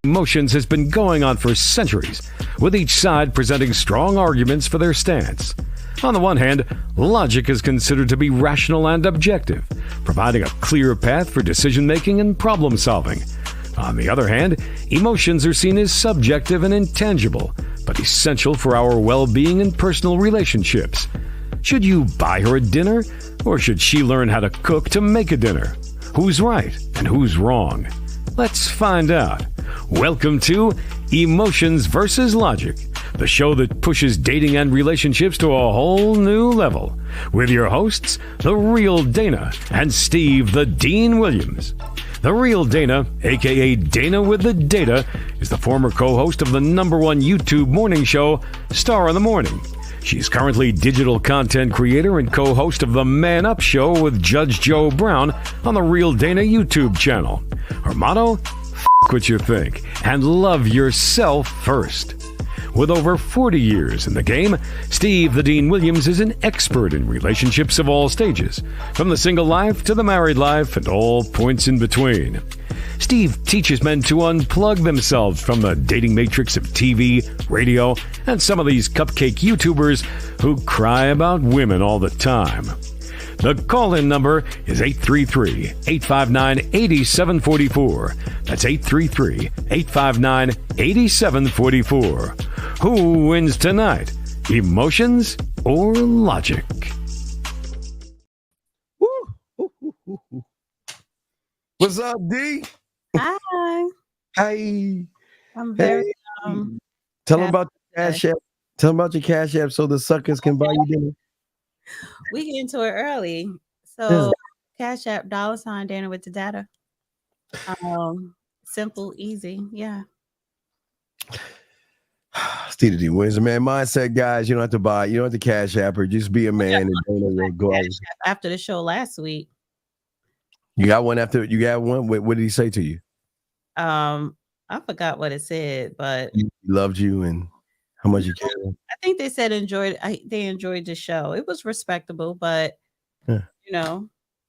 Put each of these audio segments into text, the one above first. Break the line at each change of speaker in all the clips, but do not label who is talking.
Emotions has been going on for centuries, with each side presenting strong arguments for their stance. On the one hand, logic is considered to be rational and objective, providing a clear path for decision-making and problem-solving. On the other hand, emotions are seen as subjective and intangible, but essential for our well-being and personal relationships. Should you buy her a dinner, or should she learn how to cook to make a dinner? Who's right and who's wrong? Let's find out. Welcome to Emotions versus Logic, the show that pushes dating and relationships to a whole new level, with your hosts, The Real Dana and Steve the Dean Williams. The Real Dana, aka Dana with the Data, is the former co-host of the #1 YouTube morning show, Star in the Morning. She's currently digital content creator and co-host of the Man Up Show with Judge Joe Brown on the Real Dana YouTube channel. Her motto? F*** what you think and love yourself first. With over 40 years in the game, Steve the Dean Williams is an expert in relationships of all stages, from the single life to the married life and all points in between. Steve teaches men to unplug themselves from the dating matrix of TV, radio, and some of these cupcake YouTubers who cry about women all the time. The call-in number is 833-859-8744. That's 833-859-8744. Who wins tonight? Emotions or logic?
What's up, D?
Hi.
Hey.
I'm very
Tell them about the Cash App. Tell them about your Cash App so the suckers can buy you dinner.
we get into it early. So Cash App $ Dana with the data. Simple, easy. Yeah.
Steve the D wins, man. Mindset, guys. You don't have to buy. You don't have to Cash App or just be a man and Dana will go out.
After the show last week.
You got one after you got one. What did he say to you?
I forgot what it said, but
He loved you and how much you cared.
I think they said they enjoyed the show. It was respectable, but
Yeah.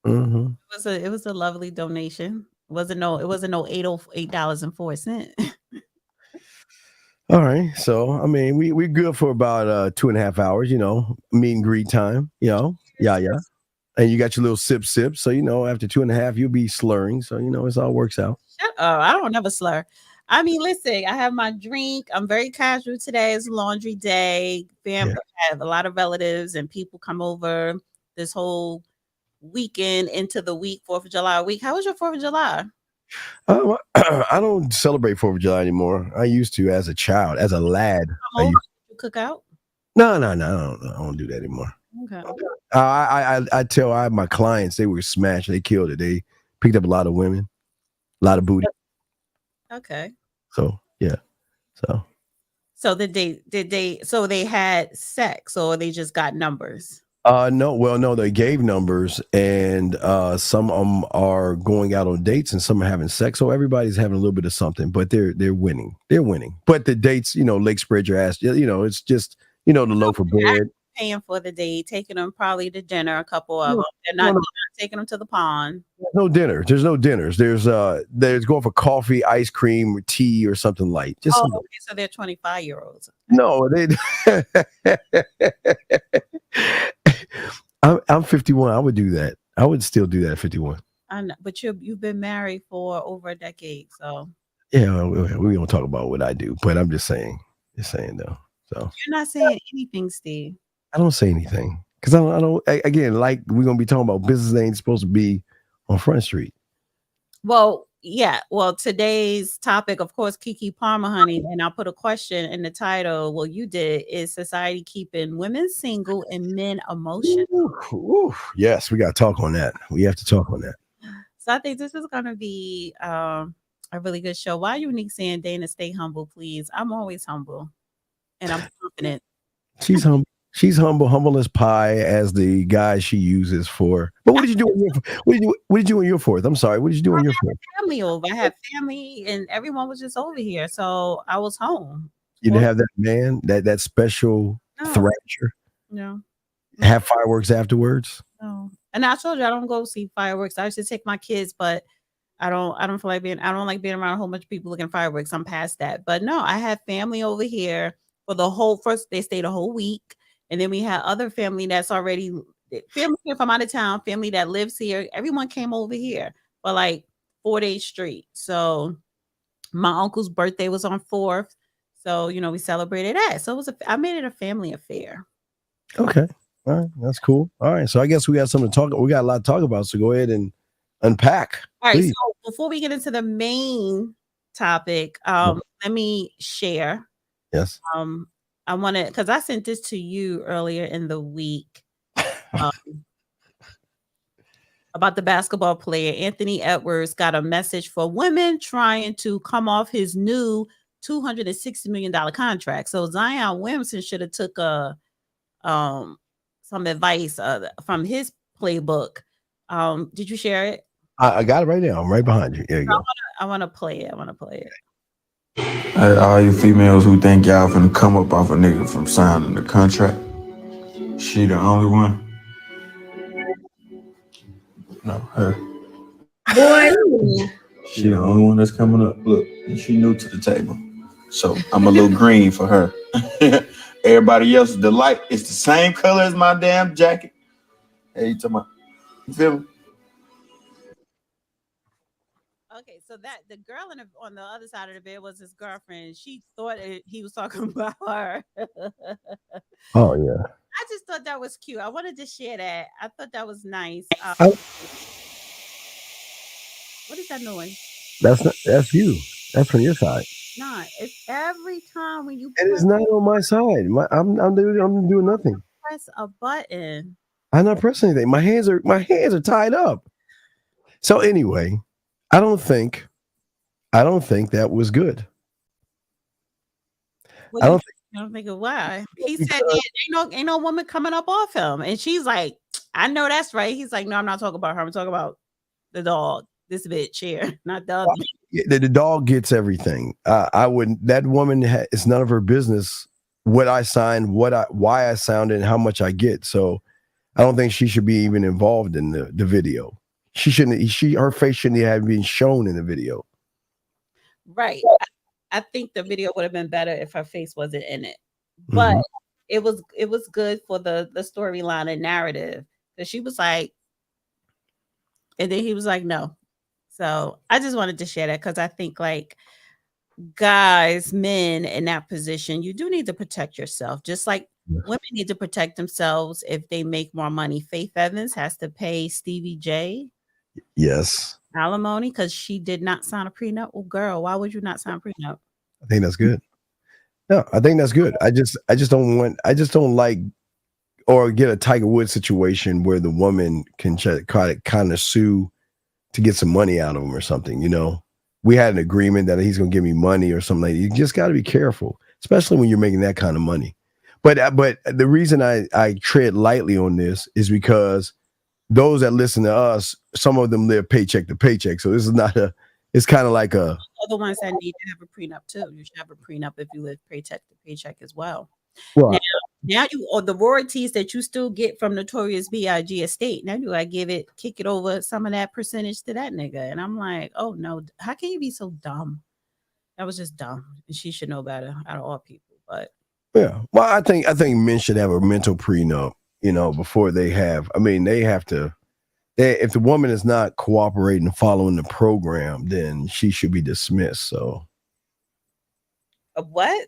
it was a lovely donation. It wasn't no $8.04.
All right. So I mean, we're good for about 2.5 hours, meet and greet time, Yeah. And you got your little sip. So, after 2.5, you'll be slurring. So, it all works out.
Shut up. I don't ever slur. I mean, listen, I have my drink. I'm very casual today. It's laundry day. Family, I have a lot of relatives and people come over this whole weekend into the week, 4th of July week. How was your 4th of July?
I don't celebrate 4th of July anymore. I used to as a child, as a lad.
You cook out?
No, I don't do that anymore.
Okay.
I tell my clients they were smashed. They killed it. They picked up a lot of women, a lot of booty.
Okay.
So yeah.
So did they had sex or they just got numbers?
No, they gave numbers, and some of them are going out on dates, and some are having sex. So everybody's having a little bit of something, but they're winning. They're winning. But the dates, leg spread your ass. It's just the loaf of bread.
Paying for the date, taking them probably to dinner, a couple of them. They're not taking them to the pond.
There's no dinner. There's no dinners. There's going for coffee, ice cream, or tea, or something light. Just
okay, so they're 25-year-olds.
No, they. I'm 51. I would do that. I would still do that at 51.
I know, but you've been married for over a decade, so.
Yeah, we don't talk about what I do, but I'm just saying though. So
you're not saying anything, Steve.
I don't say anything because I don't. Again, like we're gonna be talking about business ain't supposed to be on Front Street.
Well, yeah. Well, today's topic, of course, Keke Palmer, honey, and I'll put a question in the title. Well, you did. Is society keeping women single and men emotional?
Ooh, yes, we got to talk on that. We have to talk on that.
So I think this is gonna be a really good show. Why Unique saying, Dana, stay humble, please? I'm always humble, and I'm confident.
She's humble. She's humble as pie, as the guy she uses for. But what did you do? What did you do on your 4th? I'm sorry. What did you do on your 4th?
Family over. I had family, and everyone was just over here, so I was home.
You didn't have that man, that special thrasher.
No.
Have fireworks afterwards.
No. And I told you I don't go see fireworks. I used to take my kids, but I don't feel like I don't like being around a whole bunch of people looking at fireworks. I'm past that. But no, I have family over here for the whole first, they stayed a whole week. And then we had other family that's already family from out of town, family that lives here. Everyone came over here for like 4 days straight. So my uncle's birthday was on 4th. So, we celebrated that. So I made it a family affair.
Okay. All right. That's cool. All right. So I guess we got something to talk. We got a lot to talk about. So go ahead and unpack.
All right.
Please.
So before we get into the main topic, let me share.
Yes.
I want to, because I sent this to you earlier in the week about the basketball player. Anthony Edwards got a message for women trying to come off his new $260 million contract. So Zion Williamson should have took some advice from his playbook. Did you share it?
I got it right now. I'm right behind you. There you go.
I want to play it.
Hey, all you females who think y'all finna come up off a nigga from signing the contract, she the only one? No, her.
Boy.
She the only one that's coming up. Look, and she new to the table. So I'm a little green for her. Everybody else's delight is the same color as my damn jacket. Hey, you talking about? You feel me?
Okay, so that the girl on the other side of the bed was his girlfriend. She thought he was talking about her.
Oh yeah.
I just thought that was cute. I wanted to share that. I thought that was nice. What is that noise?
That's you. That's from your side.
Not. It's every time when you.
It is not on my side. I'm doing nothing.
Press a button.
I'm not pressing anything. My hands are tied up. So anyway, I don't think that was good.
Well, I don't think of why. He said ain't no woman coming up off him. And she's like, I know that's right. He's like, no, I'm not talking about her. I'm talking about the dog. This bitch here, not the other.
The dog gets everything. I wouldn't. That woman, it's none of her business what I signed, why I sounded, and how much I get. So I don't think she should be even involved in the video. She shouldn't. Her face shouldn't have been shown in the video.
Right. I think the video would have been better if her face wasn't in it. But it was good for the storyline and narrative. Because she was like, and then he was like, no. So I just wanted to share that because I think like guys, men in that position, you do need to protect yourself. Just like women need to protect themselves if they make more money. Faith Evans has to pay Stevie J.
Yes.
Alimony because she did not sign a prenup. Well, girl, why would you not sign a prenup?
I think that's good. No, I think that's good. I just don't like or get a Tiger Woods situation where the woman can kind of sue to get some money out of him or something. We had an agreement that he's going to give me money or something like that. You just got to be careful, especially when you're making that kind of money. But the reason I tread lightly on this is because those that listen to us, some of them live paycheck to paycheck. So this is not it's kind of like a.
Other ones that need to have a prenup too. You should have a prenup if you live paycheck to paycheck as well.
Well,
now you or the royalties that you still get from Notorious B.I.G. estate. Now you gotta kick it over some of that percentage to that nigga. And I'm like, oh no, how can you be so dumb? That was just dumb. And she should know better out of all people. But
yeah, well, I think men should have a mental prenup, before they have. I mean, they have to. If the woman is not cooperating and following the program, then she should be dismissed. So,
what?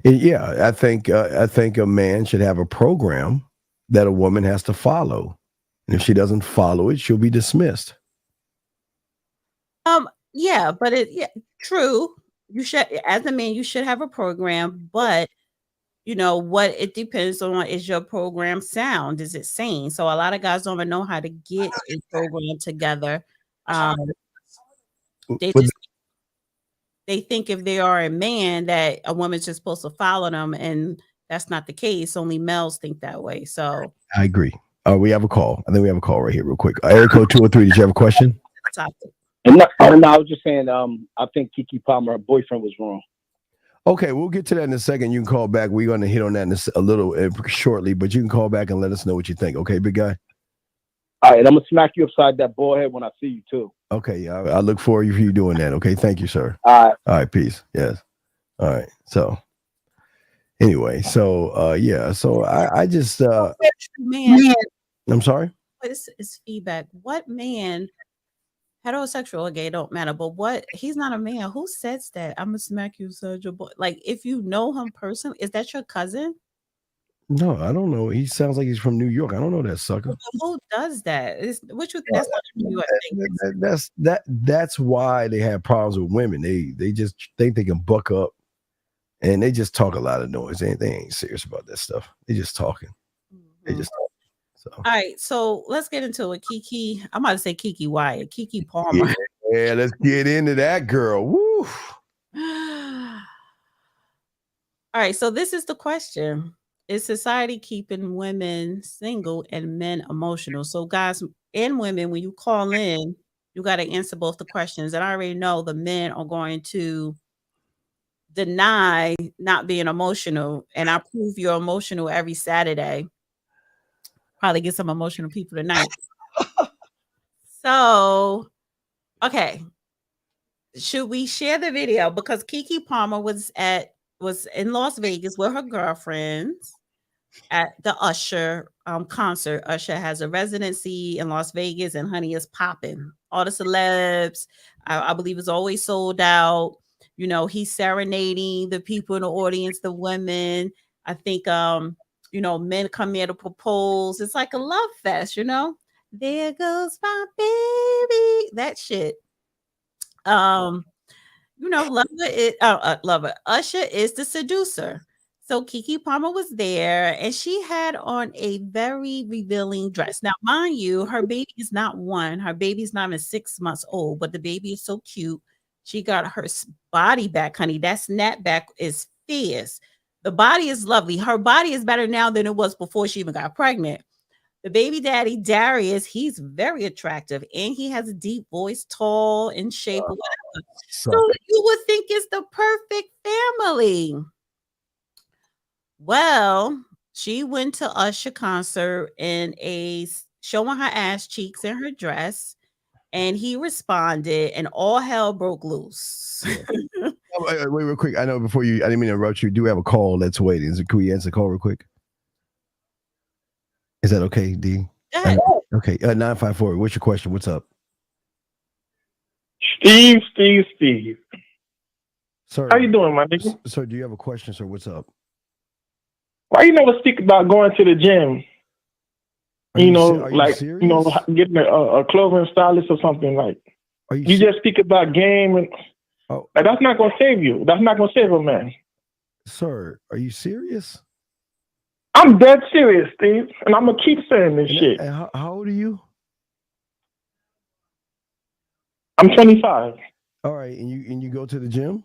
Yeah, I think a man should have a program that a woman has to follow, and if she doesn't follow it, she'll be dismissed.
Yeah, but true. You should, as a man, you should have a program, but what it depends on is your program sound. Is it sane? So a lot of guys don't even know how to get a program together. They think if they are a man that a woman's just supposed to follow them, and that's not the case. Only males think that way. So
I agree. We have a call. I think we have a call right here real quick. Area code 203. Did you have a question?
No, I was just saying, I think Keke Palmer, her boyfriend, was wrong.
Okay, we'll get to that in a second. You can call back. We're going to hit on that in a little shortly, but you can call back and let us know what you think. Okay, big guy?
All right, I'm gonna smack you upside that bald head when I see you too.
Okay, yeah, I look forward to you doing that. Okay, thank you, sir.
All right.
All right, peace. Yes. All right. So anyway, yeah, so I just
Man,
I'm sorry.
this is feedback. What man, heterosexual or gay, don't matter, but what he's not a man. Who says that? I'm gonna smack you, Sergio boy. Like, if you know him personally, is that your cousin?
No, I don't know. He sounds like he's from New York. I don't know that sucker.
Who does that? Is which that's not a New York thing.
That's why they have problems with women. They just think they can buck up, and they just talk a lot of noise. They ain't serious about that stuff. They just talking. They just talking. So.
All right, so let's get into it. Keke, I'm about to say Keke Wyatt, Keke Palmer.
Yeah, let's get into that girl. Woo.
All right, so this is the question. Is society keeping women single and men emotional? So guys and women, when you call in, you got to answer both the questions. And I already know the men are going to deny not being emotional. And I prove you're emotional every Saturday. Probably get some emotional people tonight. So, okay. Should we share the video? Because Keke Palmer was in Las Vegas with her girlfriends at the Usher concert. Usher has a residency in Las Vegas, and honey, is popping. All the celebs, I believe, is always sold out. You know, he's serenading the people in the audience, the women. I think men come here to propose. It's like a love fest, you know. There goes my baby. That shit. Lover Lover. Usher is the seducer. So Keke Palmer was there, and she had on a very revealing dress. Now, mind you, her baby is not one. Her baby's not even 6 months old, but the baby is so cute. She got her body back, honey. That snapback is fierce. The body is lovely. Her body is better now than it was before she even got pregnant. The baby daddy, Darius, he's very attractive, and he has a deep voice, tall in shape, or whatever. So you would think it's the perfect family. Well, she went to Usher concert in showing her ass cheeks in her dress, and he responded, and all hell broke loose.
Wait, real quick. I know I didn't mean to interrupt you. Do have a call that's waiting. Can we answer the call real quick? Is that okay, D? Okay. 954. What's your question? What's up?
Steve.
Sir,
how you doing, my nigga?
Sir, do you have a question, sir? What's up?
Why you never speak about going to the gym? Getting a clothing stylist or something like. You just speak about game and that's not gonna save you. That's not gonna save a man.
Sir, are you serious?
I'm dead serious, Steve, and I'm gonna keep saying this shit.
How old are you?
I'm 25.
All right, and you go to the gym?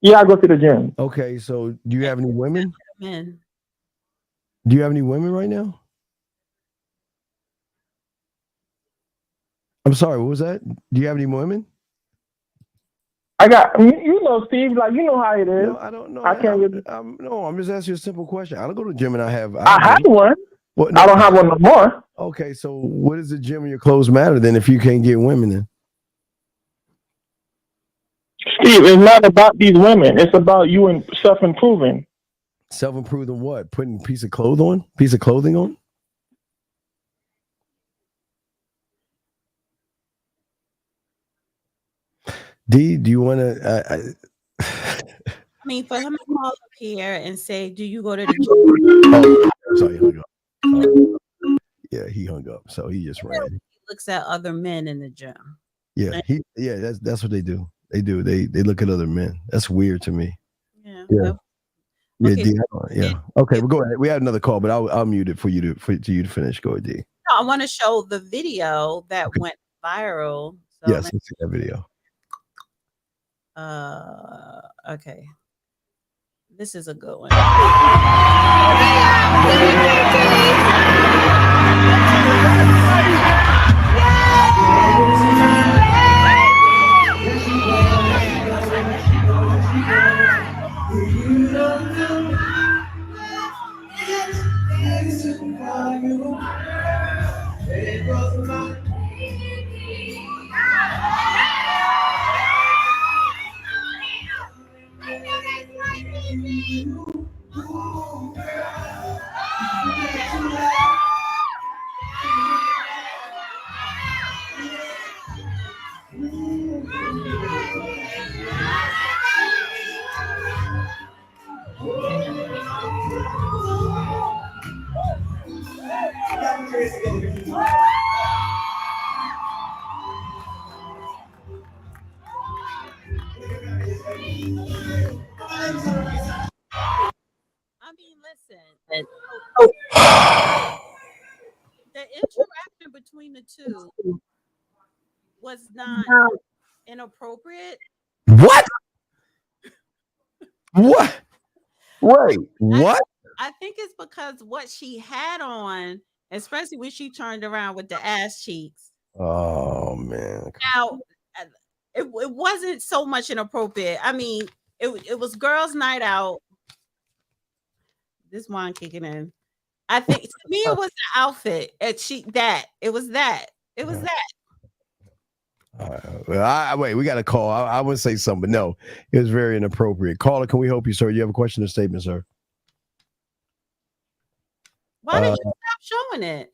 Yeah, I go to the gym.
Okay, so do you have any women?
Men.
Do you have any women right now? I'm sorry, what was that? Do you have any women?
I got, Steve, like, you know how it is.
No, I don't know.
I can't really.
I'm just asking you a simple question. I don't go to the gym and I have
one.
Well, no,
I don't have one no more.
Okay, so what does the gym and your clothes matter then if you can't get women then?
Steve, it's not about these women. It's about you and self-improving.
Self-improving what? Putting a piece of clothing on? D, do you want to?
I mean, for him to call up here and say, "Do you go to the gym?"
Oh, sorry, he hung up. Yeah, he hung up, so he just ran.
He looks at other men in the gym.
Yeah, that's what they do. They do. They look at other men. That's weird to me.
Yeah.
Okay. Yeah. Okay, well, go ahead. We had another call, but I'll mute it for you to finish. Go ahead, D.
No, I want to show the video that went viral. So
yes, let's see that video.
Okay. This is a good one. I mean, listen. The interaction between the two was not inappropriate.
What? What? Wait, what?
I think it's because what she had on, especially when she turned around with the ass cheeks.
Oh man.
Now, it wasn't so much inappropriate. I mean, it was girls' night out. This wine kicking in. I think to me it was the outfit. It was that. It was that.
Well, wait, we got a call. I would say something, but no, it was very inappropriate. Caller, can we help you, sir? You have a question or statement, sir?
Why did you stop showing it?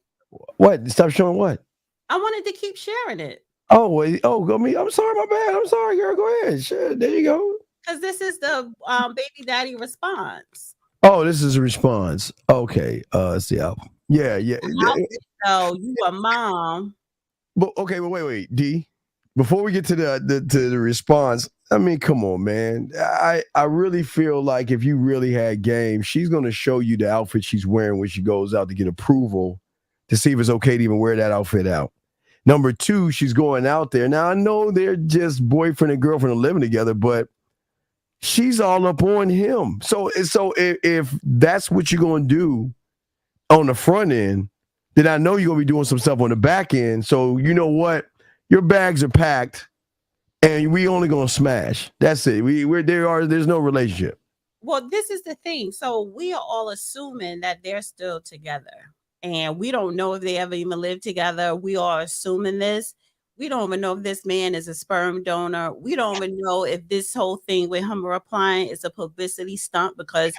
What? Stop showing what?
I wanted to keep sharing it.
Oh, wait. Oh, go me. I'm sorry, my bad. I'm sorry, girl. Go ahead. Sure. There you go.
Because this is the baby daddy response.
Oh, this is a response. Okay. Let's see. Yeah.
So you a mom.
But okay, but wait, D. Before we get to the response, I mean, come on, man. I really feel like if you really had game, she's gonna show you the outfit she's wearing when she goes out to get approval to see if it's okay to even wear that outfit out. Number two, she's going out there. Now I know they're just boyfriend and girlfriend are living together, but she's all up on him. So if that's what you're gonna do on the front end, then I know you're gonna be doing some stuff on the back end. So you know what? Your bags are packed, and we only gonna smash. That's it. There's no relationship.
Well, this is the thing. So we are all assuming that they're still together, and we don't know if they ever even lived together. We are assuming this. We don't even know if this man is a sperm donor. We don't even know if this whole thing with him replying is a publicity stunt because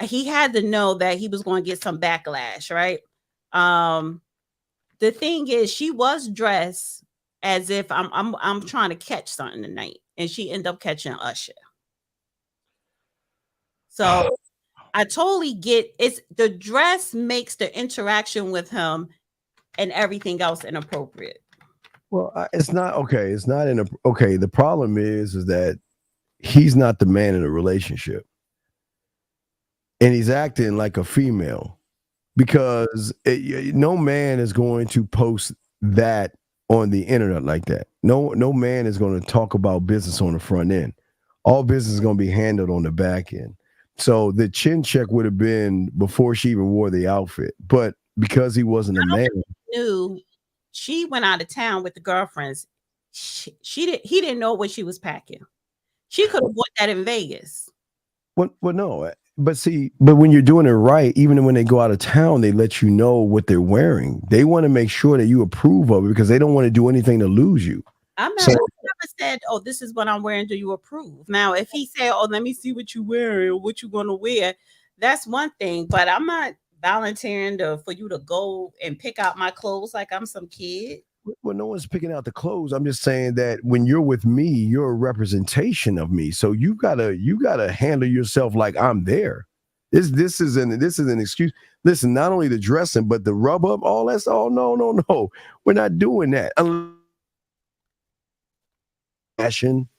he had to know that he was going to get some backlash, right? The thing is, she was dressed as if I'm trying to catch something tonight, and she ended up catching Usher. So I totally get it's the dress makes the interaction with him and everything else inappropriate.
Well, it's not okay. It's not okay. The problem is that he's not the man in a relationship, and he's acting like a female. Because no man is going to post that on the internet like that. No man is going to talk about business on the front end. All business is going to be handled on the back end. So the chin check would have been before she even wore the outfit. But because he wasn't a man,
knew she went out of town with the girlfriends. He didn't know what she was packing. She could have bought that in Vegas.
Well, no. But when you're doing it right, even when they go out of town, they let you know what they're wearing. They want to make sure that you approve of it because they don't want to do anything to lose you.
I never said, "Oh, this is what I'm wearing. Do you approve?" Now, if he said, "Oh, let me see what you're wearing or what you're going to wear," that's one thing. But I'm not volunteering for you to go and pick out my clothes like I'm some kid.
Well, no one's picking out the clothes. I'm just saying that when you're with me, you're a representation of me. So you gotta handle yourself like I'm there. This is an excuse. Listen, not only the dressing, but the rub up, all that's all. No. We're not doing that. Fashion.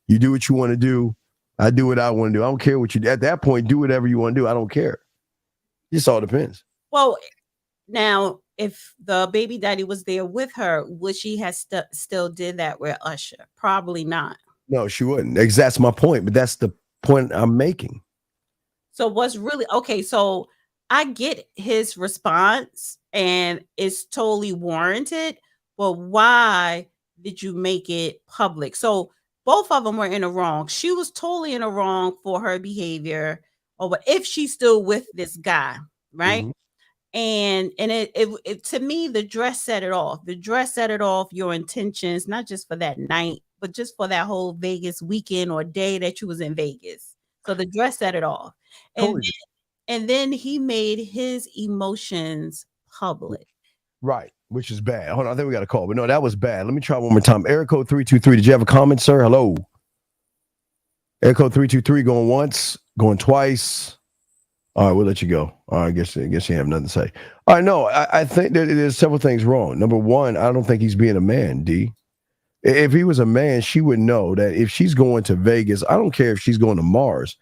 You do what you want to do. I do what I want to do. I don't care what you. At that point, do whatever you want to do. I don't care. It just all depends.
Well, now, if the baby daddy was there with her, would she have still did that with Usher? Probably not.
No, she wouldn't. That's my point. But that's the point I'm making.
So what's really okay? So I get his response, and it's totally warranted. But why did you make it public? So both of them were in the wrong. She was totally in the wrong for her behavior, or if she's still with this guy, right? Mm-hmm. And it to me, the dress set it off. The dress set it off your intentions, not just for that night, but just for that whole Vegas weekend or day that you was in Vegas. So the dress set it off. And then he made his emotions public.
Right, which is bad. Hold on, I think we got a call. But no, that was bad. Let me try one more time. Area code 323. Did you have a comment, sir? Hello. Area code 323 going once, going twice. All right, we'll let you go. All right, I guess you have nothing to say. All right, no, I think that there's several things wrong. Number one, I don't think he's being a man, D. If he was a man, she would know that if she's going to Vegas, I don't care if she's going to Mars,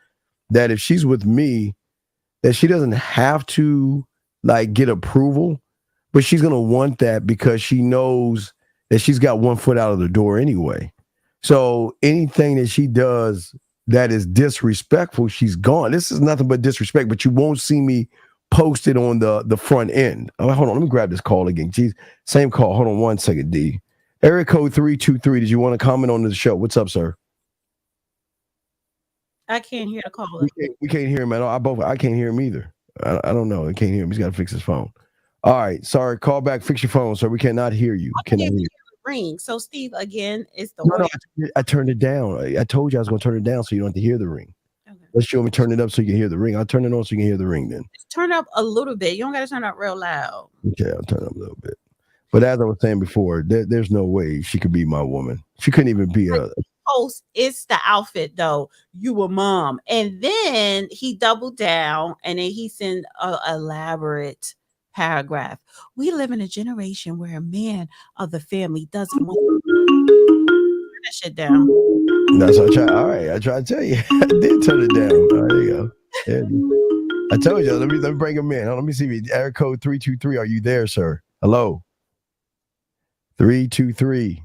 that if she's with me, that she doesn't have to like get approval, but she's going to want that because she knows that she's got one foot out of the door anyway. So anything that she does that is disrespectful, she's gone. This is nothing but disrespect, but you won't see me post it on the front end. Oh, hold on, let me grab this call again. Jeez, same call. Hold on one second, D. Area code 323. Did you want to comment on the show? What's up, sir?
I can't hear the caller.
We can't hear him at all. I can't hear him either. I don't know. I can't hear him. He's got to fix his phone. All right. Sorry. Call back. Fix your phone, sir. We cannot hear you. Cannot hear you.
Ring. So, Steve, again, it's the
no, I turned it down. I told you I was going to turn it down so you don't have to hear the ring. Okay. Let's show me turn it up so you can hear the ring. I'll turn it on so you can hear the ring then.
Just turn up a little bit. You don't got to turn up real loud.
Okay, I'll turn it up a little bit. But as I was saying before, there's no way she could be my woman. She couldn't even be a
post. It's the outfit though. You a mom. And then he doubled down and then he sent an elaborate paragraph. We live in a generation where a man of the family doesn't want that shit down.
That's what I tried. All right, I tried to tell you. I did turn it down. Oh, there you go. Yeah. I told you. Let me bring him in. Let me see. Area code 323. Are you there, sir? Hello. 323.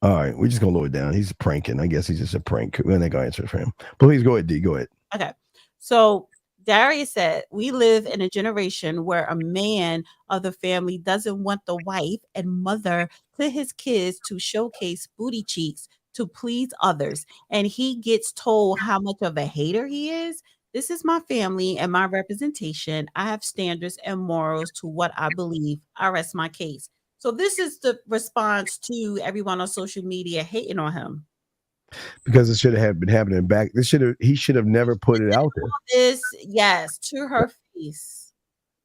All right, we're just gonna lower it down. He's pranking. I guess he's just a prank. We're not gonna answer for him. Please go ahead, D. Go ahead.
Okay. So Darius said, we live in a generation where a man of the family doesn't want the wife and mother to his kids to showcase booty cheeks to please others. And he gets told how much of a hater he is. This is my family and my representation. I have standards and morals to what I believe. I rest my case. So this is the response to everyone on social media hating on him.
Because it should have been happening back. He should have never put it out there.
This, yes, to her face.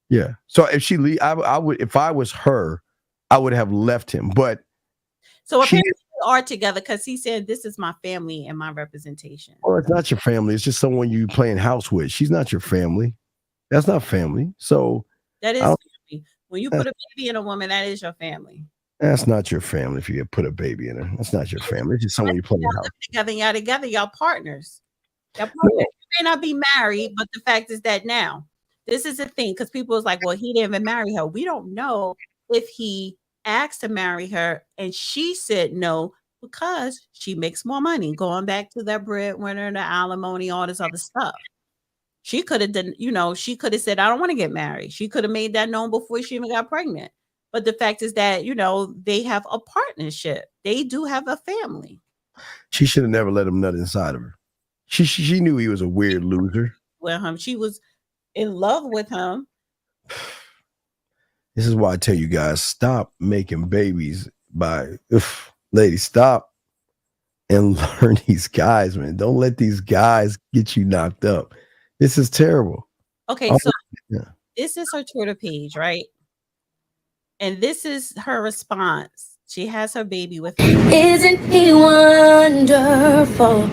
Yeah. So if she leave, I would, if I was her, I would have left him. But
so apparently they are together because he said, this is my family and my representation.
Well, it's not your family. It's just someone you playing house with. She's not your family. That's not family. So
that is family. When you put a baby in a woman, that is your family.
That's not your family. If you put a baby in her, that's not your family. It's just someone you play house
together. Y'all together. Y'all partners. Y'all partners. You may not be married, but the fact is that now this is the thing because people is like, well, he didn't even marry her. We don't know if he asked to marry her and she said no because she makes more money. Going back to that breadwinner, the alimony, all this other stuff. She could have done, she could have said, I don't want to get married. She could have made that known before she even got pregnant. But the fact is that, they have a partnership. They do have a family.
She should have never let him nut inside of her. She knew he was a weird loser.
Well, she was in love with him.
This is why I tell you guys, stop making babies ladies, stop and learn these guys, man. Don't let these guys get you knocked up. This is terrible.
Okay, so this is her Twitter page, right? And this is her response. She has her baby with her.
Isn't he wonderful?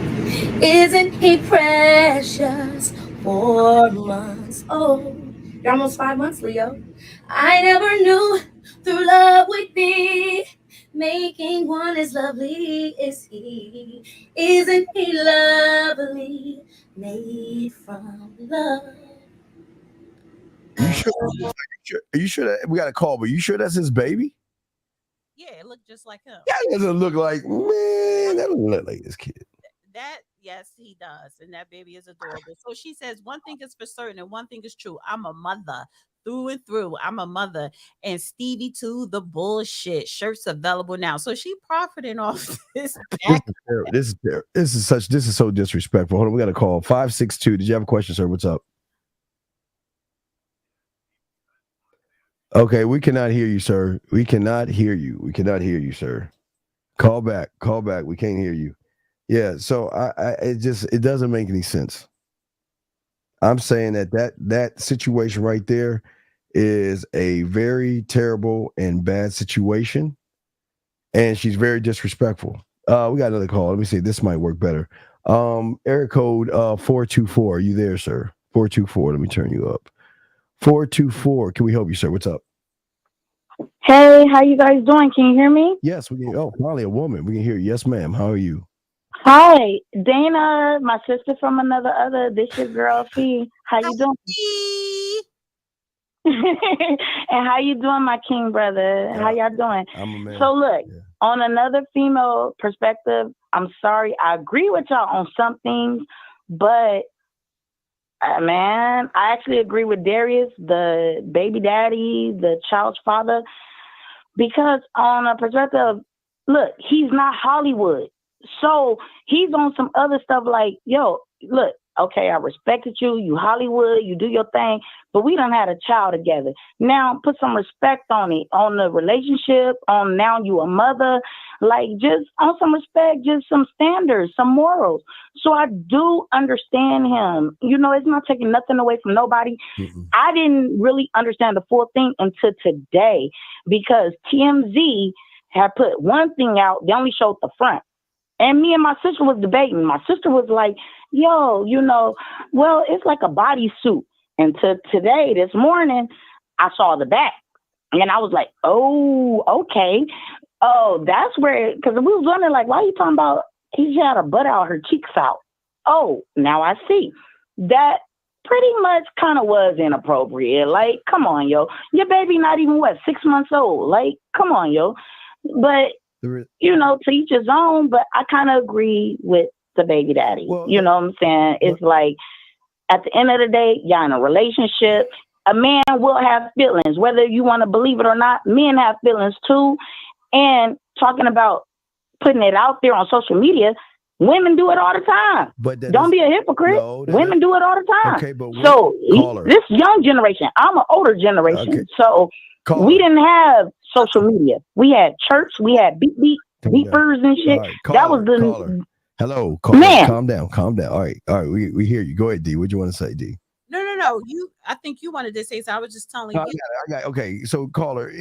Isn't he precious? 4 months old. You're almost 5 months, Leo. I never knew through love would be making one as lovely as he. Isn't he lovely? Made from love.
Are you sure that we got a call? But you sure that's his baby?
Yeah, it looked just like him.
That doesn't look like, man. That doesn't look like this kid.
That, yes, he does, and that baby is adorable. So she says, one thing is for certain, and one thing is true. I'm a mother through and through. I'm a mother, and Stevie too. The bullshit shirts available now. So she profiting off this.
This is so disrespectful. Hold on, we got a call 562. Did you have a question, sir? What's up? Okay, we cannot hear you, sir. We cannot hear you, sir. Call back. We can't hear you. Yeah, so it doesn't make any sense. I'm saying that situation right there is a very terrible and bad situation, and she's very disrespectful. We got another call. Let me see. This might work better. Area code 424. Are you there, sir? 424. Let me turn you up. 424. Can we help you, sir? What's up?
Hey, how you guys doing? Can you hear me?
Yes, we can. Oh, probably a woman. We can hear you. Yes, ma'am. How are you?
Hi, Dana, my sister from another other. This your girl Fee. How you doing? And how you doing, my king brother? How y'all doing?
I'm a man.
So look, on another female perspective, I'm sorry. I agree with y'all on some things, but man, I actually agree with Darius, the baby daddy, the child's father, because on a perspective, look, he's not Hollywood. So he's on some other stuff like, yo, look, okay, I respected you, you Hollywood, you do your thing, but we done had a child together. Now put some respect on it, on the relationship, on now you a mother, like just on some respect, just some standards, some morals. So I do understand him. You know, it's not taking nothing away from nobody. I didn't really understand the full thing until today because TMZ had put one thing out, they only showed the front. And me and my sister was debating. My sister was like, yo, you know, well, it's like a bodysuit. And today, this morning, I saw the back. And I was like, oh, okay. Oh, that's where, because we was wondering, like, why are you talking about he had her butt out, her cheeks out? Oh, now I see. That pretty much kind of was inappropriate. Like, come on, yo. Your baby not even, 6 months old? Like, come on, yo. But you know, to each his own, but I kind of agree with the baby daddy. Well, you know what I'm saying? It's like, at the end of the day, y'all in a relationship. A man will have feelings, whether you want to believe it or not. Men have feelings too. And talking about putting it out there on social media, women do it all the time. But don't be a hypocrite. No, women do it all the time. Okay, but so this young generation, I'm an older generation. Okay. So we didn't have social media. We had church. We had beepers and shit. Right, that was the caller. Hello, caller. Man. Calm down. All right. We hear you. Go ahead, D. What do you want to say, D?
No. I think you wanted to say so. I was just telling you.
I got. Okay, so caller,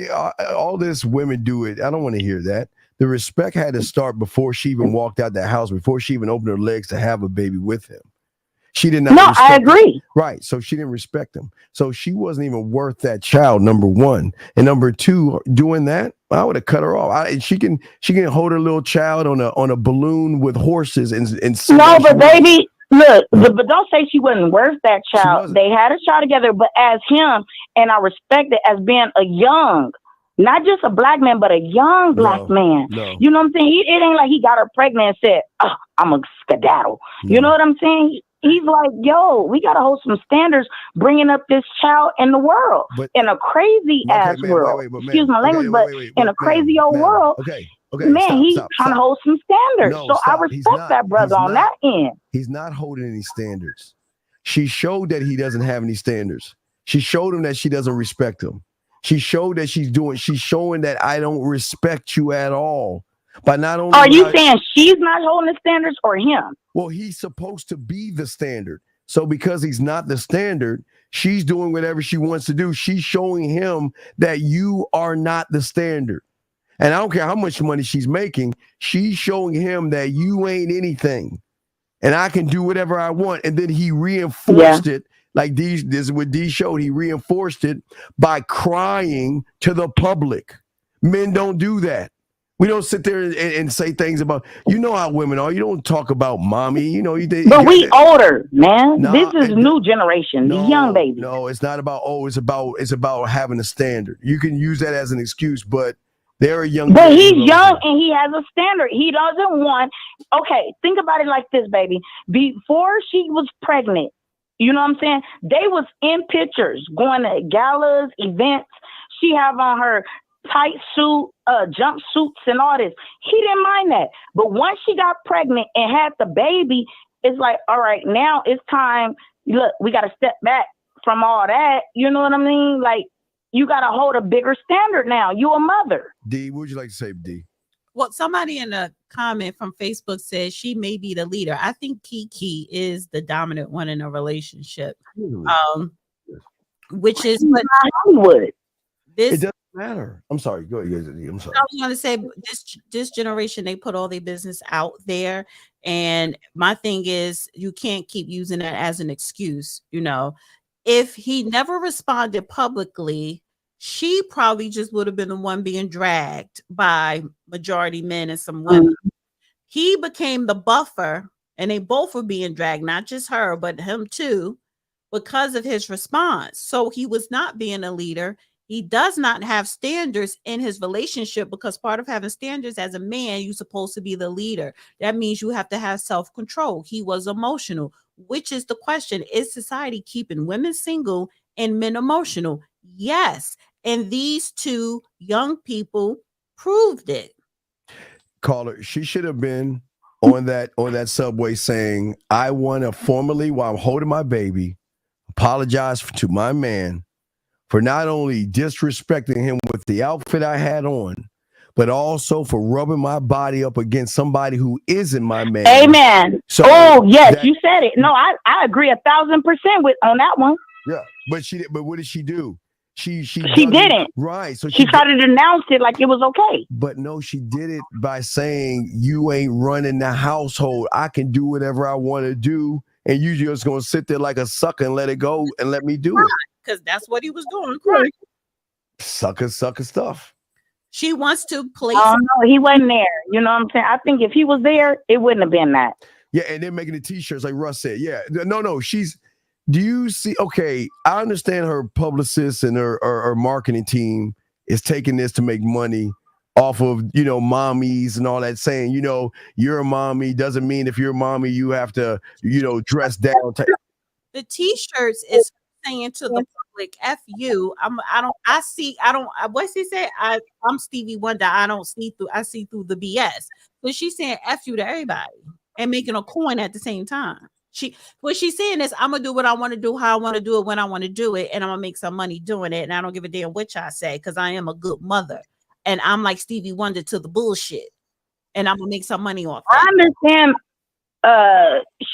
all this women do it. I don't want to hear that. The respect had to start before she even walked out that house, before she even opened her legs to have a baby with him. She did not.
No, I agree.
Him. Right. So she didn't respect him. So she wasn't even worth that child. Number one, and number two, doing that, I would have cut her off. She can hold her little child on a balloon with horses and
no, but baby, look, but don't say she wasn't worth that child. They had a child together, but as him, and I respect it as being a young. Not just a black man, but a young black man. No. You know what I'm saying? It ain't like he got her pregnant and said, oh, I'm a skedaddle. No. You know what I'm saying? He's like, yo, we got to hold some standards bringing up this child in the world. But, in a crazy ass world. Excuse my language, but in a crazy old world. Okay, man, he's trying to hold some standards. No, so I respect that brother on that end. He's not holding any standards. She showed that he doesn't have any standards. She showed him that she doesn't respect him. She showed that she's showing that I don't respect you at all. But not only are you saying she's not holding the standards or him? Well, he's supposed to be the standard. So because he's not the standard, she's doing whatever she wants to do. She's showing him that you are not the standard. And I don't care how much money she's making, she's showing him that you ain't anything. And I can do whatever I want. And then he reinforced it. Like this is what D showed. He reinforced it by crying to the public. Men don't do that. We don't sit there and say things about, you know how women are. You don't talk about mommy. You know, but we older, man. This is new generation. These young babies. No, it's not about it's about having a standard. You can use that as an excuse, but they're a young. But he's young and he has a standard. He doesn't want. Okay, think about it like this, baby. Before she was pregnant. You know what I'm saying? They was in pictures, going to galas, events. She have on her tight suit, jumpsuits and all this. He didn't mind that. But once she got pregnant and had the baby, it's like, all right, now it's time. Look, we got to step back from all that. You know what I mean? Like, you got to hold a bigger standard now. You a mother. D, what would you like to say, D?
Well, somebody in a comment from Facebook says she may be the leader. I think Keke is the dominant one in a relationship, which is what
Hollywood.
It doesn't matter. I'm sorry. Go ahead. I'm sorry.
I was going to say this generation, they put all their business out there. And my thing is, you can't keep using that as an excuse. You know, if he never responded publicly, She probably just would have been the one being dragged by majority men and some women. He became the buffer, and they both were being dragged, not just her, but him too, because of his response. So he was not being a leader. He does not have standards in his relationship, because part of having standards as a man, you're supposed to be the leader. That means you have to have self-control. He was emotional, which is the question. Is society keeping women single and men emotional? Yes. And these two young people proved it.
Caller, she should have been on that subway saying, I want to formally, while I'm holding my baby, apologize to my man for not only disrespecting him with the outfit I had on, but also for rubbing my body up against somebody who isn't my man.
Amen. So yes, you said it. No, I agree 1,000% with on that one.
Yeah, but what did she do? She
didn't.
Right. So
she tried to denounce it like it was okay.
But no, she did it by saying, you ain't running the household. I can do whatever I want to do. And you just going to sit there like a sucker and let it go and let me do it.
Because that's what he was doing. Crying.
Sucker stuff.
She wants to place.
Oh, no, he wasn't there. You know what I'm saying? I think if he was there, it wouldn't have been that.
Yeah, and they're making the t-shirts like Russ said. Yeah. No, do you see? Okay, I understand her publicist and her marketing team is taking this to make money off of, mommies and all that, saying, you're a mommy doesn't mean if you're a mommy, you have to, dress down.
The t-shirts is saying to the public, F you. What's he say? I'm Stevie Wonder. I see through the BS. But she's saying F you to everybody and making a coin at the same time. What she's saying is, I'm gonna do what I want to do, how I want to do it, when I want to do it, and I'm gonna make some money doing it. And I don't give a damn which I say, because I am a good mother, and I'm like Stevie Wonder to the bullshit, and I'm gonna make some money off that.
I understand.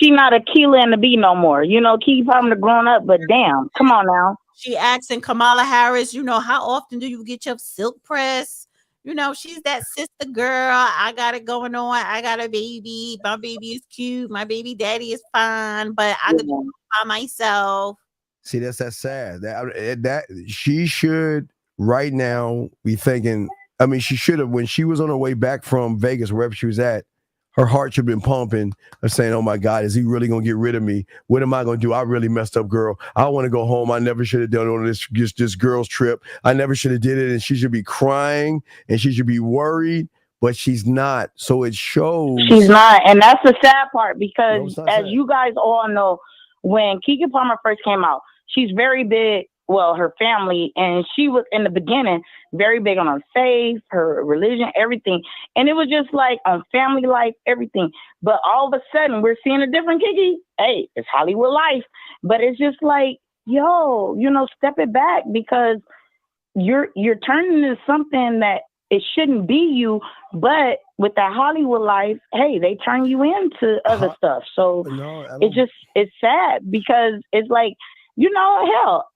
She not a Keela and the B no more. Keke Palmer grown up, but damn, come on now.
She asking Kamala Harris, how often do you get your silk press? She's that sister girl. I got it going on. I got a baby. My baby is cute. My baby daddy is fine, but I could do it by myself.
See, that's sad. That she should right now be thinking. I mean, she should have, when she was on her way back from Vegas, wherever she was at. Her heart should have been pumping of saying, oh, my God, is he really going to get rid of me? What am I going to do? I really messed up, girl. I want to go home. I never should have done on this girl's trip. I never should have did it. And she should be crying and she should be worried, but she's not. So it shows.
She's not. And that's the sad part, because as you guys all know, when Keke Palmer first came out, she's very big. Well, her family, and she was in the beginning very big on her faith, her religion, everything. And it was just like on family life, everything. But all of a sudden, we're seeing a different Keke. Hey, it's Hollywood life. But it's just like, step it back, because you're turning into something that it shouldn't be you. But with that Hollywood life, hey, they turn you into other stuff. So it's sad, because it's like, hell,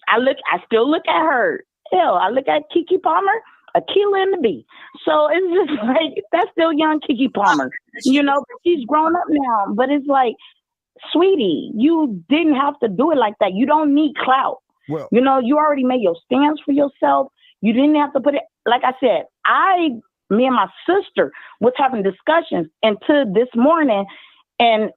I still look at her. Hell, I look at Keke Palmer, Akilah and the B. So it's just like, that's still young Keke Palmer. She's grown up now. But it's like, sweetie, you didn't have to do it like that. You don't need clout. Well, you already made your stance for yourself. You didn't have to put it, like I said, me and my sister was having discussions until this morning, and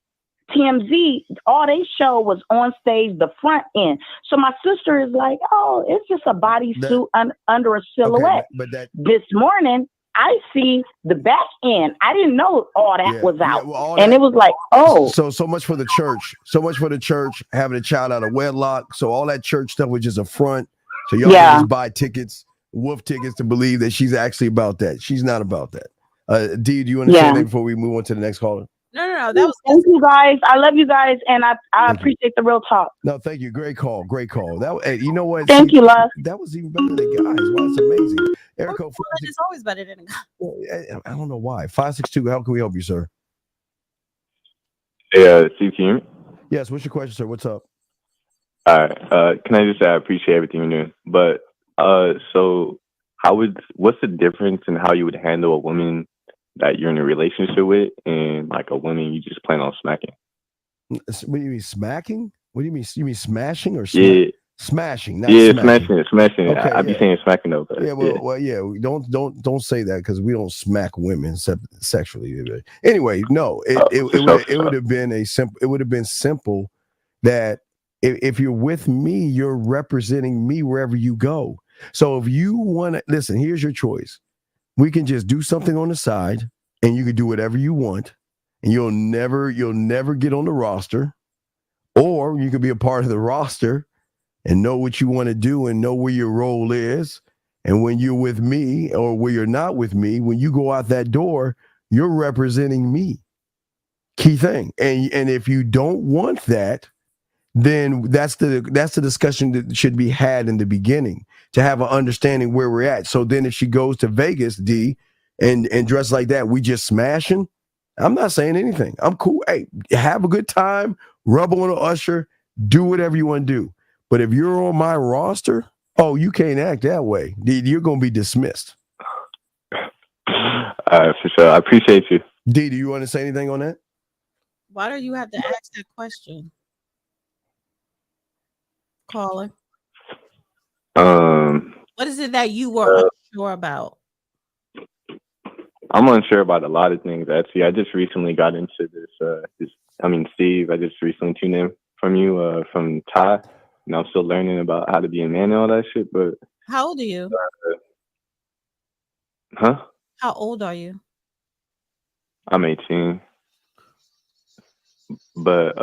TMZ, all they show was on stage, the front end. So my sister is like, oh, it's just a bodysuit under a silhouette. Okay, this morning, I see the back end. I didn't know all that was out. It was like, oh.
So much for the church. So much for the church having a child out of wedlock. So all that church stuff was just a front. So y'all just buy tickets, wolf tickets, to believe that she's actually about that. She's not about that. Dee, do you want to say anything before we move on to the next caller?
No. That was.
Thank you guys. I love you guys, and I appreciate the real talk.
No, thank you. Great call. That, you know what?
Thank you, love.
That was even better than guys. Wow, that's amazing. Erica,
it's always better than a guy.
I don't know why. 562. How can we help you, sir?
Hey, Steve, can you hear me?
Yes. What's your question, sir? What's up?
All right. Can I just say I appreciate everything you're doing, but so what's the difference in how you would handle a woman that you're in a relationship with, and like a woman you just plan on smacking?
What do you mean smacking? What do you mean? You mean smashing or
yeah?
Smashing, not
Yeah,
smacking.
smashing it.
Okay,
I be saying smacking though, but
yeah, don't say that because we don't smack women sexually. Anyway, no, it would have been a simple. It would have been simple that if you're with me, you're representing me wherever you go. So if you want to listen, here's your choice. We can just do something on the side, and you can do whatever you want, and you'll never get on the roster, or you could be a part of the roster and know what you want to do and know where your role is. And when you're with me or where you're not with me, when you go out that door, you're representing me. Key thing. And if you don't want that, then that's the discussion that should be had in the beginning to have an understanding where we're at. So then if she goes to Vegas, D, and dress like that, we just smashing. I'm not saying anything. I'm cool. Hey, have a good time, rub on an Usher, do whatever you want to do. But if you're on my roster, oh, you can't act that way. You're going to be dismissed.
For sure. I appreciate you.
D, do you want to say anything on that?
Why do you have to ask that question? Caller. What is it that you were unsure about?
I'm unsure about a lot of things, actually. I just recently got into Steve, I just recently tuned in from you, from Ty. And I'm still learning about how to be a man and all that shit. But
how old are you?
Huh?
How old are you?
I'm 18. But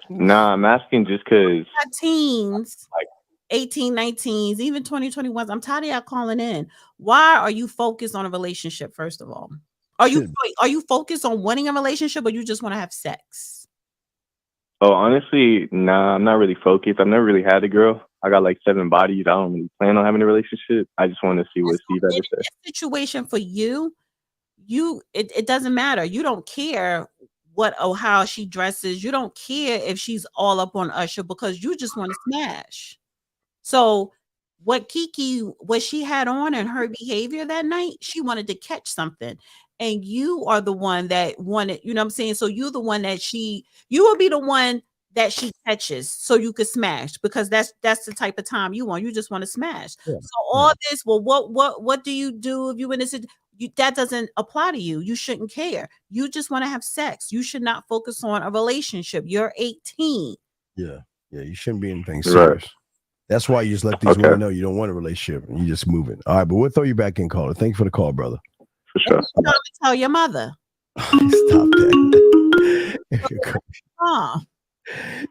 I'm asking just because
teens, like 18, 19s, even 2021s. I'm tired of y'all calling in. Why are you focused on a relationship? First of all, are you focused on wanting a relationship, or you just want to have sex?
Oh, honestly, nah, I'm not really focused. I've never really had a girl. I got like 7 bodies. I don't really plan on having a relationship. I just want to see what Steve had to say.
This situation for you, it doesn't matter. You don't care how she dresses. You don't care if she's all up on Usher because you just want to smash. So what she had on and her behavior that night, she wanted to catch something. And you are the one that wanted, you know what I'm saying? So you're the one that you will be the one that she catches so you could smash, because that's the type of time you want. You just want to smash. Yeah. So all this, well, what do you do if you in this? That doesn't apply to you. You shouldn't care. You just want to have sex. You should not focus on a relationship. You're 18.
Yeah. You shouldn't be anything serious. Right. That's why you just let these women know you don't want a relationship and you just move it. All right, but we'll throw you back in, caller. Thank you for the call, brother.
For sure.
Tell your mother.
Stop that.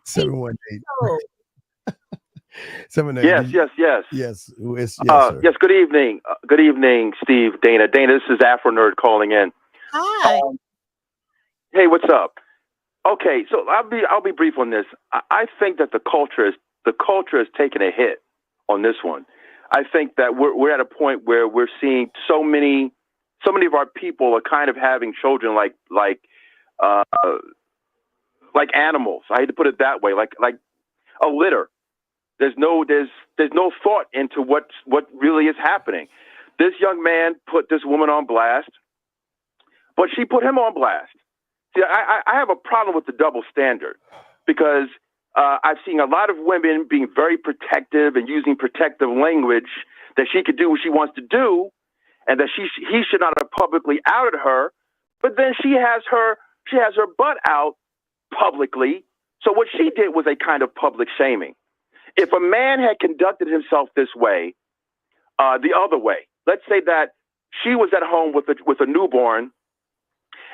718. 718.
Yes.
Yes,
sir. Yes, good evening. Good evening, Steve, Dana. Dana, this is Afro Nerd calling in.
Hi.
Hey, what's up? Okay, so I'll be brief on this. I think that the culture has taken a hit on this one. I think that we're at a point where we're seeing so many of our people are kind of having children like animals. I hate to put it that way, like a litter. There's no thought into what really is happening. This young man put this woman on blast, but she put him on blast. See, I have a problem with the double standard, because I've seen a lot of women being very protective and using protective language that she could do what she wants to do, and that he should not have publicly outed her. But then she has her butt out publicly. So what she did was a kind of public shaming. If a man had conducted himself this way, the other way, let's say that she was at home with a newborn,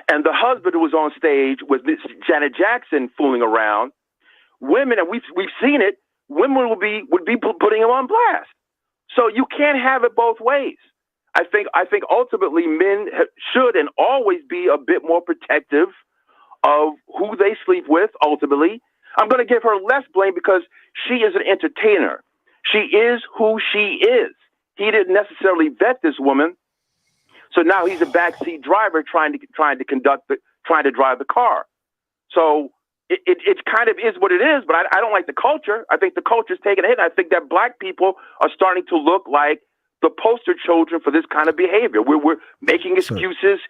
and the husband who was on stage with Miss Janet Jackson fooling around, women, and we've seen it, women would be putting him on blast. So you can't have it both ways. I think ultimately men should and always be a bit more protective of who they sleep with. Ultimately, I'm going to give her less blame because she is an entertainer. She is who she is. He didn't necessarily vet this woman, so now he's a backseat driver trying to drive the car. So it kind of is what it is. But I don't like the culture. I think the culture's taking a hit. I think that black people are starting to look like the poster children for this kind of behavior. We're making excuses,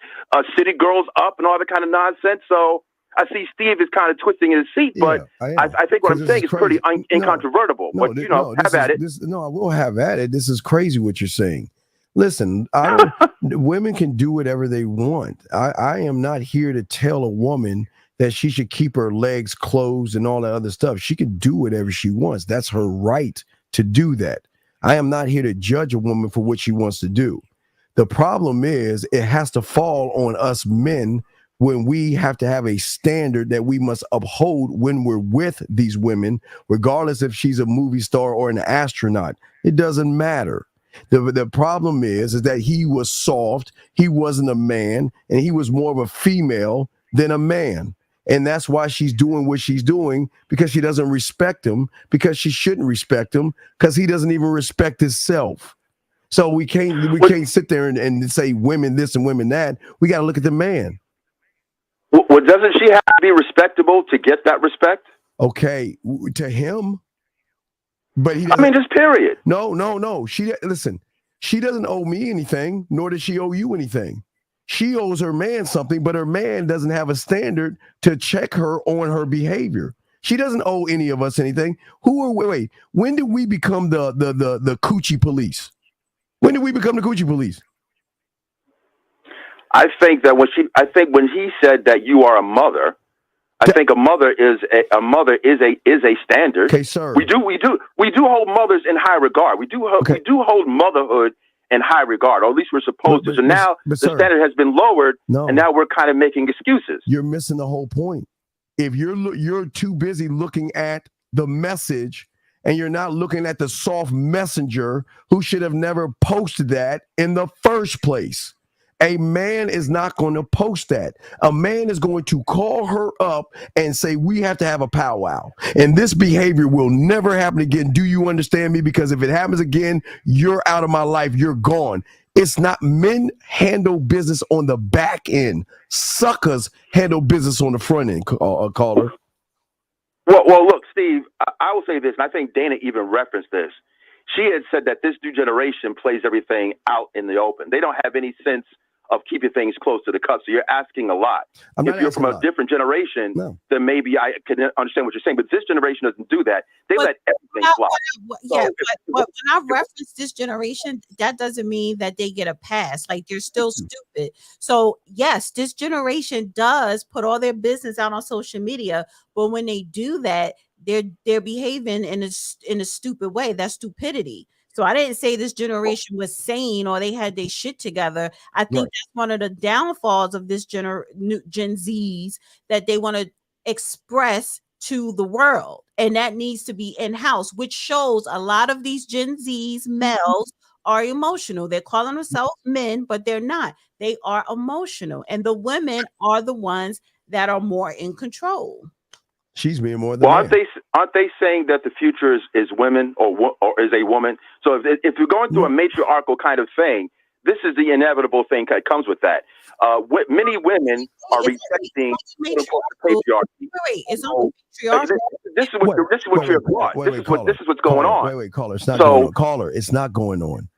city girls up and all that kind of nonsense. So I see Steve is kind of twisting his seat, but I think what I'm saying is pretty incontrovertible.
No,
but, have at it.
I will have at it. This is crazy what you're saying. Listen, women can do whatever they want. I am not here to tell a woman that she should keep her legs closed and all that other stuff. She can do whatever she wants. That's her right to do that. I am not here to judge a woman for what she wants to do. The problem is it has to fall on us men when we have to have a standard that we must uphold when we're with these women, regardless if she's a movie star or an astronaut. It doesn't matter. The problem is that he was soft, he wasn't a man, and he was more of a female than a man. And that's why she's doing what she's doing, because she doesn't respect him, because she shouldn't respect him, because he doesn't even respect himself. So we can't sit there and say women this and women that. We got to look at the man.
Well, doesn't she have to be respectable to get that respect?
Okay, to him. But
just period.
No. She doesn't owe me anything, nor does she owe you anything. She owes her man something, but her man doesn't have a standard to check her on her behavior. She doesn't owe any of us anything. Wait, when did we become the coochie police? When did we become the coochie police?
I think when he said that you are a mother, I think a mother is a standard.
Okay, sir.
We do hold mothers in high regard. We do hold motherhood in high regard, or at least we're supposed to. So now the standard has been lowered, and now we're kind of making excuses.
You're missing the whole point. If you're too busy looking at the message and you're not looking at the soft messenger who should have never posted that in the first place. A man is not going to post that. A man is going to call her up and say, we have to have a powwow. And this behavior will never happen again. Do you understand me? Because if it happens again, you're out of my life. You're gone. It's not men handle business on the back end. Suckers handle business on the front end, caller.
Well, look, Steve, I will say this, and I think Dana even referenced this. She had said that this new generation plays everything out in the open. They don't have any sense of keeping things close to the cuff. So you're asking a lot. If you're from a different generation, then maybe I can understand what you're saying. But this generation doesn't do that. They let everything fly.
But when I reference this generation, that doesn't mean that they get a pass. Like, they're still stupid. So yes, this generation does put all their business out on social media. But when they do that, they're behaving in a stupid way. That's stupidity. So I didn't say this generation was sane or they had their shit together. I think that's one of the downfalls of this Gen Zs, that they want to express to the world. And that needs to be in-house, which shows a lot of these Gen Zs males are emotional. They're calling themselves men, but they're not. They are emotional. And the women are the ones that are more in control.
She's being more than
aren't they saying that the future is women or is a woman? So if you're going through a matriarchal kind of thing, this is the inevitable thing that comes with that. Many women are rejecting patriarchy.
It's only patriarchal.
This is what you're taught. This is what's going on.
Wait, caller. It's not going on. Caller, it's not going on.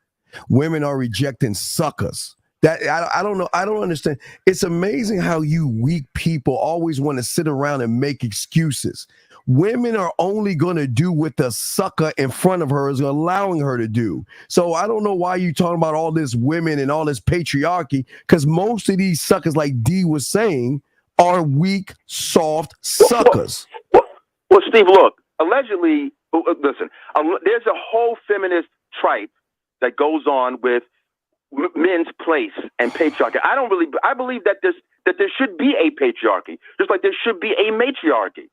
Women are rejecting suckers. That I don't know. I don't understand. It's amazing how you weak people always want to sit around and make excuses. Women are only going to do what the sucker in front of her is allowing her to do. So I don't know why you talking about all this women and all this patriarchy, because most of these suckers, like D was saying, are weak, soft suckers.
Well, Steve, look, allegedly, listen, there's a whole feminist tripe that goes on with men's place and patriarchy. I believe that there should be a patriarchy, just like there should be a matriarchy,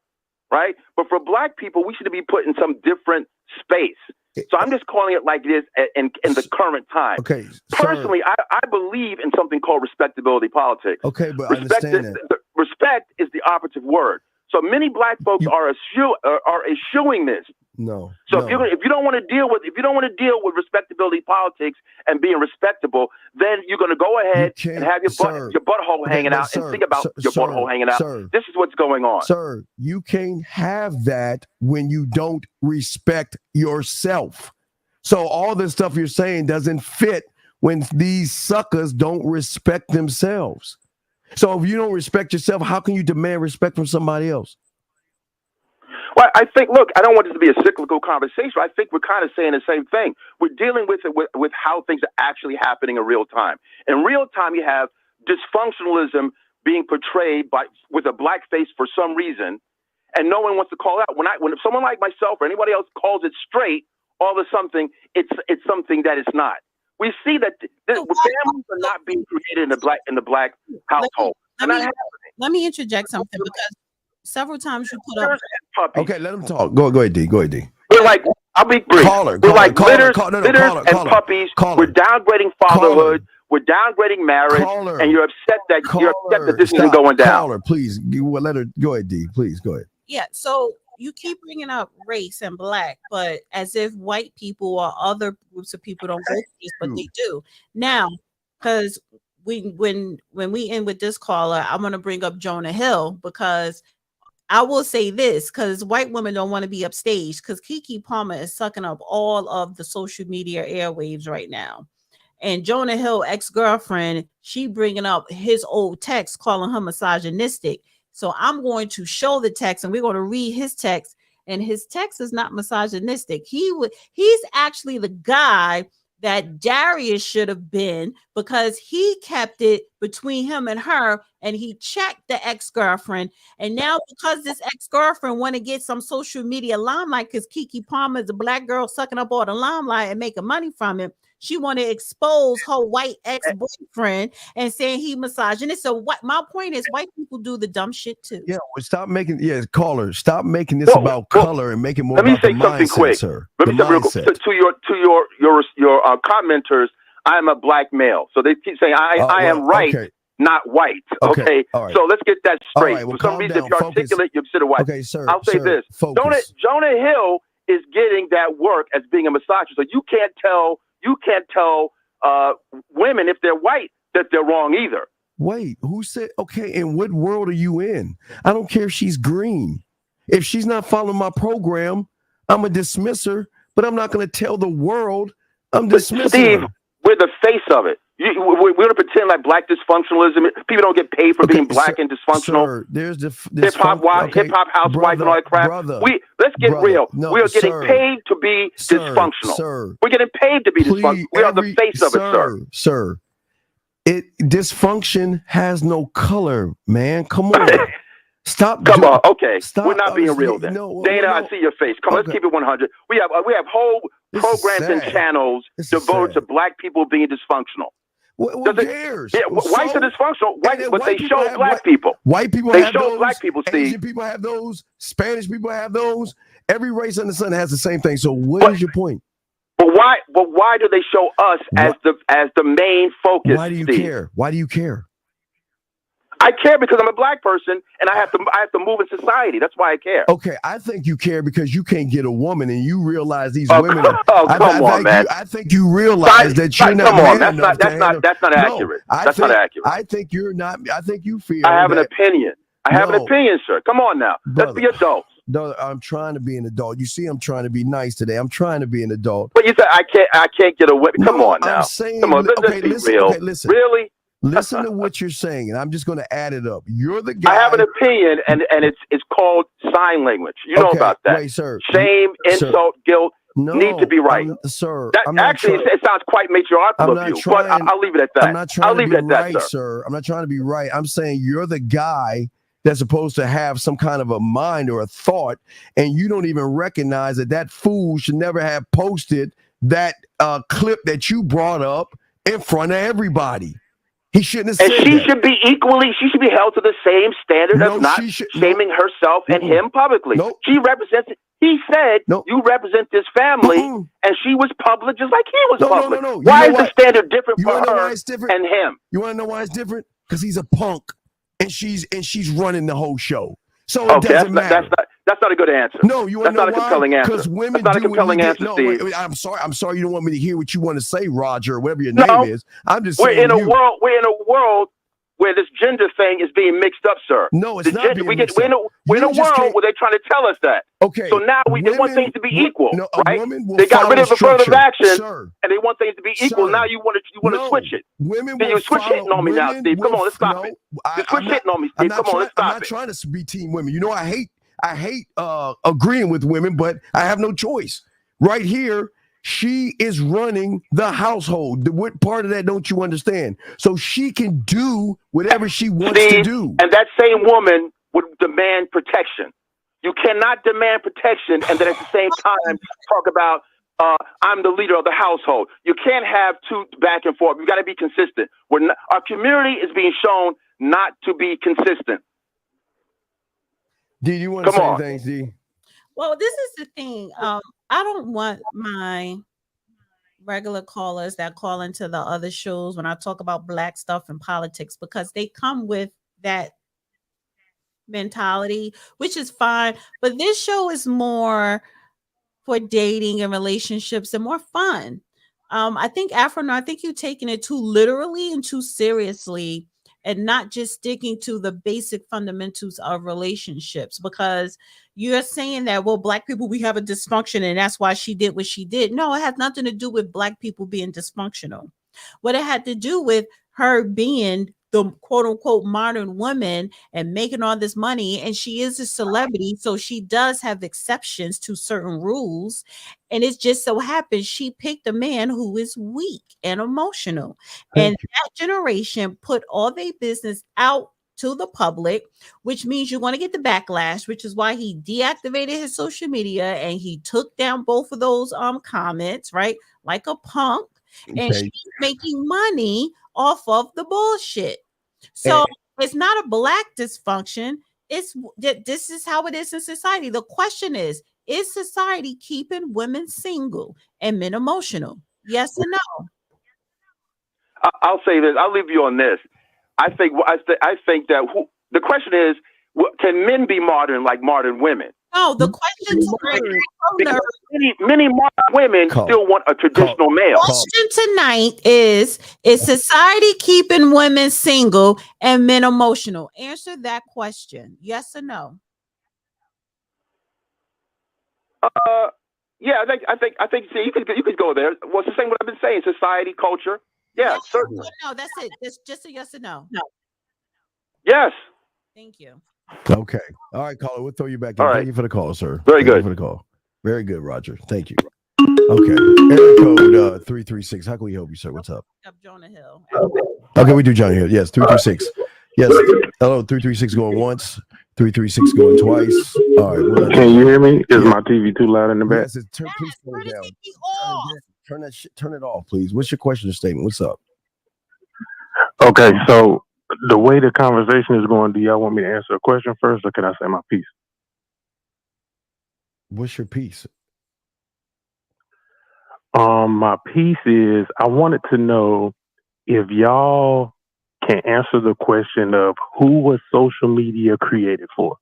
right? But for Black people, we should be put in some different space. So I'm just calling it like it is in the current time.
Okay.
Personally, I believe in something called respectability politics.
Okay, but understand that.
Respect is the operative word. So many Black folks are eschewing this.
No.
So if you don't want to deal with respectability politics and being respectable, then you're going to go ahead and have your butthole hanging out and think about your butthole hanging out. This is what's going on.
Sir, you can't have that when you don't respect yourself. So all this stuff you're saying doesn't fit when these suckers don't respect themselves. So if you don't respect yourself, how can you demand respect from somebody else?
Well, I think, look, I don't want this to be a cyclical conversation. I think we're kind of saying the same thing. We're dealing with it with how things are actually happening in real time. In real time, you have dysfunctionalism being portrayed with a black face for some reason, and no one wants to call it out. When someone like myself or anybody else calls it straight, all of something, it's something that it's not. We see that families are not being created in the black household.
Let me interject something, because several times you put up.
Okay, let him talk. Go ahead, D. Go ahead, D.
We're like, I'll be brief. We're like litters and puppies. We're downgrading fatherhood. We're downgrading marriage, and you're upset that this isn't going down.
Caller, please, let her go ahead, D. Please go ahead.
Yeah. So you keep bringing up race and black, but as if white people or other groups of people don't go through this, but they do now. Because when we end with this caller, I'm going to bring up Jonah Hill, because I will say this, because white women don't want to be upstaged, because Keke Palmer is sucking up all of the social media airwaves right now. And Jonah Hill, ex-girlfriend, she bringing up his old text, calling her misogynistic. So I'm going to show the text, and we're going to read his text. And his text is not misogynistic. He's actually the guy that Darius should have been, because he kept it between him and her, and he checked the ex-girlfriend. And now, because this ex-girlfriend want to get some social media limelight, because Keke Palmer is a black girl sucking up all the limelight and making money from it, she want to expose her white ex-boyfriend and saying he misogynist. So what my point is, white people do the dumb shit too.
Yeah, well, stop making this about color and make it more about the mindset,
something quick.
Sir.
Let me say real quick to your commenters. I am a black male, so they keep saying I am right, not white. Okay,
right.
So let's get that straight.
Right, well,
for some reason, if you're articulate, you're considered white.
Okay, sir.
I'll say this: Jonah Hill is getting that work as being a misogynist. So you can't tell women, if they're white, that they're wrong either.
Wait, who said? Okay, and what world are you in? I don't care if she's green. If she's not following my program, I'm a dismisser. But I'm not going to tell the world I'm dismissing.
Steve, we're the face of it. We're going to pretend like black dysfunctionalism. People don't get paid for being black and dysfunctional.
Sir, there's
hip hop housewives and all that crap. Let's get real.
No,
we are getting paid to be dysfunctional.
Sir,
we're getting paid to be dysfunctional. We are the face of it, sir.
Sir, dysfunction has no color, man. Come on.
Come on, okay. We're not being real then. Dana, I see your face. Come on, let's keep it 100. We have whole programs and channels devoted to black people being dysfunctional.
Who cares?
Yeah, whites are dysfunctional, but they show black people.
White people
they show black people, Steve.
Asian people have those. Spanish people have those. Every race under the sun has the same thing. So what is your point?
But why do they show us as the main focus?
Why do you care? Why do you care?
I care because I'm a black person and I have to move in society. That's why I care.
Okay, I think you care because you can't get a woman and you realize these women.
Man.
I think you realize that you're not.
Come on, that's not accurate. That's not accurate.
I think you're not. I think you feel.
I have an opinion. I have an opinion, sir. Come on now. Let's be adults.
No, I'm trying to be an adult. You see, I'm trying to be nice today. I'm trying to be an adult.
But you said I can't get away. Come on now.
I'm saying,
come on, let's be real.
Okay, listen.
Really?
Listen to what you're saying, and I'm just going to add it up. You're the guy.
I have an opinion, and it's called sign language. You know about that.
Wait, sir.
Shame, insult, guilt need to be right.
Sir.
It sounds quite matriarchal of you, but I'll leave it at that.
I'm not trying to be right, sir. I'm not trying to be right. I'm saying you're the guy that's supposed to have some kind of a mind or a thought, and you don't even recognize that fool should never have posted that clip that you brought up in front of everybody. He shouldn't have said that.
And she should be held to the same standard of not shaming herself and him publicly. She represents it. He said, you represent this family, and she was public just like he was public. Why is the standard different for her and him?
You want to know why it's different? Because he's a punk, and she's running the whole show. So it doesn't matter.
That's not a good answer.
No, you want to know why?
That's not a compelling answer.
Because women
that's not a compelling answer, Steve.
Wait, I'm sorry. You don't want me to hear what you want to say, Roger, or whatever your name is. I'm just saying.
We're in a world where this gender thing is being mixed up, sir.
No, it's not being mixed
we're in a world where they're trying to tell us that.
Okay.
So now they want things to be equal,
no,
right?
Will
They got rid of affirmative action,
sir,
and they want things to be equal. Now you want to switch it.
Women
Then
will
you switch hitting on me now, Steve. Come on, let's stop it. You switch hitting on me, Steve. Come on, let's stop it.
I'm not trying to be team women. You know, I hate agreeing with women, but I have no choice. Right here, she is running the household. What part of that don't you understand? So she can do whatever she wants to do.
And that same woman would demand protection. You cannot demand protection and then at the same time talk about I'm the leader of the household. You can't have two back and forth. You got to be consistent. Our community is being shown not to be consistent.
D, you want to say anything, D?
Well, this is the thing. I don't want my regular callers that call into the other shows when I talk about black stuff and politics, because they come with that mentality, which is fine. But this show is more for dating and relationships and more fun. I think I think you're taking it too literally and too seriously, and not just sticking to the basic fundamentals of relationships, because you're saying that, well, black people, we have a dysfunction and that's why she did what she did. No, it has nothing to do with black people being dysfunctional. What it had to do with her being the quote unquote modern woman and making all this money. And she is a celebrity, so she does have exceptions to certain rules. And it just so happens she picked a man who is weak and emotional. And that generation put all their business out to the public, which means you're going to get the backlash, which is why he deactivated his social media and he took down both of those comments, right? Like a punk. And she's making money off of the bullshit. So it's not a black dysfunction. It's that this is how it is in society. The question is society keeping women single and men emotional? Yes or no?
I'll say this. I'll leave you on this. I think that the question is, can men be modern like modern women?
No, the question
because many modern women still want a traditional male.
The question tonight is society keeping women single and men emotional? Answer that question. Yes or no?
Yeah, I think. See, you could go there. Well, it's the same what I've been saying. Society, culture. Yeah, certainly.
No, that's it. It's just a yes or no. No.
Yes.
Thank you.
Okay. All right, caller. We'll throw you back in.
All right.
Thank you for the call, sir.
Very good.
Thank you for the call. Very good, Roger. Thank you. Okay. Area code 336. How can we help you, sir? What's up?
Jonah Hill.
Okay, we do Jonah Hill. Yes, 336. Yes. Hello, 336 going once, 336 going twice. All right.
Can you hear me? Is my TV too loud in the back?
Yes, please turn it down. Turn it off, please. What's your question or statement? What's up?
Okay, so the way the conversation is going, do y'all want me to answer a question first, or can I say my piece?
What's your piece?
My piece is I wanted to know if y'all can answer the question of who was social media created for.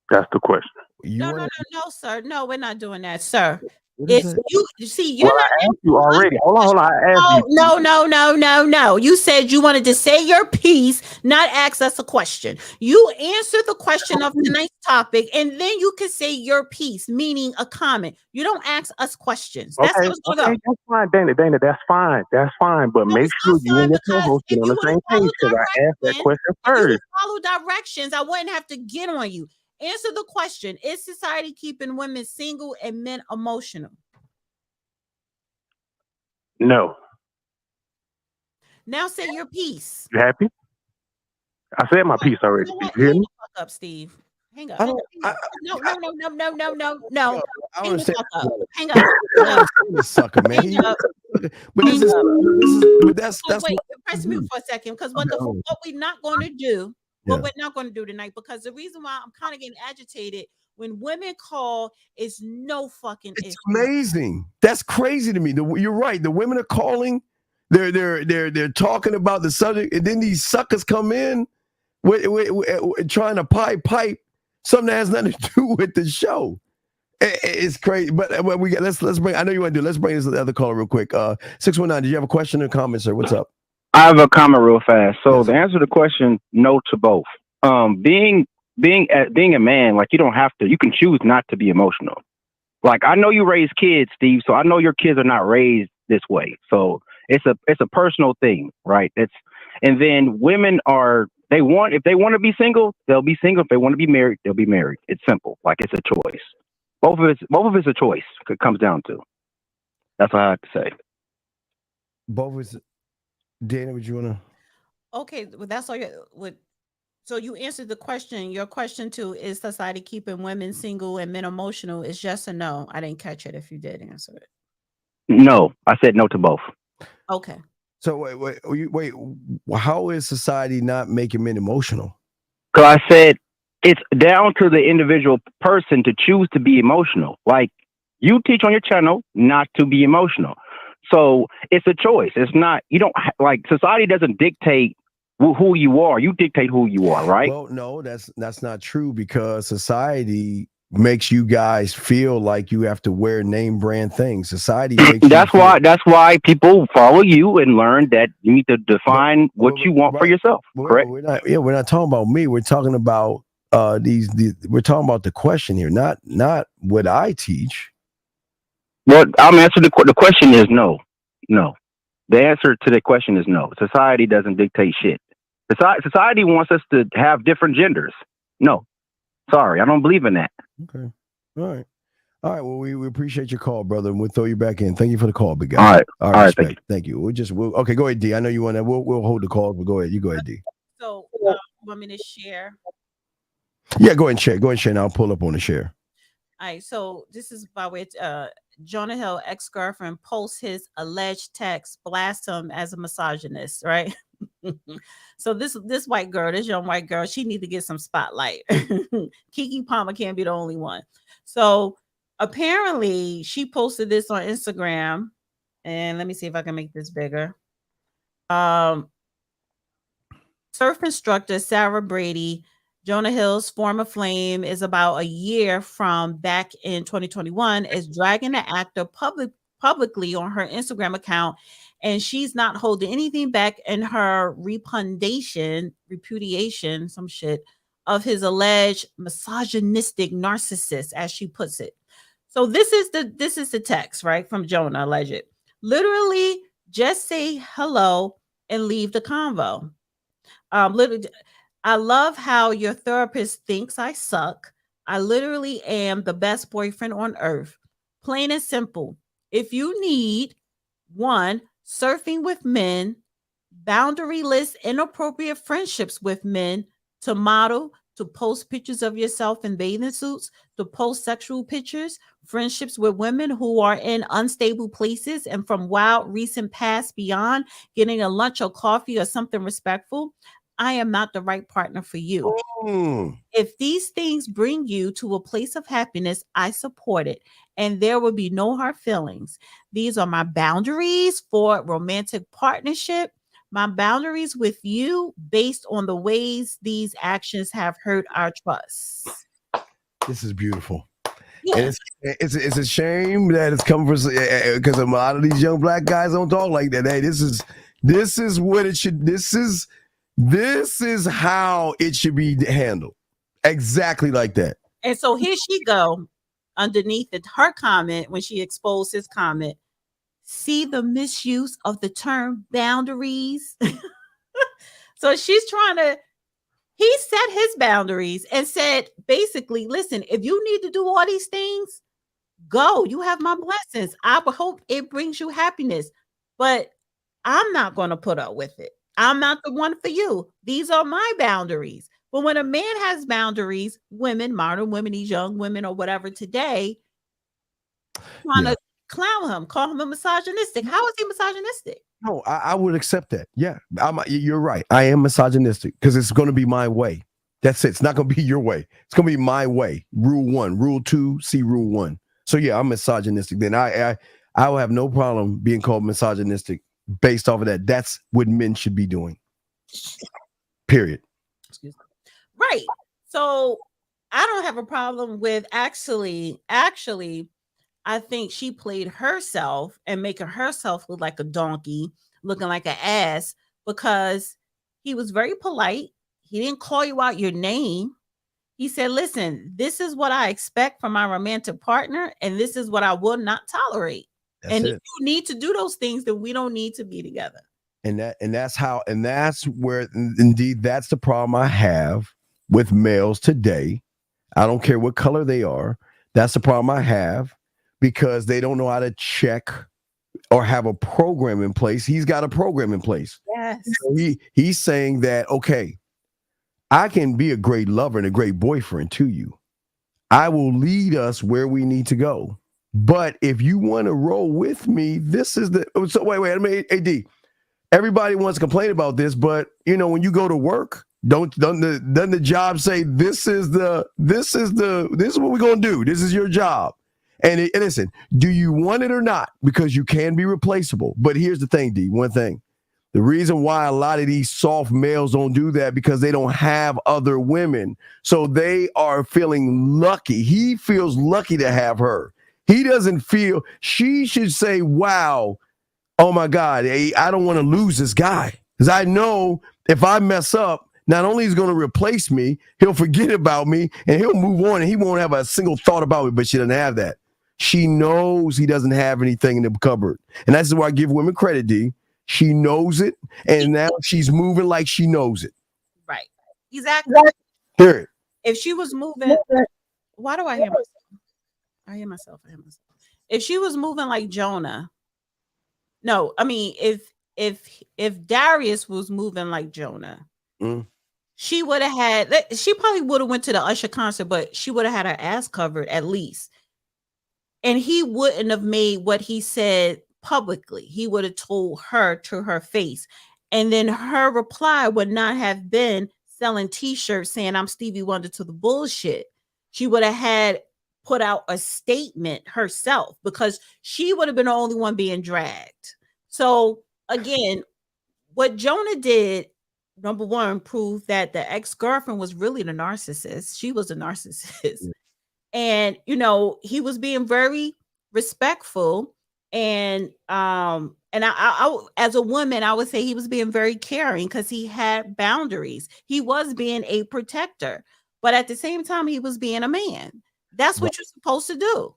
That's the question.
No, sir. No, we're not doing that, sir. It's you see, you're
I asked you already. Hold on. I asked you.
No. You said you wanted to say your piece, not ask us a question. You answer the question of tonight's topic, and then you can say your piece, meaning a comment. You don't ask us questions. That's
okay, that's fine, Dana. That's fine. But make sure you and your co-host get on the same page, because I asked that question first.
If you follow directions, I wouldn't have to get on you. Answer the question. Is society keeping women single and men emotional?
No.
Now say your piece.
You happy? I said my piece already. Did you hear me?
Fuck up, Steve. Hang up.
No.
I don't
understand.
Hang up.
Sucker, man. But that's
wait, press mute for a second, because what we're not going to do. What we're not going to do tonight, because the reason why I'm kind of getting agitated when women call is no fucking issue.
It's amazing. That's crazy to me. You're right. The women are calling. They're talking about the subject, and then these suckers come in with trying to pipe something that has nothing to do with the show. It's crazy. But let's bring. I know you want to do. Let's bring this to the other caller real quick. 619. Did you have a question or comment, sir? What's up?
I have a comment real fast. So the answer to the question, no to both. Being a man, like you don't have to. You can choose not to be emotional. Like I know you raise kids, Steve. So I know your kids are not raised this way. So it's a personal thing, right? And then women are if they want to be single, they'll be single. If they want to be married, they'll be married. It's simple. Like it's a choice. Both of it's a choice. It comes down to. That's what I have to say.
Both of it's. Dana, would you want to?
Okay, well, that's all so you answered the question. Your question too, is society keeping women single and men emotional? Is yes or no? I didn't catch it if you did answer it.
No, I said no to both.
Okay.
So wait. How is society not making men emotional?
Because I said it's down to the individual person to choose to be emotional. Like you teach on your channel not to be emotional. So it's a choice. It's not, you don't like society doesn't dictate who you are. You dictate who you are, right?
Well, no, that's not true because society makes you guys feel like you have to wear name brand things. Society makes
that's why people follow you and learn that you need to define what you want for yourself. Correct?
We're not talking about me. We're talking about we're talking about the question here, not what I teach.
Well, I'm answering the question is no. No. The answer to the question is no. Society doesn't dictate shit. Society wants us to have different genders. No. Sorry, I don't believe in that.
Okay. All right. Well, we appreciate your call, brother, and we'll throw you back in. Thank you for the call, big guy. All right. Respect. Thank you. Okay, go ahead, D. I know you want that. We'll hold the call, but go ahead. You go ahead, D.
So, want me to share?
Yeah, go ahead and share. Go ahead and share, and I'll pull up on the share.
All right. So this is by which Jonah Hill ex-girlfriend posts his alleged text, blast him as a misogynist, right? So this young white girl, she need to get some spotlight. Keke Palmer can't be the only one. So apparently she posted this on Instagram, and let me see if I can make this bigger. Surf instructor Sarah Brady, Jonah Hill's former flame, is about a year from back in 2021, is dragging the actor publicly on her Instagram account, and she's not holding anything back in her repudiation, some shit, of his alleged misogynistic narcissist, as she puts it. So this is the text, right, from Jonah, alleged. Literally, just say hello and leave the convo. Literally, I love how your therapist thinks I suck. I literally am the best boyfriend on earth. Plain and simple. If you need one, surfing with men, boundaryless, inappropriate friendships with men, to model, to post pictures of yourself in bathing suits, to post sexual pictures, friendships with women who are in unstable places and from wild recent past beyond, getting a lunch or coffee or something respectful, I am not the right partner for you. If these things bring you to a place of happiness, I support it, and there will be no hard feelings. These are my boundaries for romantic partnership, my boundaries with you based on the ways these actions have hurt our trust.
This is beautiful.
Yeah.
And it's a shame that it's come from, because a lot of these young black guys don't talk like that. Hey, this is what it should. This is how it should be handled. Exactly like that.
And so here she go underneath her comment when she exposed his comment. See the misuse of the term boundaries. So he set his boundaries and said, basically, listen, if you need to do all these things, go. You have my blessings. I hope it brings you happiness, but I'm not going to put up with it. I'm not the one for you. These are my boundaries. But when a man has boundaries, women, modern women, these young women or whatever today, trying to clown him, call him a misogynistic. How is he misogynistic?
No, I would accept that. Yeah, you're right. I am misogynistic because it's going to be my way. That's it. It's not going to be your way. It's going to be my way. Rule 1, rule 2, see rule 1. So yeah, I'm misogynistic. Then I will have no problem being called misogynistic based off of that. That's what men should be doing. Period.
Excuse me. Right. So I don't have a problem with actually, I think she played herself and making herself look like a donkey, looking like an ass, because he was very polite. He didn't call you out your name. He said, listen, this is what I expect from my romantic partner, and this is what I will not tolerate. If you need to do those things, then we don't need to be together.
And that's where indeed that's the problem I have with males today. I don't care what color they are. That's the problem I have, because they don't know how to check or have a program in place. He's got a program in place.
Yes.
So he's saying that, okay, I can be a great lover and a great boyfriend to you. I will lead us where we need to go. But if you want to roll with me, this is the so wait, I mean, AD. Everybody wants to complain about this, but when you go to work, doesn't the job say this is what we're gonna do? This is your job. And listen, do you want it or not? Because you can be replaceable. But here's the thing, D. One thing. The reason why a lot of these soft males don't do that, because they don't have other women. So they are feeling lucky. He feels lucky to have her. He doesn't feel she should say, wow, oh my God, I don't want to lose this guy. Because I know if I mess up, not only is he going to replace me, he'll forget about me and he'll move on and he won't have a single thought about me, but she doesn't have that. She knows he doesn't have anything in the cupboard. And that's why I give women credit, D. She knows it. And now she's moving like she knows it.
Right. Exactly.
Hear it.
If she was moving, why do I hear myself? I hear myself. If she was moving like Jonah, no, I mean, if Darius was moving like Jonah, she would have had. She probably would have went to the Usher concert, but she would have had her ass covered at least. And he wouldn't have made what he said publicly. He would have told her to her face, and then her reply would not have been selling T-shirts saying "I'm Stevie Wonder" to the bullshit. She would have had put out a statement herself, because she would have been the only one being dragged. So again, what Jonah did, number one, proved that the ex-girlfriend was really the narcissist. She was a narcissist. Yeah. And he was being very respectful, and I as a woman, I would say he was being very caring, because he had boundaries. He was being a protector, but at the same time, he was being a man. That's what you're supposed to do.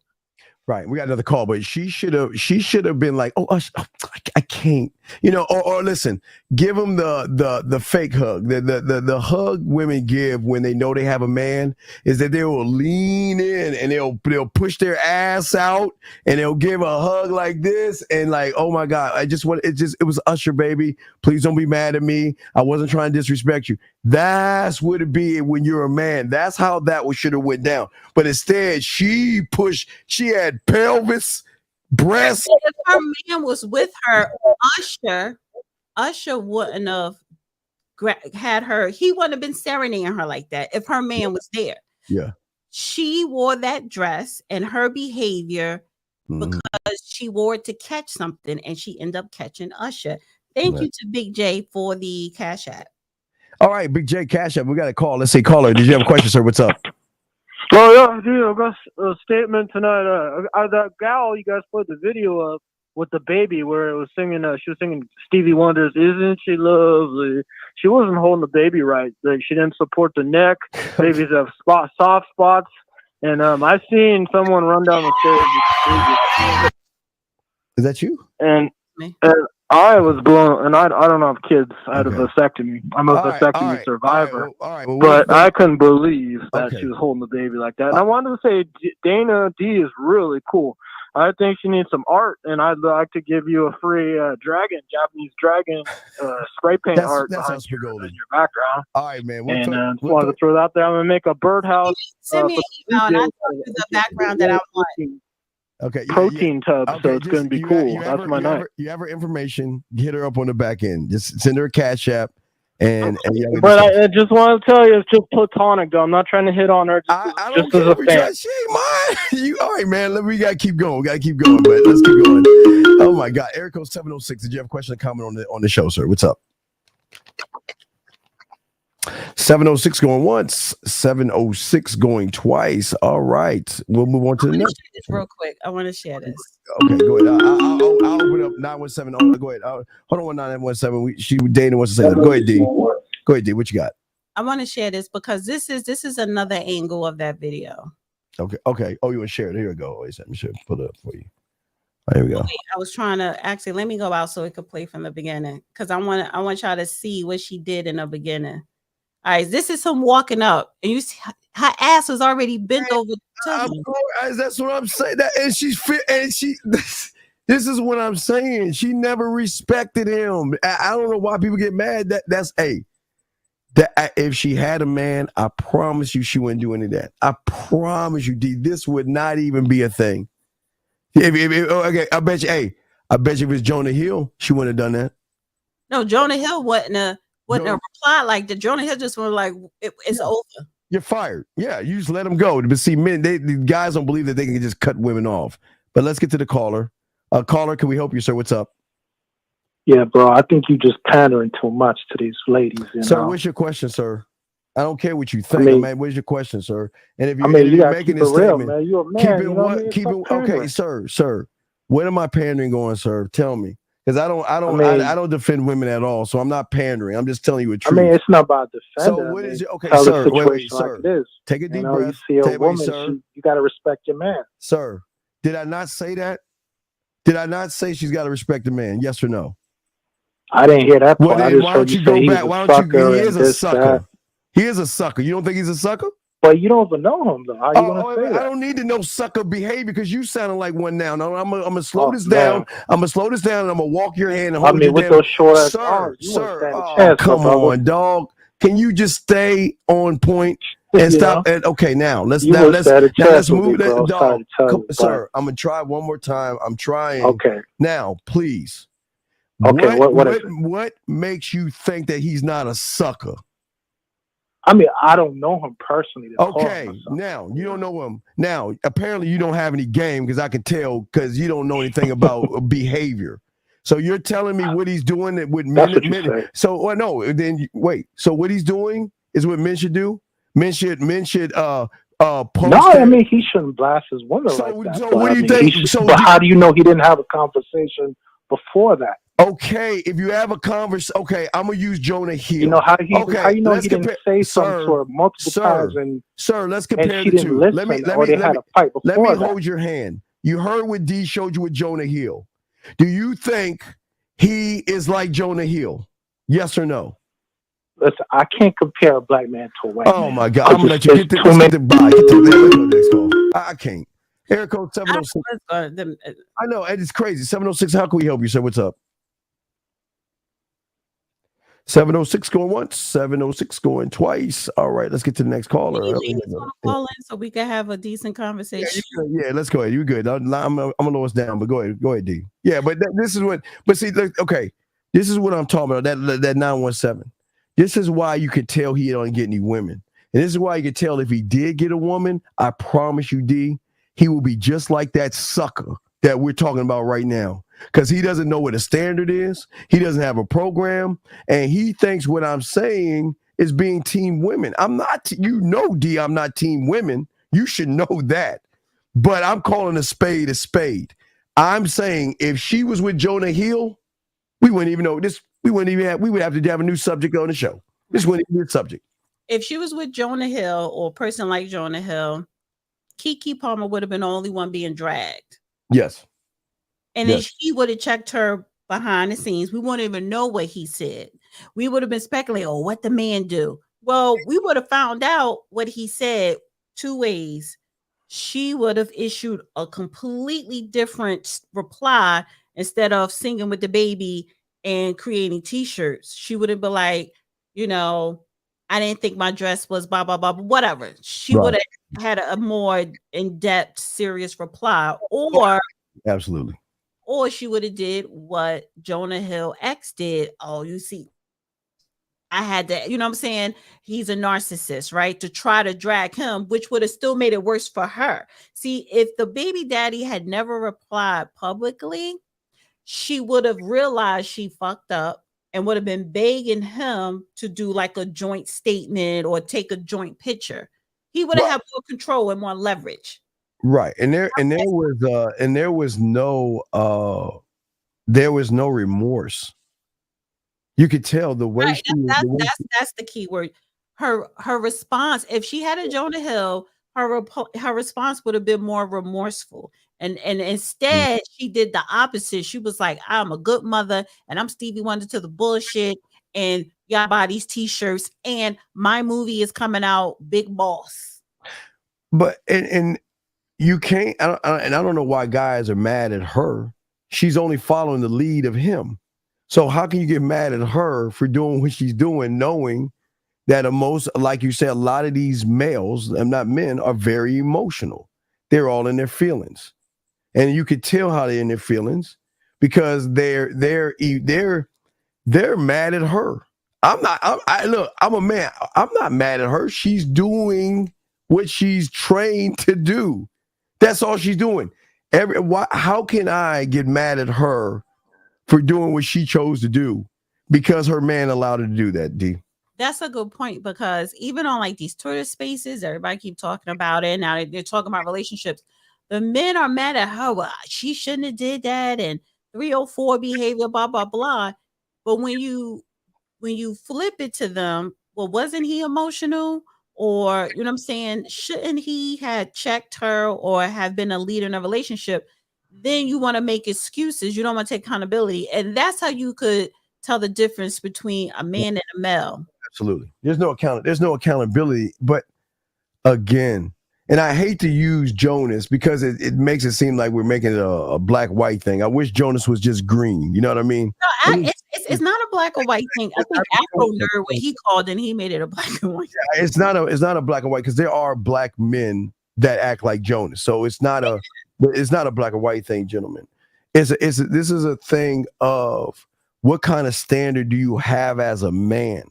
Right. We got another call, but she should have been like, I can't, or listen, give him the fake hug. The hug women give when they know they have a man is that they will lean in and they'll push their ass out and they'll give a hug like this and like, oh my God, it was Usher, baby. Please don't be mad at me. I wasn't trying to disrespect you. That's what it be when you're a man. That's how that should have went down. But instead, she had pelvis, breasts.
If her man was with her, Usher wouldn't have had her. He wouldn't have been serenading her like that if her man was there.
Yeah.
She wore that dress and her behavior because she wore it to catch something, and she ended up catching Usher. Thank you to Big J for the Cash App.
All right, Big J, Cash App. We got a call. Let's see, caller. Did you have a question, sir? What's up?
Oh yeah, dude, I got a statement tonight. That gal you guys put the video of with the baby, where it was singing. She was singing Stevie Wonder's "Isn't She Lovely." She wasn't holding the baby right. Like, she didn't support the neck. Babies have soft spots, and I seen someone run down the stairs.
Is that you?
And I was blown, and I don't have kids. I had a vasectomy. I'm a vasectomy survivor. But I couldn't believe that she was holding the baby like that. And I wanted to say, Dana D is really cool. I think she needs some art, and I'd like to give you a free Japanese dragon spray paint art behind your background.
All right, man.
Just wanted to throw that out there. I'm going to make a birdhouse.
Send me an email, and I'll tell you the background that I want.
Okay.
Protein tub, so it's going to be cool. That's my night.
You have her information. Hit her up on the back end. Just send her a Cash App.
But I just want to tell you, it's just platonic, though. I'm not trying to hit on her. Just as a fan.
She ain't mine. All right, man. We got to keep going. But let's keep going. Oh, my God. Eric 706. Did you have a question or comment on the show, sir? What's up? 706 going once, 706 going twice. All right. We'll move on to the next.
Real quick. I want to share this.
Okay, go ahead. I'll open up 917. Oh, go ahead. Hold on, 917. Dana wants to say that. Go ahead, D. Go ahead, D. What you got?
I want to share this because this is another angle of that video.
Okay. Oh, you want to share it? Here we go. Wait a second. Let me put it up for you. There we go.
I was trying to actually let me go out so it could play from the beginning because I want y'all to see what she did in the beginning. All right, this is him walking up, and you see her ass was already bent over.
That's what I'm saying. And she's fit, and she. This is what I'm saying. She never respected him. I don't know why people get mad. If she had a man, I promise you she wouldn't do any of that. I promise you, D, this would not even be a thing. Okay, I bet you. Hey, I bet you if it's Jonah Hill, she wouldn't have done that.
No, Jonah Hill wasn't a reply like the Jonah Hill just was like it's over.
You're fired. Yeah, you just let them go. But see, men, the guys don't believe that they can just cut women off. But let's get to the caller. Caller, can we help you, sir? What's up?
Yeah, bro. I think you just pandering too much to these ladies.
Sir, what's your question, sir? I don't care what you think, man. What's your question, sir? And if you're
you gotta
making
keep
this
it real,
statement,
man. You're a man.
keep it. Okay, sir. What am I pandering on, sir? Tell me, because I don't defend women at all. So I'm not pandering. I'm just telling you the truth.
I mean, it's not about defending.
So what is it? Okay,
tell
sir.
the situation
wait, sir.
like it is.
Take a deep breath.
You see a woman, you got to respect your man.
Sir, did I not say that? Did I not say she's got to respect the man? Yes or no?
I didn't hear that part.
Well, then why don't you go back? Why don't you? He is a sucker. He is a sucker. You don't think he's a sucker?
But you don't even know him, though. How you gonna say that?
I don't need to know sucker behavior because you sounding like one now. No, I'm gonna slow this down. I'm gonna slow this down and I'm gonna walk your hand and hold
with those short ass arms,
sir. Come on, dog. Can you just stay on point and stop? And okay, now let's move. Dog, sir, I'm gonna try one more time. I'm trying.
Okay.
Now, please.
Okay.
What makes you think that he's not a sucker?
I mean, I don't know him personally.
Okay, now you don't know him. Now, apparently, you don't have any game because I can tell because you don't know anything about behavior. So you're telling me what he's doing with men. So, no, then wait. So what he's doing is what men should do. Men should post.
No, I mean he shouldn't blast his woman like that.
So what do you think?
But how do you know he didn't have a conversation before that?
Okay, if you have a conversation, okay, I'm gonna use Jonah Hill.
You know how he didn't say something to her multiple times, and
let's compare the two. Let me hold your hand. You heard what D showed you with Jonah Hill. Do you think he is like Jonah Hill? Yes or no?
Listen, I can't compare a black man to a white man.
Oh my God! I'm gonna let you get the next call. I can't. Area code 706. I know, and it's crazy. 706. How can we help you, sir? What's up? 706 going once, 706 going twice. All right, let's get to the next caller.
Call in so we can have a decent conversation.
Yeah, let's go ahead. You're good. I'm gonna lower us down, but go ahead, D. Yeah, but this is what. But see, okay, this is what I'm talking about. That 917. This is why you could tell he don't get any women, and this is why you could tell if he did get a woman. I promise you, D, he will be just like that sucker that we're talking about right now. Because he doesn't know what a standard is. He doesn't have a program. And he thinks what I'm saying is being team women. I'm not, D, I'm not team women. You should know that. But I'm calling a spade a spade. I'm saying if she was with Jonah Hill, we wouldn't even know this. We would have to have a new subject on the show. This wouldn't even be a subject.
If she was with Jonah Hill or a person like Jonah Hill, Keke Palmer would have been the only one being dragged.
Yes.
And if he would have checked her behind the scenes, we wouldn't even know what he said. We would have been speculating, what the man do? Well, we would have found out what he said two ways. She would have issued a completely different reply instead of singing with the baby and creating t-shirts. She would have been like, I didn't think my dress was blah, blah, blah, whatever. She would have had a more in-depth, serious reply.
Absolutely.
Or she would have did what Jonah Hill X did. Oh, you see, I had to, you know what I'm saying? He's a narcissist, right? To try to drag him, which would have still made it worse for her. See, if the baby daddy had never replied publicly, she would have realized she fucked up. and would have been begging him to do like a joint statement or take a joint picture, he would have had more control and more leverage.
Right. And there was no remorse. You could tell the way
that's the key word. Her response, if she had a Jonah Hill, her response would have been more remorseful. And instead, she did the opposite. She was like, I'm a good mother, and I'm Stevie Wonder to the bullshit, and y'all buy these t-shirts, and my movie is coming out, Big Boss.
But and you can't, and I don't know why guys are mad at her. She's only following the lead of him. So how can you get mad at her for doing what she's doing, knowing that like you said, a lot of these males, and not men, are very emotional. They're all in their feelings. And you could tell how they're in their feelings because they're mad at her. Look, I'm a man. I'm not mad at her. She's doing what she's trained to do. That's all she's doing. How can I get mad at her for doing what she chose to do because her man allowed her to do that, D?
That's a good point, because even on like these Twitter spaces, everybody keep talking about it. Now they're talking about relationships. The men are mad at her. Well, she shouldn't have did that, and 304 behavior, blah, blah, blah. But when you flip it to them, well, wasn't he emotional? Or, you know what I'm saying? Shouldn't he have checked her or have been a leader in a relationship? Then you want to make excuses. You don't want to take accountability. And that's how you could tell the difference between a man and a male.
Absolutely. There's no accountability. But again, and I hate to use Jonas because it makes it seem like we're making it a black-white thing. I wish Jonas was just green. You know what I mean?
No, it's not a black or white thing. I think Afro Nerd, what he called, and he made it a black and white.
Yeah, it's not a black and white, because there are black men that act like Jonas. So it's not a black or white thing, gentlemen. This is a thing of what kind of standard do you have as a man?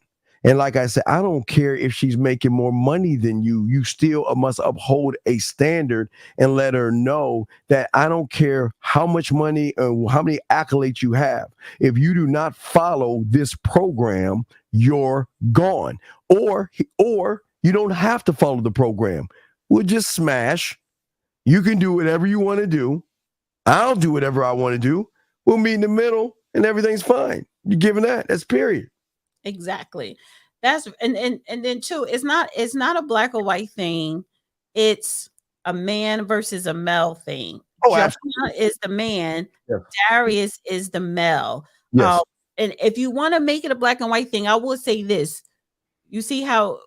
And like I said, I don't care if she's making more money than you. You still must uphold a standard and let her know that I don't care how much money or how many accolades you have. If you do not follow this program, you're gone. Or you don't have to follow the program. We'll just smash. You can do whatever you want to do. I'll do whatever I want to do. We'll meet in the middle and everything's fine. You're giving that. That's period.
Exactly. That's and then too, it's not a black or white thing. It's a man versus a male thing.
Oh,
Jonah is the man. Yes. Darius is the male.
Yes.
And if you want to make it a black and white thing, I will say this. You see how,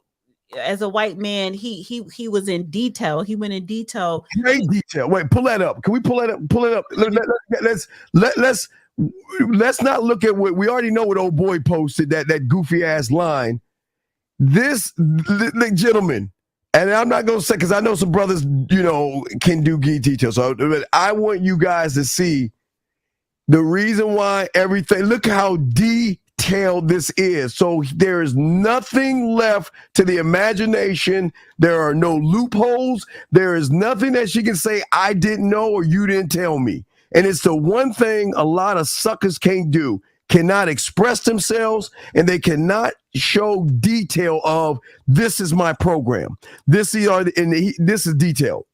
as a white man, he was in detail. He went in detail.
Great detail. Wait, pull that up. Can we pull that up? Pull it up. Let's not look at what we already know. What old boy posted, that goofy ass line. This gentleman, and I'm not gonna say, because I know some brothers, can do geek details. So I want you guys to see the reason why everything. Look how detailed this is. So there is nothing left to the imagination. There are no loopholes. There is nothing that she can say I didn't know or you didn't tell me. And it's the one thing a lot of suckers can't do. Cannot express themselves, and they cannot show detail of this is my program. This is detailed.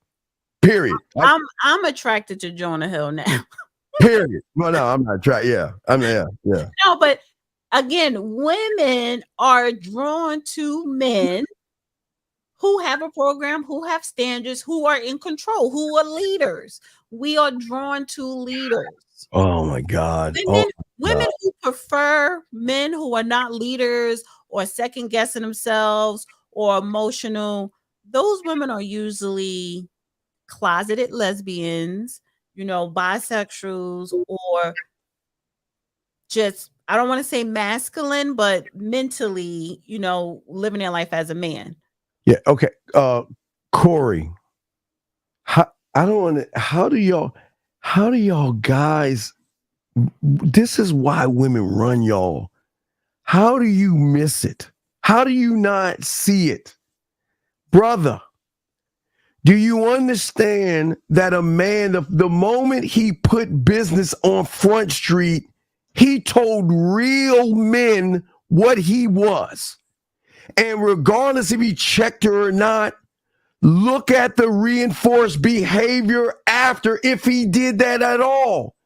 Period.
I'm attracted to Jonah Hill now.
Period. Well, no, I'm not attracted. Yeah. Yeah.
No, but again, women are drawn to men who have a program, who have standards, who are in control, who are leaders. We are drawn to leaders.
Oh my God.
Women who prefer men who are not leaders or second guessing themselves or emotional, those women are usually closeted lesbians, bisexuals, or just, I don't want to say masculine, but mentally, living their life as a man.
Yeah. Okay. Corey, how do y'all guys, this is why women run y'all. How do you miss it? How do you not see it? Brother, do you understand that a man, the moment he put business on Front Street, He told real men what he was. And regardless if he checked her or not, look at the reinforced behavior after, if he did that at all.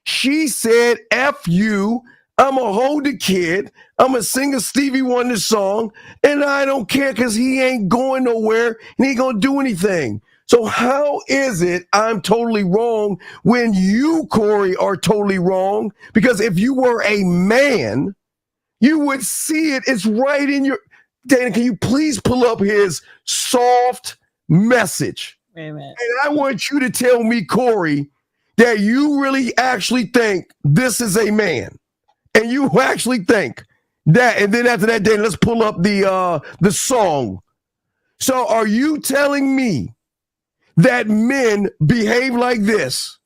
She said, F you, I'm going to hold the kid, I'm going to sing a Stevie Wonder song, and I don't care because he ain't going nowhere and he ain't going to do anything. So how is it I'm totally wrong when you, Corey, are totally wrong? Because if you were a man, you would see it. It's right in your... Dana, can you please pull up his soft message?
Amen.
And I want you to tell me, Corey, that you really actually think this is a man. And you actually think that, and then after that, Dana, let's pull up the song. So are you telling me that men behave like this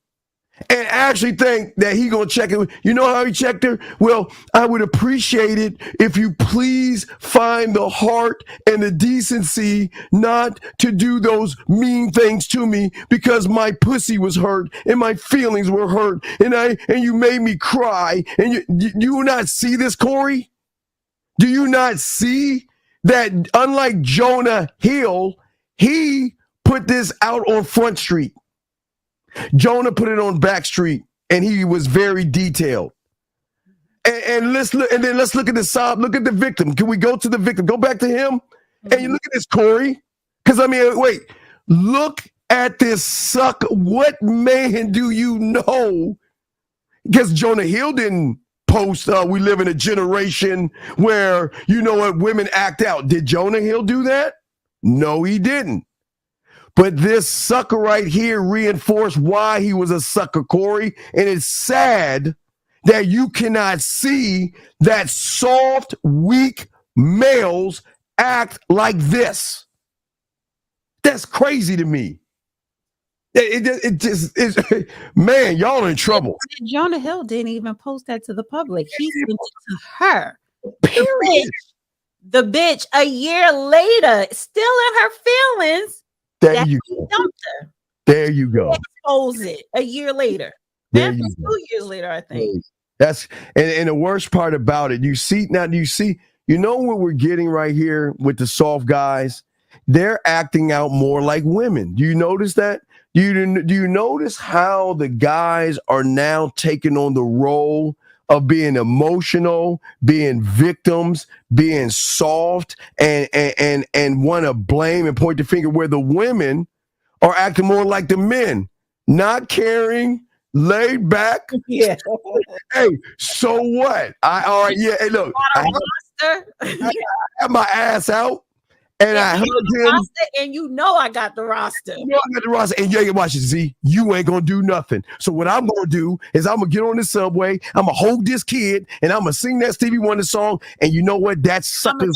and actually think that he gonna check it? You know how he checked her? Well, I would appreciate it if you please find the heart and the decency not to do those mean things to me because my pussy was hurt and my feelings were hurt and you made me cry. And you not see this, Corey? Do you not see that unlike Jonah Hill, he put this out on Front Street? Jonah put it on Back Street, and he was very detailed. And let's look, and then let's look at the sob. Look at the victim. Can we go to the victim? Go back to him, and you look at this, Corey. Because I mean, wait, look at this suck. What man do you know? Because Jonah Hill didn't post. We live in a generation where you know what, women act out. Did Jonah Hill do that? No, he didn't. But this sucker right here reinforced why he was a sucker, Corey. And it's sad that you cannot see that soft, weak males act like this. That's crazy to me. It just is, man, y'all in trouble.
Jonah Hill didn't even post that to the public. He sent it to her.
Period.
The bitch a year later, still in her feelings.
There you go. There you go.
Expose it a year later.
There
Then
you go.
2 years later, I think.
That's and the worst part about it, you know what we're getting right here with the soft guys? They're acting out more like women. Do you notice that? Do you notice how the guys are now taking on the role of being emotional, being victims, being soft, and want to blame and point the finger, where the women are acting more like the men, not caring, laid back.
Yeah.
Hey, so what? All right, yeah. Hey, look, I have my ass out. And I heard him.
And you know I got the roster.
You know I got the roster. And you ain't watch it. See, you ain't gonna do nothing. So what I'm gonna do is I'm gonna get on the subway. I'm gonna hold this kid, and I'm gonna sing that Stevie Wonder song. And you know what? That sucker's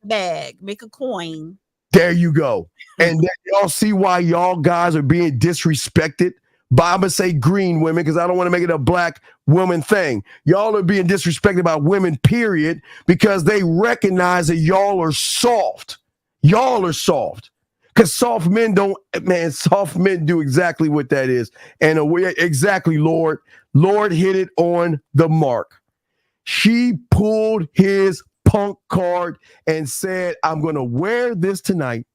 bag, make a coin.
There you go. And then y'all see why y'all guys are being disrespected by, I'm gonna say green women, because I don't want to make it a black woman thing. Y'all are being disrespected by women, period, because they recognize that y'all are soft. Y'all are soft. Because soft men do exactly what that is. And exactly, Lord hit it on the mark. She pulled his punk card and said, I'm going to wear this tonight.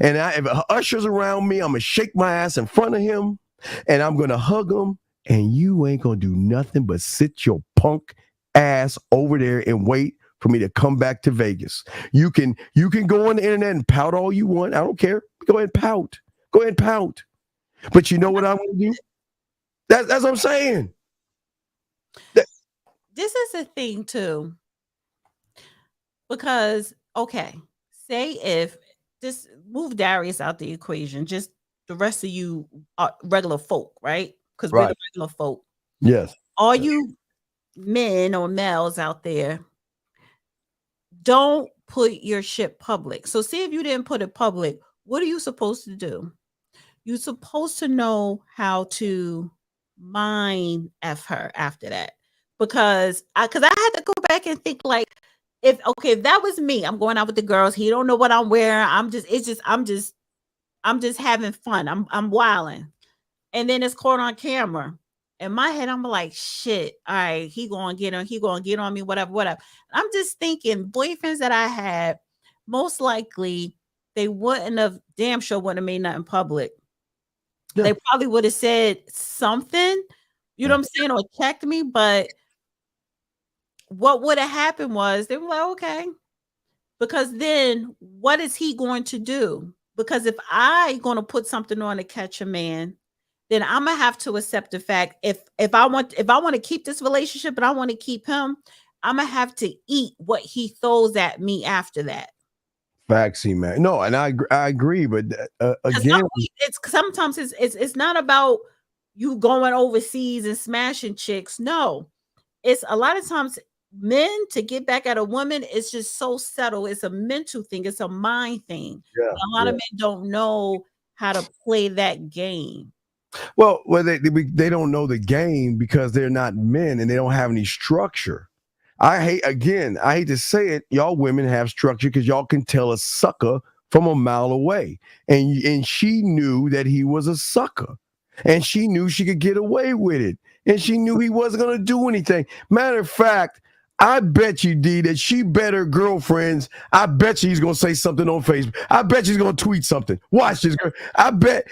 And if Usher's around me, I'm going to shake my ass in front of him. And I'm going to hug him, and you ain't going to do nothing but sit your punk ass over there and wait for me to come back to Vegas. You can go on the internet and pout all you want. I don't care. Go ahead and pout. Go ahead and pout. But you know what I'm going to do? That's what I'm saying.
This is a thing, too. Because, okay, say if this, move Darius out the equation, just the rest of you are regular folk, right? Because we're the regular folk.
Yes.
All you men or males out there, don't put your shit public. So see if you didn't put it public, what are you supposed to do? You're supposed to know how to mind F her after that. Because I had to go back and think, like, if that was me, I'm going out with the girls, he don't know what I'm wearing. I'm just having fun. I'm wilding. And then it's caught on camera. in my head, I'm like, shit, all right, he gonna get on me, whatever. I'm just thinking boyfriends that I had, most likely they damn sure wouldn't have made nothing public. Yeah. They probably would have said something, you know what I'm saying, or checked me, but what would have happened was they were like, okay, because then what is he going to do? Because if I going to put something on to catch a man, then I'm gonna have to accept the fact if I want to keep this relationship and I want to keep him, I'm gonna have to eat what he throws at me after that.
Vaccine, man. No, and I agree, but again,
sometimes it's not about you going overseas and smashing chicks. No, it's a lot of times men to get back at a woman is just so subtle. It's a mental thing. It's a mind thing. Yeah, a lot of men don't know how to play that game.
Well, they don't know the game because they're not men and they don't have any structure. I hate to say it, y'all women have structure because y'all can tell a sucker from a mile away. And she knew that he was a sucker. And she knew she could get away with it. And she knew he wasn't going to do anything. Matter of fact, I bet you, D, that she bet her girlfriends. I bet you he's going to say something on Facebook. I bet she's going to tweet something. Watch this. I bet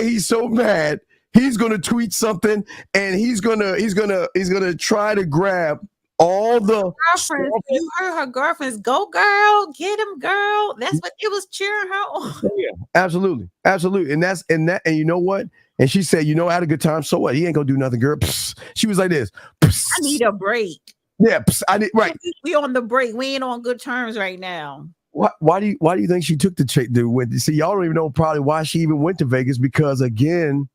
he's so mad. He's going to tweet something and he's going to try to grab all the
girlfriends. You heard her girlfriends. Go, girl. Get him, girl. That's what it was cheering her on.
Yeah, absolutely. And you know what? And she said, I had a good time. So what? He ain't gonna do nothing, girl. Psst. She was like this.
Psst. I need a break.
Yeah, I need right.
We on the break. We ain't on good terms right now.
Why do you think she took the chick to went? See, y'all don't even know probably why she even went to Vegas, because again,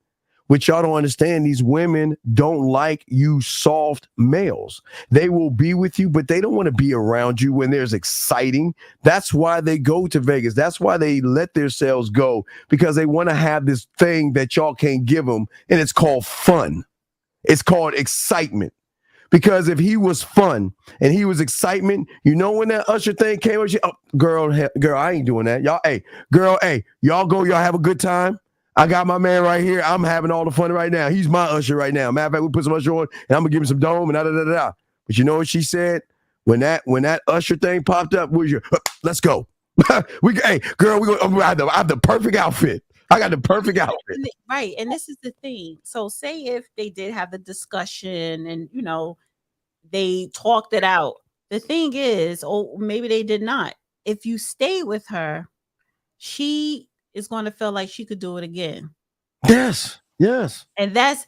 what y'all don't understand, these women don't like you soft males. They will be with you, but they don't want to be around you when there's exciting. That's why they go to Vegas. That's why they let themselves go, because they want to have this thing that y'all can't give them, and it's called fun. It's called excitement. Because if he was fun and he was excitement, when that Usher thing came, girl, I ain't doing that. Y'all, y'all go, y'all have a good time. I got my man right here. I'm having all the fun right now. He's my Usher right now. Matter of fact, we put some Usher on and I'm gonna give him some dome and da. But you know what she said? When that Usher thing popped up, let's go. Girl, I have the perfect outfit. I got the perfect outfit.
Right. And this is the thing. So say if they did have the discussion and, they talked it out. The thing is, or maybe they did not. If you stay with her, she is going to feel like she could do it again.
Yes.
And it's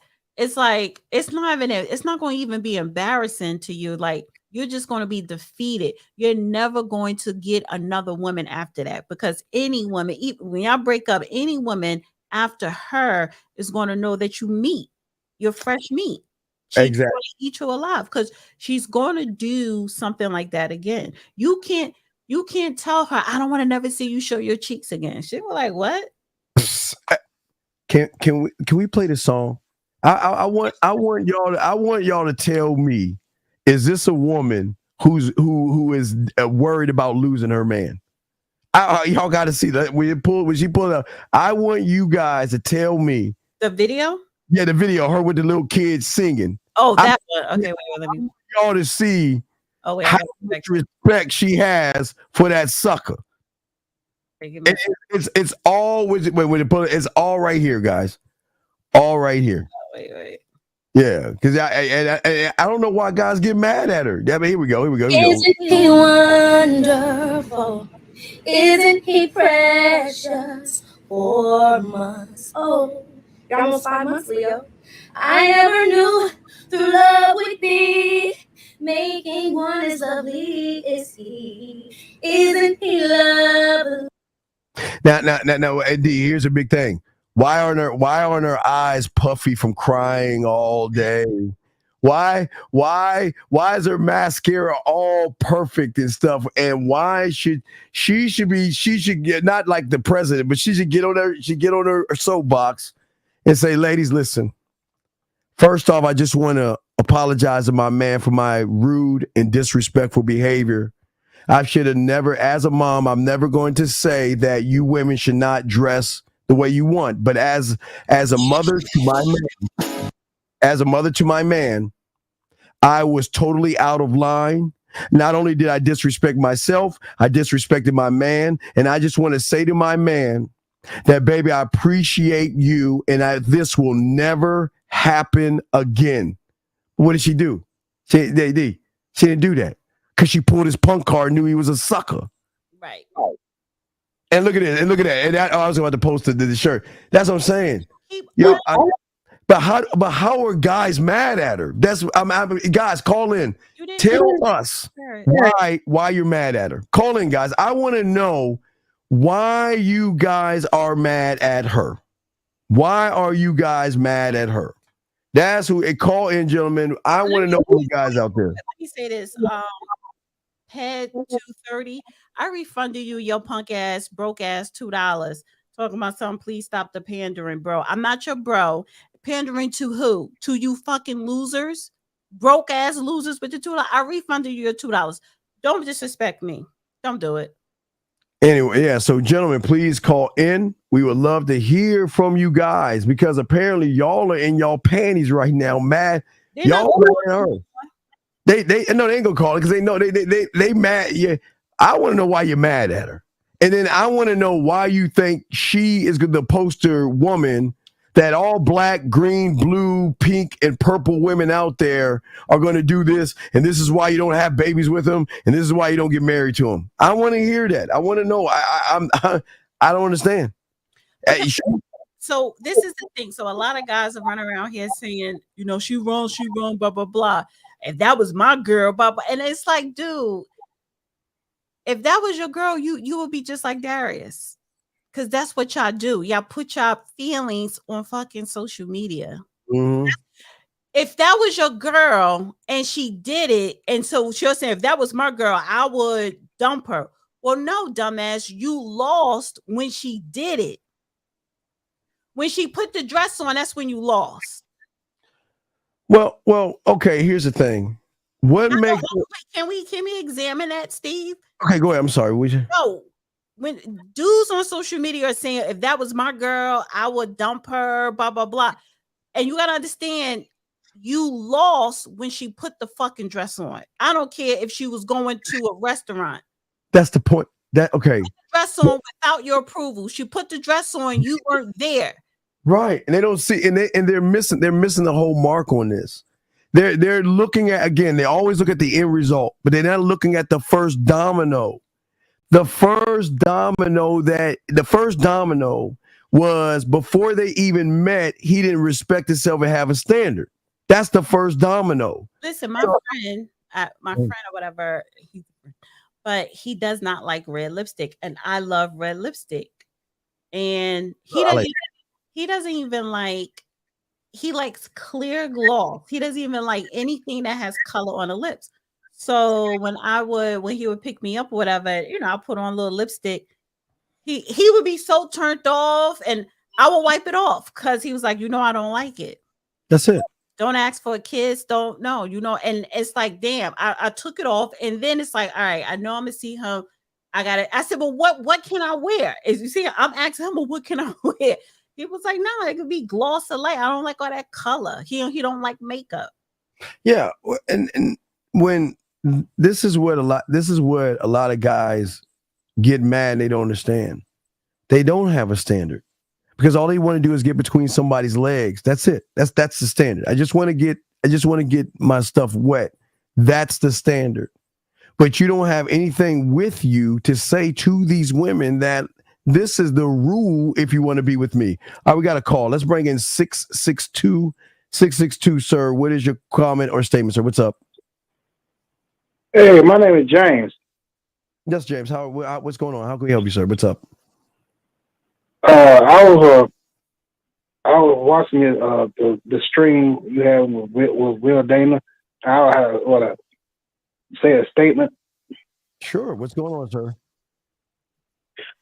not going to even be embarrassing to you. Like, you're just going to be defeated. You're never going to get another woman after that, because any woman, even when y'all break up, any woman after her is going to know that you're fresh meat. She's going to eat you alive because she's going to do something like that again. You can't tell her, I don't want to never see you show your cheeks again. She was like, what?
Can we play this song? I want y'all to tell me, is this a woman who is worried about losing her man? Y'all got to see that when she pulled up. I want you guys to tell me
the video.
Yeah, the video, her with the little kids singing.
Oh, that one. Okay, wait, let me.
Y'all to see how much respect she has for that sucker. It's all it's all right here, guys. All right here.
Oh, wait.
Yeah, because I don't know why guys get mad at her. Yeah, but here we go.
Isn't he wonderful? Isn't he precious? 4 months old. You're almost 5 months, Leo. I never knew through love would be making one as lovely as he. Isn't he lovely?
Now, Eddie, here's a big thing. Why aren't her eyes puffy from crying all day? Why is her mascara all perfect and stuff? And why should she get, not like the president, but she should get on her soapbox and say, ladies, listen. First off, I just want to apologize to my man for my rude and disrespectful behavior. I should have never, as a mom, I'm never going to say that you women should not dress the way you want. But as a mother to my man, as a mother to my man, I was totally out of line. Not only did I disrespect myself, I disrespected my man. And I just want to say to my man that, baby, I appreciate you. And this will never happen again. What did she do? She didn't do that because she pulled his punk card and knew he was a sucker.
Right.
And look at it. And look at that. And I was about to post the shirt. That's what I'm saying. But how are guys mad at her? Guys, call in. Tell us why you're mad at her. Call in, guys. I want to know why you guys are mad at her. Why are you guys mad at her? That's who. Call in, gentlemen. I want to know from you guys out there.
Let me say this. Head 230. I refunded you your punk ass, broke ass $2. Talking about something. Please stop the pandering, bro. I'm not your bro. Pandering to who? To you fucking losers, broke ass losers with the $2. I refunded you your $2. Don't disrespect me. Don't do it.
Anyway, yeah. So, gentlemen, please call in. We would love to hear from you guys because apparently y'all are in y'all panties right now, mad. Y'all mad at her. They ain't gonna call it because they know they mad. Yeah, I want to know why you're mad at her, and then I want to know why you think she is the poster woman that all black, green, blue, pink, and purple women out there are going to do this, and this is why you don't have babies with them, and this is why you don't get married to them. I want to hear that. I want to know. I don't understand.
So this is the thing. So a lot of guys are running around here saying, you know, she wrong, blah blah blah. If that was my girl, blah blah, and it's like, dude, if that was your girl, you would be just like Darius. Because that's what y'all do. Y'all put y'all feelings on fucking social media.
Mm-hmm.
If that was your girl and she did it, and so she'll say, if that was my girl, I would dump her. Well, no, dumbass, you lost when she did it. When she put the dress on, that's when you lost.
Well, okay, here's the thing.
Can we examine that, Steve?
Okay, go ahead. I'm sorry.
No. When dudes on social media are saying, if that was my girl, I would dump her, blah, blah, blah. And you got to understand, you lost when she put the fucking dress on. I don't care if she was going to a restaurant.
That's the point. Okay.
Dress on without your approval. She put the dress on, you weren't there.
Right. And they don't see, and they're missing the whole mark on this. They're looking at, again, they always look at the end result, but they're not looking at the first domino. The first domino was before they even met, he didn't respect himself and have a standard. That's the first domino.
Listen, my friend or whatever, but he does not like red lipstick, and I love red lipstick. And he doesn't even like, he likes clear gloss. He doesn't even like anything that has color on the lips. So when he would pick me up or whatever, you know, I put on a little lipstick. He would be so turned off, and I will wipe it off because he was like, you know, I don't like it.
That's it.
Don't ask for a kiss. Don't know, you know. And it's like, damn, I took it off, and then it's like, all right, I know I'm gonna see him. I got it. I said, well, what can I wear? As you see, I'm asking him, well, what can I wear? He was like, no, it could be gloss or light. I don't like all that color. He don't like makeup.
Yeah, and when this is what a lot of guys get mad, they don't understand. They don't have a standard because all they want to do is get between somebody's legs. That's it. That's the standard. I just want to get my stuff wet. That's the standard. But you don't have anything with you to say to these women that this is the rule if you want to be with me. All right, we got a call. Let's bring in 662, sir. What is your comment or statement, sir? What's up?
Hey, my name is James.
Yes, James. What's going on? How can we help you, sir? What's up?
I was watching the stream you have with Will Dana. I want to say a statement.
Sure. What's going on, sir?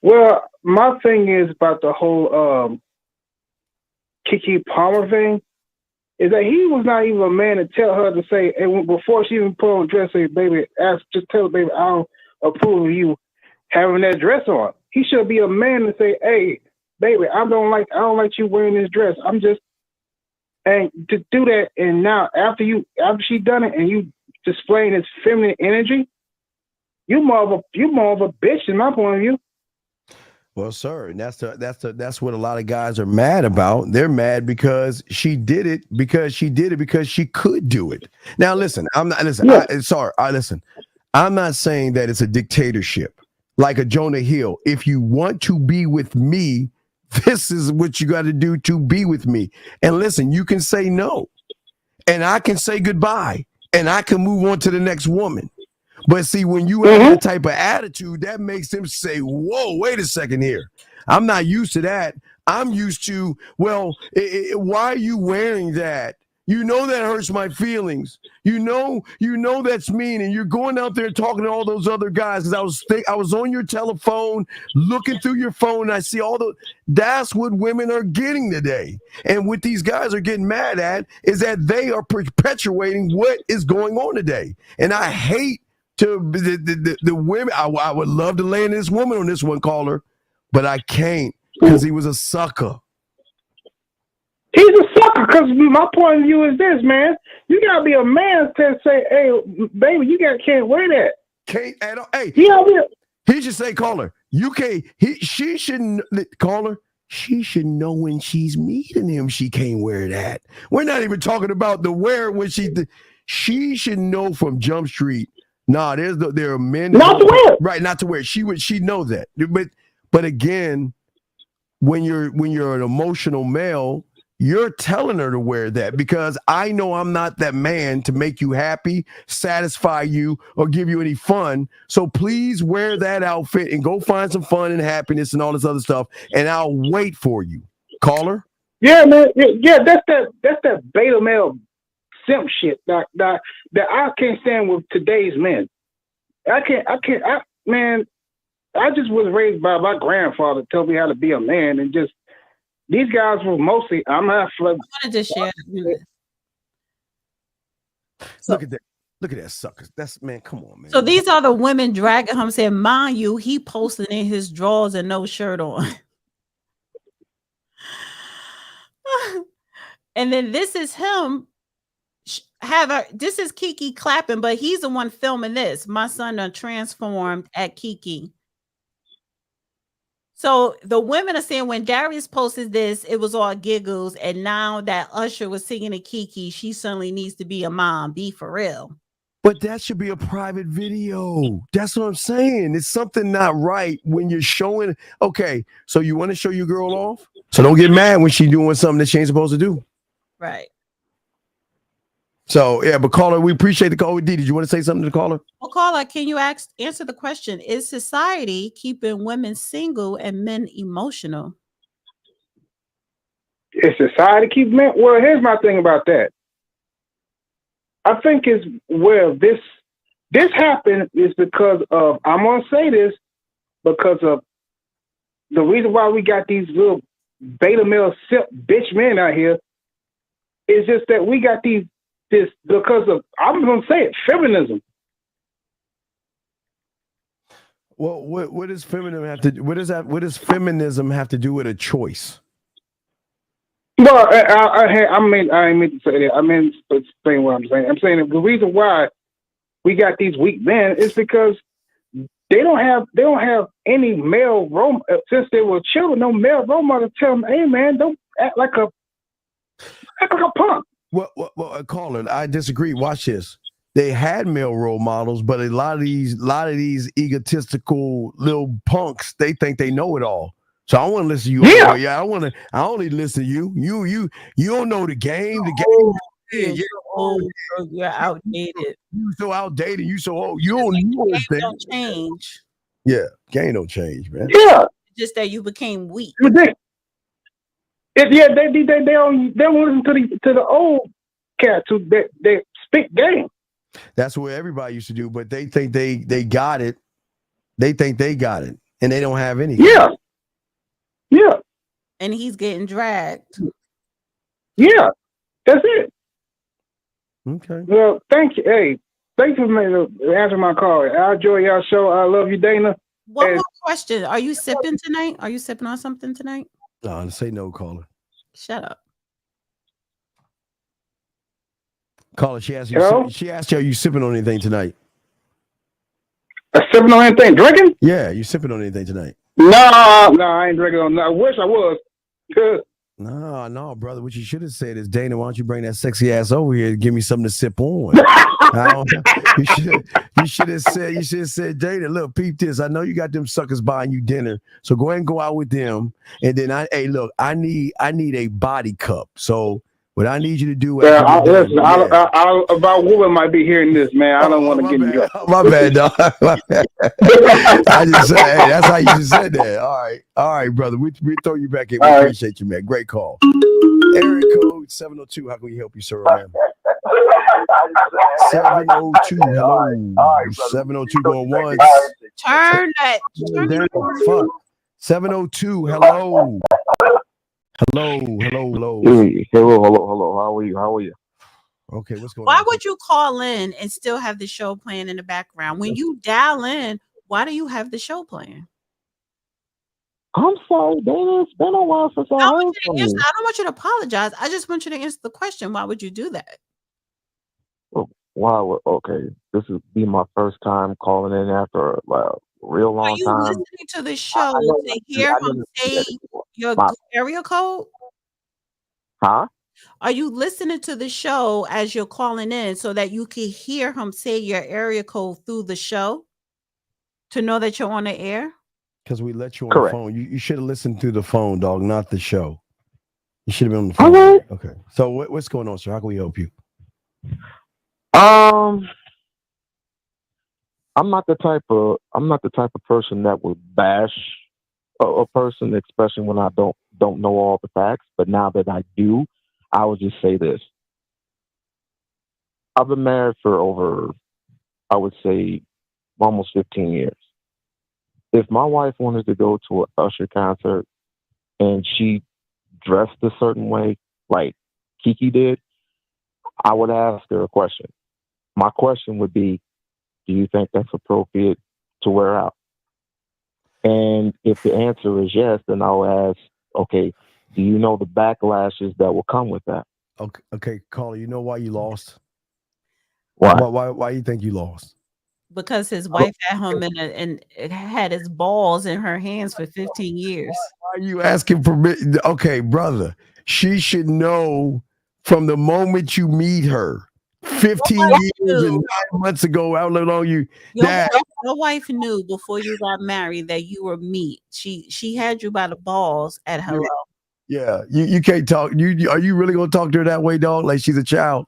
Well, my thing is about the whole Keke Palmer thing. Is that he was not even a man to tell her to say, and before she even put on a dress, say, baby, just tell her, baby, I don't approve of you having that dress on. He should be a man to say, hey, baby, I don't like you wearing this dress. And And to do that, and now after she done it, and you displaying this feminine energy, you more of a bitch in my point of view.
Well, sir, and that's what a lot of guys are mad about. They're mad because she did it because she could do it. Now, listen, I'm not listen.
Yeah.
Listen. I'm not saying that it's a dictatorship like a Jonah Hill. If you want to be with me, this is what you got to do to be with me. And listen, you can say no, and I can say goodbye, and I can move on to the next woman. But see, when you have that type of attitude, that makes them say, whoa, wait a second here. I'm not used to that. I'm used to, well, why are you wearing that? You know that hurts my feelings. You know that's mean, and you're going out there talking to all those other guys. Because I was on your telephone, looking through your phone, and I see all the. That's what women are getting today, and what these guys are getting mad at is that they are perpetuating what is going on today, and I hate to the women. I would love to land this woman on this one, caller, but I can't because he was a sucker.
He's a sucker because my point of view is this, man. You gotta be a man to say, "Hey, baby, you can't wear that."
Can't at all. Hey, he should say, "Caller, you can't." She shouldn't call her. She should know when she's meeting him. She can't wear that. We're not even talking about the wear when she should know from Jump Street. Nah, there are men
not to wear.
Right, not to wear. She knows that. But again, when you're an emotional male, you're telling her to wear that because I know I'm not that man to make you happy, satisfy you, or give you any fun. So please wear that outfit and go find some fun and happiness and all this other stuff. And I'll wait for you. Caller?
Yeah, man. Yeah, that's that beta male simp shit that I can't stand with today's men. I just was raised by my grandfather tell me how to be a man, and just these guys were mostly. I'm not. I
want to just share.
Look at that. Look at that suckers. That's man. Come on, man.
So these are the women dragging him, saying, "Mind you, he posted in his drawers and no shirt on." And then this is him. This is Keke clapping, but he's the one filming this. My son done transformed at Keke. So the women are saying when Darius posted this, it was all giggles. And now that Usher was singing to Keke, she suddenly needs to be a mom. Be for real.
But that should be a private video. That's what I'm saying. It's something not right when you're showing. Okay, so you want to show your girl off? So don't get mad when she's doing something that she ain't supposed to do.
Right.
So, yeah, but caller, we appreciate the call. Did you want to say something to the caller?
Well, caller, can you answer the question? Is society keeping women single and men emotional?
Is society keeping men? Well, here's my thing about that. I think is where this happened is because of, I'm going to say this, because of the reason why we got these little beta male bitch men out here is just that we got this because of, I'm going to say it, feminism.
Well, what does feminism have to do? What does feminism have to do with a choice?
Well, I mean, I didn't mean to say that. I mean, explain what I'm saying. I'm saying the reason why we got these weak men is because they don't have any male role, since they were children, no male role model to tell them, hey man, don't act like a punk.
Well, Colin, I disagree. Watch this. They had male role models, but a lot of these egotistical little punks, they think they know it all. So I want to listen to you.
Yeah.
I only listen to you. You don't know the game.
You're outdated.
You so outdated. You so old. You don't
don't change.
Yeah, game don't change, man.
Yeah.
Just that you became weak.
They don't listen to the old cats who they speak game.
That's what everybody used to do, but they think they got it. They think they got it, and they don't have anything.
Yeah.
And he's getting dragged.
Yeah, that's it.
Okay.
Well, thank you. Hey, thanks for answering my call. I enjoy y'all show. I love you, Dana.
One more question. Are you sipping tonight? Are you sipping on something tonight?
No, say no, caller.
Shut up.
Caller, she asked you. She asked you, are you sipping on anything tonight?
Sipping on anything? Drinking?
Yeah, you sipping on anything tonight?
No, I ain't drinking on. I wish I was.
No, brother. What you should have said is, Dana, why don't you bring that sexy ass over here and give me something to sip on? You should have said, Dana, look, peep this. I know you got them suckers buying you dinner, so go ahead and go out with them. And then I need a body cup. So what I need you to do?
Listen, about women might be hearing this, man. I don't want to get in trouble.
My bad, dog. I just said, hey, that's how you just said that. All right, brother. We throw you back in. We appreciate you, man. Great call. Area code 702. How can we help you, sir, man? 702. Hello. 702 going once.
Turn that.
Fuck. 702. Hello. Hello.
Hey, hello. How are you?
Okay, what's going on?
Why would you call in and still have the show playing in the background? When you dial in, why do you have the show playing?
I'm sorry, Dana. It's been a while since I heard from you.
I don't want you to apologize. I just want you to answer the question. Why would you do that?
Wow. Okay, this will be my first time calling in after a real long time.
Are you listening to the show to hear him say your area code?
Huh?
Are you listening to the show as you're calling in so that you can hear him say your area code through the show to know that you're on the air?
Because we let you on the phone. You should have listened through the phone, dog, not the show. You should have been on the phone.
Right.
Okay. So what's going on, sir? How can we help you?
I'm not the type of person that would bash a person, especially when I don't know all the facts. But now that I do, I would just say this. I've been married for over, I would say, almost 15 years. If my wife wanted to go to an Usher concert and she dressed a certain way, like Keke did, I would ask her a question. My question would be, do you think that's appropriate to wear out? And if the answer is yes, then I'll ask, okay, do you know the backlashes that will come with that?
Okay, caller, you know why you lost?
Why?
Why you think you lost?
Because his wife had him and it had his balls in her hands for 15 years.
Why are you asking permission? Okay, brother, she should know from the moment you meet her. 15 years and 9 months ago, how long you
your wife knew before you got married that you were meat. She had you by the balls at hello.
Yeah, you can't talk. Are you really gonna talk to her that way, dog? Like she's a child?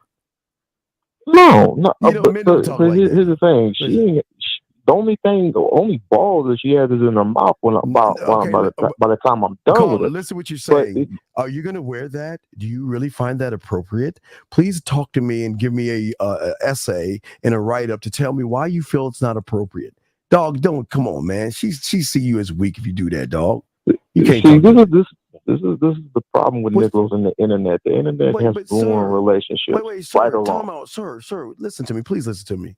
No.
Men don't talk like that.
Here's the thing. The only balls that she has is in her mouth by the time I'm done with it.
Listen to what you're saying. Are you going to wear that? Do you really find that appropriate? Please talk to me and give me a essay and a write-up to tell me why you feel it's not appropriate. Dog, come on, man. She see you as weak if you do that, dog. You can't
see, this is the problem with Nichols and the internet. The internet has ruined relationships.
Wait, sir, time out. Sir, listen to me. Please listen to me.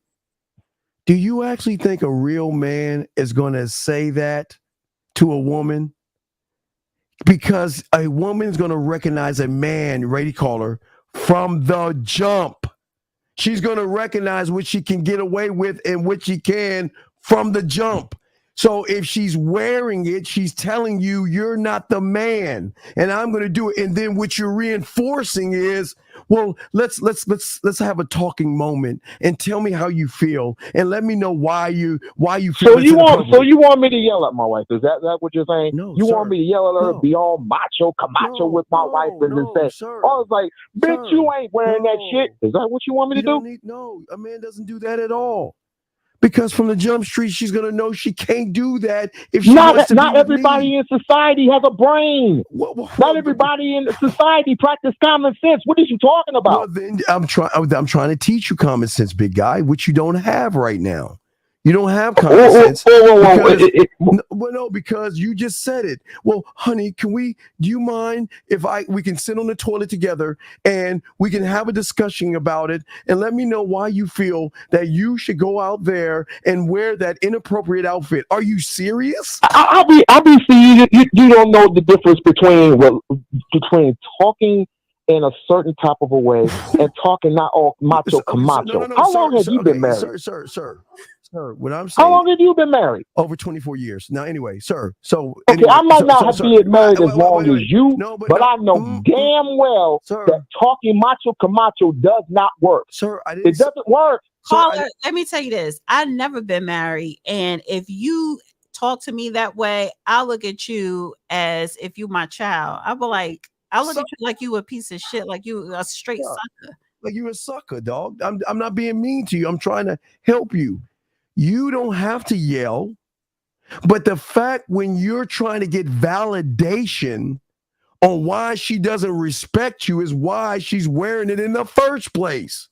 Do you actually think a real man is going to say that to a woman? Because a woman is going to recognize a man, ready caller, from the jump. She's going to recognize what she can get away with and what she can from the jump. So if she's wearing it, she's telling you you're not the man, and I'm going to do it. And then what you're reinforcing is, well, let's have a talking moment and tell me how you feel, and let me know why you feel.
So you want me to yell at my wife? Is that what you're saying?
No,
you
sir.
want me to yell at her, be all macho with my wife, and then say,
sir.
"Oh, it's like, bitch, you ain't wearing that shit." Is that what you want me to do?
No, a man doesn't do that at all. Because from the jump street, she's gonna know she can't do that if she wants to.
Not everybody in society has a brain. Not everybody in society practice common sense. What are you talking about?
Well, then I'm trying to teach you common sense, big guy, which you don't have right now. You don't have common sense. Because you just said it. Well, honey, do you mind if we can sit on the toilet together and we can have a discussion about it and let me know why you feel that you should go out there and wear that inappropriate outfit? Are you serious?
I'll be seeing you don't know the difference between talking in a certain type of a way and talking not all macho camacho. How long have you been married?
Sir, what I'm
How
saying.
long have you been married?
Over 24 years. Now, anyway, sir. So
okay,
anyway,
I might not have been married as long as you,
no,
but I know damn well that talking macho camacho does not work.
Sir,
it doesn't work.
Caller, let me tell you this. I've never been married. And if you talk to me that way, I'll look at you as if you my child. I'll be like, I'll look at you like you a piece of shit, like you a straight sucker.
Like you a sucker, dog. I'm not being mean to you. I'm trying to help you. You don't have to yell. But the fact when you're trying to get validation on why she doesn't respect you is why she's wearing it in the first place.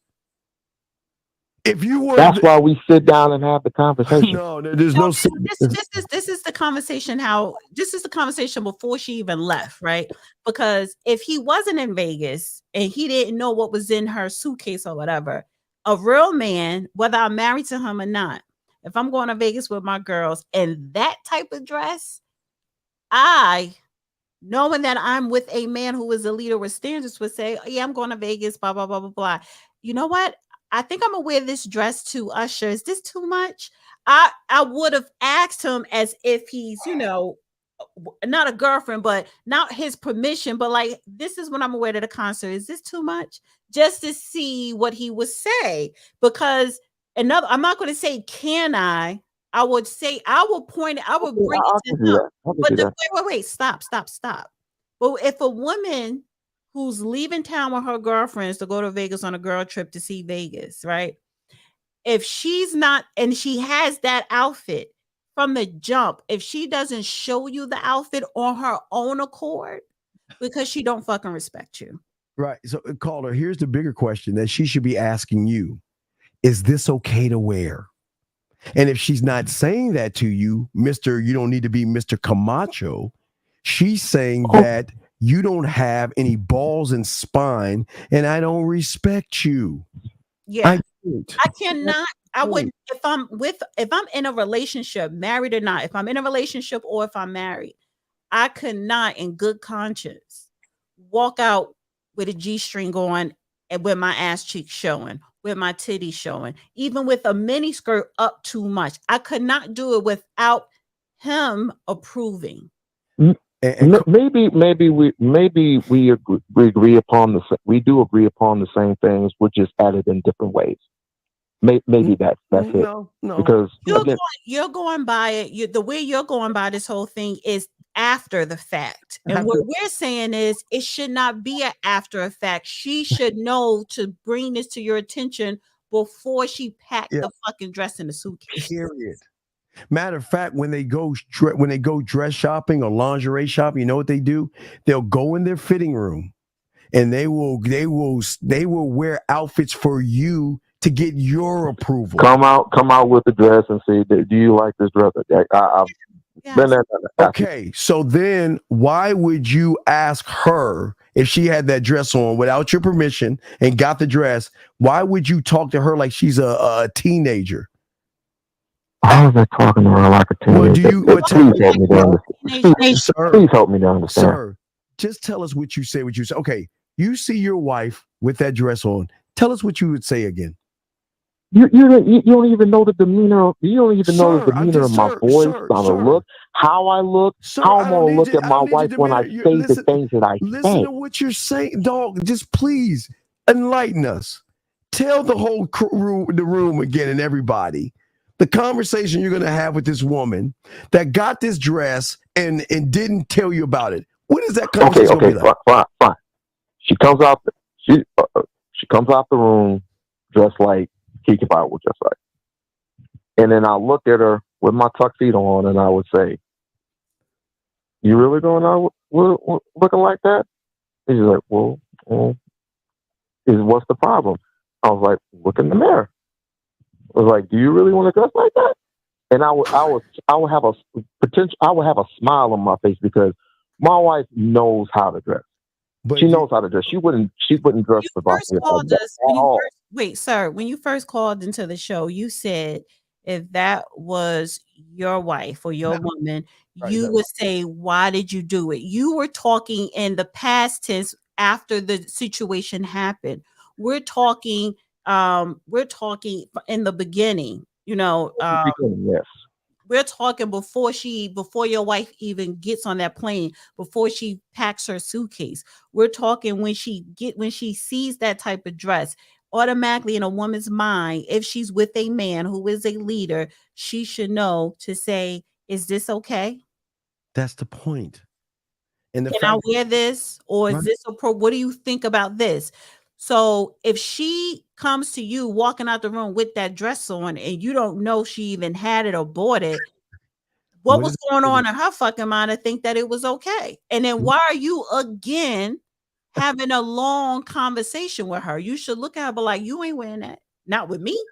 If you were,
that's why we sit down and have the conversation.
No, there's no.
This is the conversation. This is the conversation before she even left, right? Because if he wasn't in Vegas and he didn't know what was in her suitcase or whatever, a real man, whether I'm married to him or not, if I'm going to Vegas with my girls in that type of dress, knowing that I'm with a man who is a leader with standards, would say, oh, yeah, I'm going to Vegas, blah, blah, blah, blah, blah. You know what? I think I'm gonna wear this dress to Usher. Is this too much? I would have asked him as if he's, not a girlfriend, but not his permission, but like, this is what I'm gonna wear to the concert. Is this too much? Just to see what he would say. Because I'm not gonna say, can I? I would say, I will point it, I would bring it to him. But wait, stop. But if a woman who's leaving town with her girlfriends to go to Vegas on a girl trip to see Vegas, right? If she's not, and she has that outfit from the jump, if she doesn't show you the outfit on her own accord, because she don't fucking respect you.
Right. So, caller, here's the bigger question that she should be asking you. Is this okay to wear? And if she's not saying that to you, Mr. You don't need to be Mr. Camacho, she's saying that you don't have any balls and spine, and I don't respect you.
Yeah, I cannot. I wouldn't if I'm in a relationship, married or not. If I'm in a relationship or if I'm married, I could not, in good conscience, walk out with a G-string on and with my ass cheeks showing, with my titties showing, even with a mini skirt up too much. I could not do it without him approving.
Maybe we agree upon we do agree upon the same things. We're just added in different ways. Maybe that's it.
No.
Because
you're going by it. The way you're going by this whole thing is after the fact. And what we're saying is it should not be an after effect. She should know to bring this to your attention before she packed the fucking dress in the suitcase.
Period. Matter of fact, when they go dress shopping or lingerie shopping, you know what they do? They'll go in their fitting room and they will wear outfits for you to get your approval.
Come out with the dress and say, do you like this dress?
Okay, so then why would you ask her if she had that dress on without your permission and got the dress? Why would you talk to her like she's a teenager?
How is that talking to her like a teenager? Please help me to understand.
Sir, just tell us what you say. Okay, you see your wife with that dress on. Tell us what you would say again.
You don't even know the demeanor. You don't even know the demeanor of my voice, look, how I look, how I'm gonna look at my wife when I say the things that I say.
Listen to what you're saying, dog. Just please enlighten us. Tell the whole room again and everybody the conversation you're going to have with this woman that got this dress and didn't tell you about it. What is that conversation going to be like?
Fine. She comes out the room dressed like Keke Palmer was just like. And then I look at her with my tuxedo on and I would say, you really going out looking like that? And she's like, well, what's the problem? I was like, look in the mirror. I was like, do you really want to dress like that? And I would have a smile on my face because my wife knows how to dress. But she knows how to dress. She wouldn't dress for
Wait, sir, when you first called into the show, you said if that was your wife or your woman, you would say, why did you do it? You were talking in the past tense after the situation happened. We're talking in the beginning,
Yes.
we're talking before your wife even gets on that plane, before she packs her suitcase. We're talking when she sees that type of dress. Automatically in a woman's mind, if she's with a man who is a leader, she should know to say, is this okay?
That's the point. And
Can I wear this? Or is
Right.
this what do you think about this? So if she comes to you walking out the room with that dress on and you don't know she even had it or bought it, what was going on in her fucking mind to think that it was okay? And then why are you again having a long conversation with her? You should look at her, but like, you ain't wearing that. Not with me.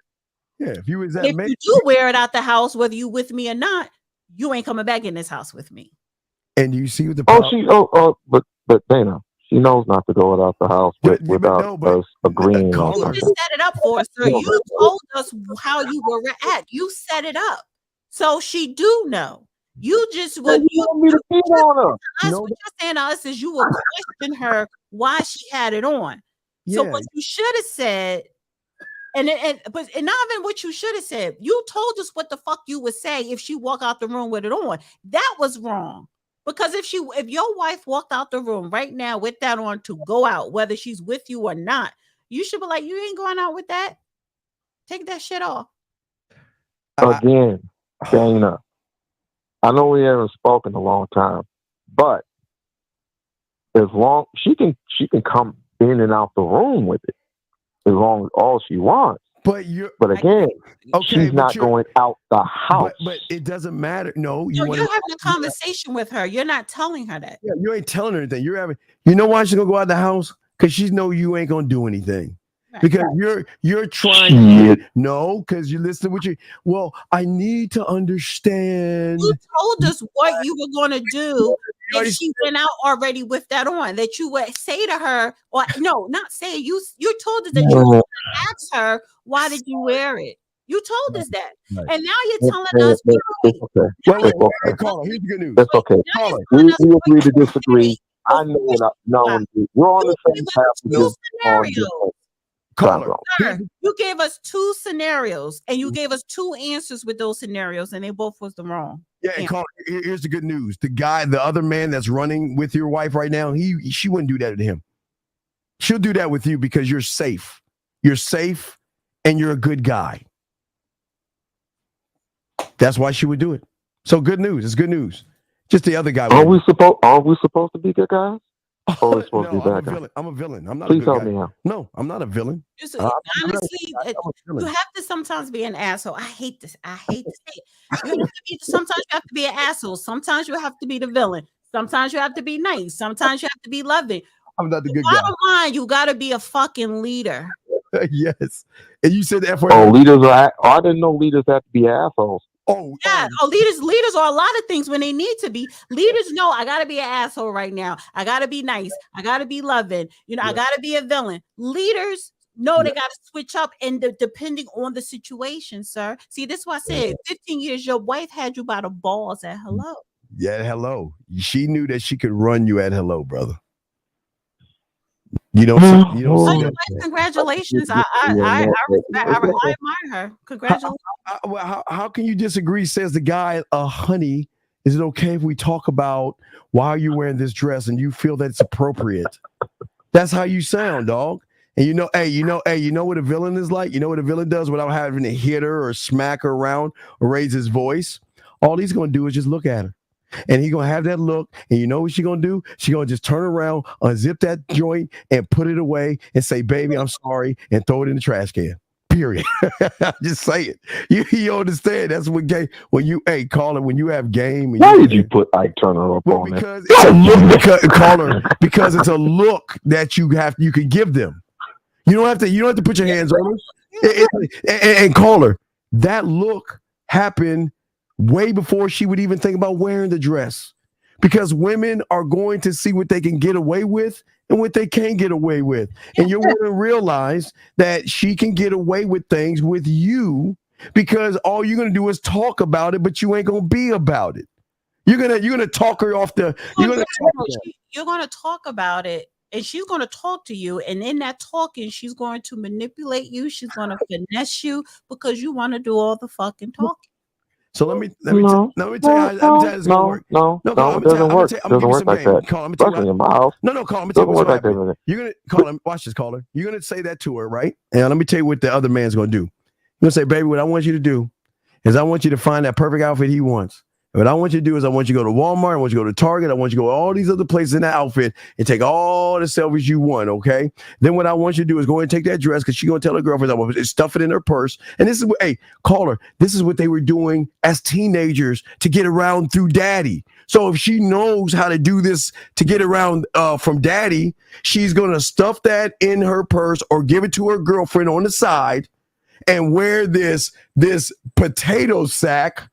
Yeah, if you was that
If
man,
you do wear it out the house, whether you with me or not, you ain't coming back in this house with me.
and you see what the
But Dana, she knows not to go out the house without us agreeing on
You
something.
just set it up for us, sir. You told us how you were at. You set it up, so she do know. You just would.
You want me to keep on her?
What you're saying to us is you will question her why she had it on. So what you should have said, and not even what you should have said. You told us what the fuck you would say if she walk out the room with it on. That was wrong. Because if your wife walked out the room right now with that on to go out, whether she's with you or not, you should be like, you ain't going out with that. Take that shit off.
Again, Dana, I know we haven't spoken a long time, but as long she can come in and out the room with it, as long as all she wants.
But
again, she's not going out the house.
But it doesn't matter. No,
You're having a conversation with her. You're not telling her that.
Yeah, you ain't telling her anything. You know why she's gonna go out the house? Because she know you ain't gonna do anything. Right. Because you're trying because you listen to what you. Well, I need to understand.
You told us what you were going to do if she went out already with that on. That you would say to her, or no, not say you told us that you were going to ask her, why did you wear it? You told us that, and now you're telling us.
Wait, caller. Here's the good news.
That's okay. We agree to disagree. I know what we're on the same path.
Caller,
sir, you gave us two scenarios, and you gave us two answers with those scenarios, and they both was the wrong.
Yeah, and caller, here's the good news: the other man that's running with your wife right now, she wouldn't do that to him. She'll do that with you because you're safe. You're safe, and you're a good guy. That's why she would do it. So good news. It's good news. Just the other guy.
Are we supposed to be good guys?
No, I'm a villain. I'm not
Please
a good
help
guy.
me out.
No, I'm not a villain.
Honestly, you have to sometimes be an asshole. I hate this. I hate to say it. Sometimes you have to be an asshole. Sometimes you have to be the villain. Sometimes you have to be nice. Sometimes you have to be loving.
I'm not the good guy.
Bottom line, you got to be a fucking leader.
Yes. And you said that for
leaders are. I didn't know leaders have to be assholes.
Leaders are a lot of things when they need to be. Leaders know I gotta be an asshole right now. I gotta be nice. I gotta be loving. I gotta be a villain. Leaders know they gotta switch up and depending on the situation, sir. See, this is why I said 15 years your wife had you by the balls at hello.
Yeah, hello. She knew that she could run you at hello, brother. You don't see that.
Congratulations. I admire her. Congratulations.
How can you disagree? Says the guy, honey, is it okay if we talk about why are you wearing this dress and you feel that it's appropriate? That's how you sound, dog. And you know what a villain is like? You know what a villain does without having to hit her or smack her around or raise his voice? All he's gonna do is just look at her. And he's going to have that look. And you know what she's going to do? She's going to just turn around, unzip that joint, and put it away and say, baby, I'm sorry, and throw it in the trash can. Period. Just say it. You understand? That's what game. When you, caller, when you have game.
Why did you put Ike Turner up on
because it's a look that you can give them. You don't have to put your hands on them. And caller, that look happened way before she would even think about wearing the dress, because women are going to see what they can get away with and what they can't get away with. And you're going to realize that she can get away with things with you because all you're going to do is talk about it, but you ain't going to be about it. You're going to talk her off the.
You're going to talk about it, and she's going to talk to you, and in that talking, she's going to manipulate you. She's going to finesse you because you want to do all the fucking talking.
So let me tell you how this is gonna work.
No,
It
doesn't work.
I'm gonna give you some
like
game.
that.
Call, I'm gonna tell you
In my house.
No, call. I'm gonna tell you what's gonna happen. You're gonna call him. Watch this, caller. You're gonna say that to her, right? And let me tell you what the other man's gonna do. You're gonna say, baby, what I want you to do is I want you to find that perfect outfit he wants. What I want you to do is I want you to go to Walmart, I want you to go to Target, I want you to go to all these other places in that outfit and take all the selfies you want, okay? Then what I want you to do is go and take that dress because she's going to tell her girlfriend, I want to stuff it in her purse. And this is what, hey, call her. This is what they were doing as teenagers to get around through daddy. So if she knows how to do this to get around from daddy, she's going to stuff that in her purse or give it to her girlfriend on the side and wear this potato sack.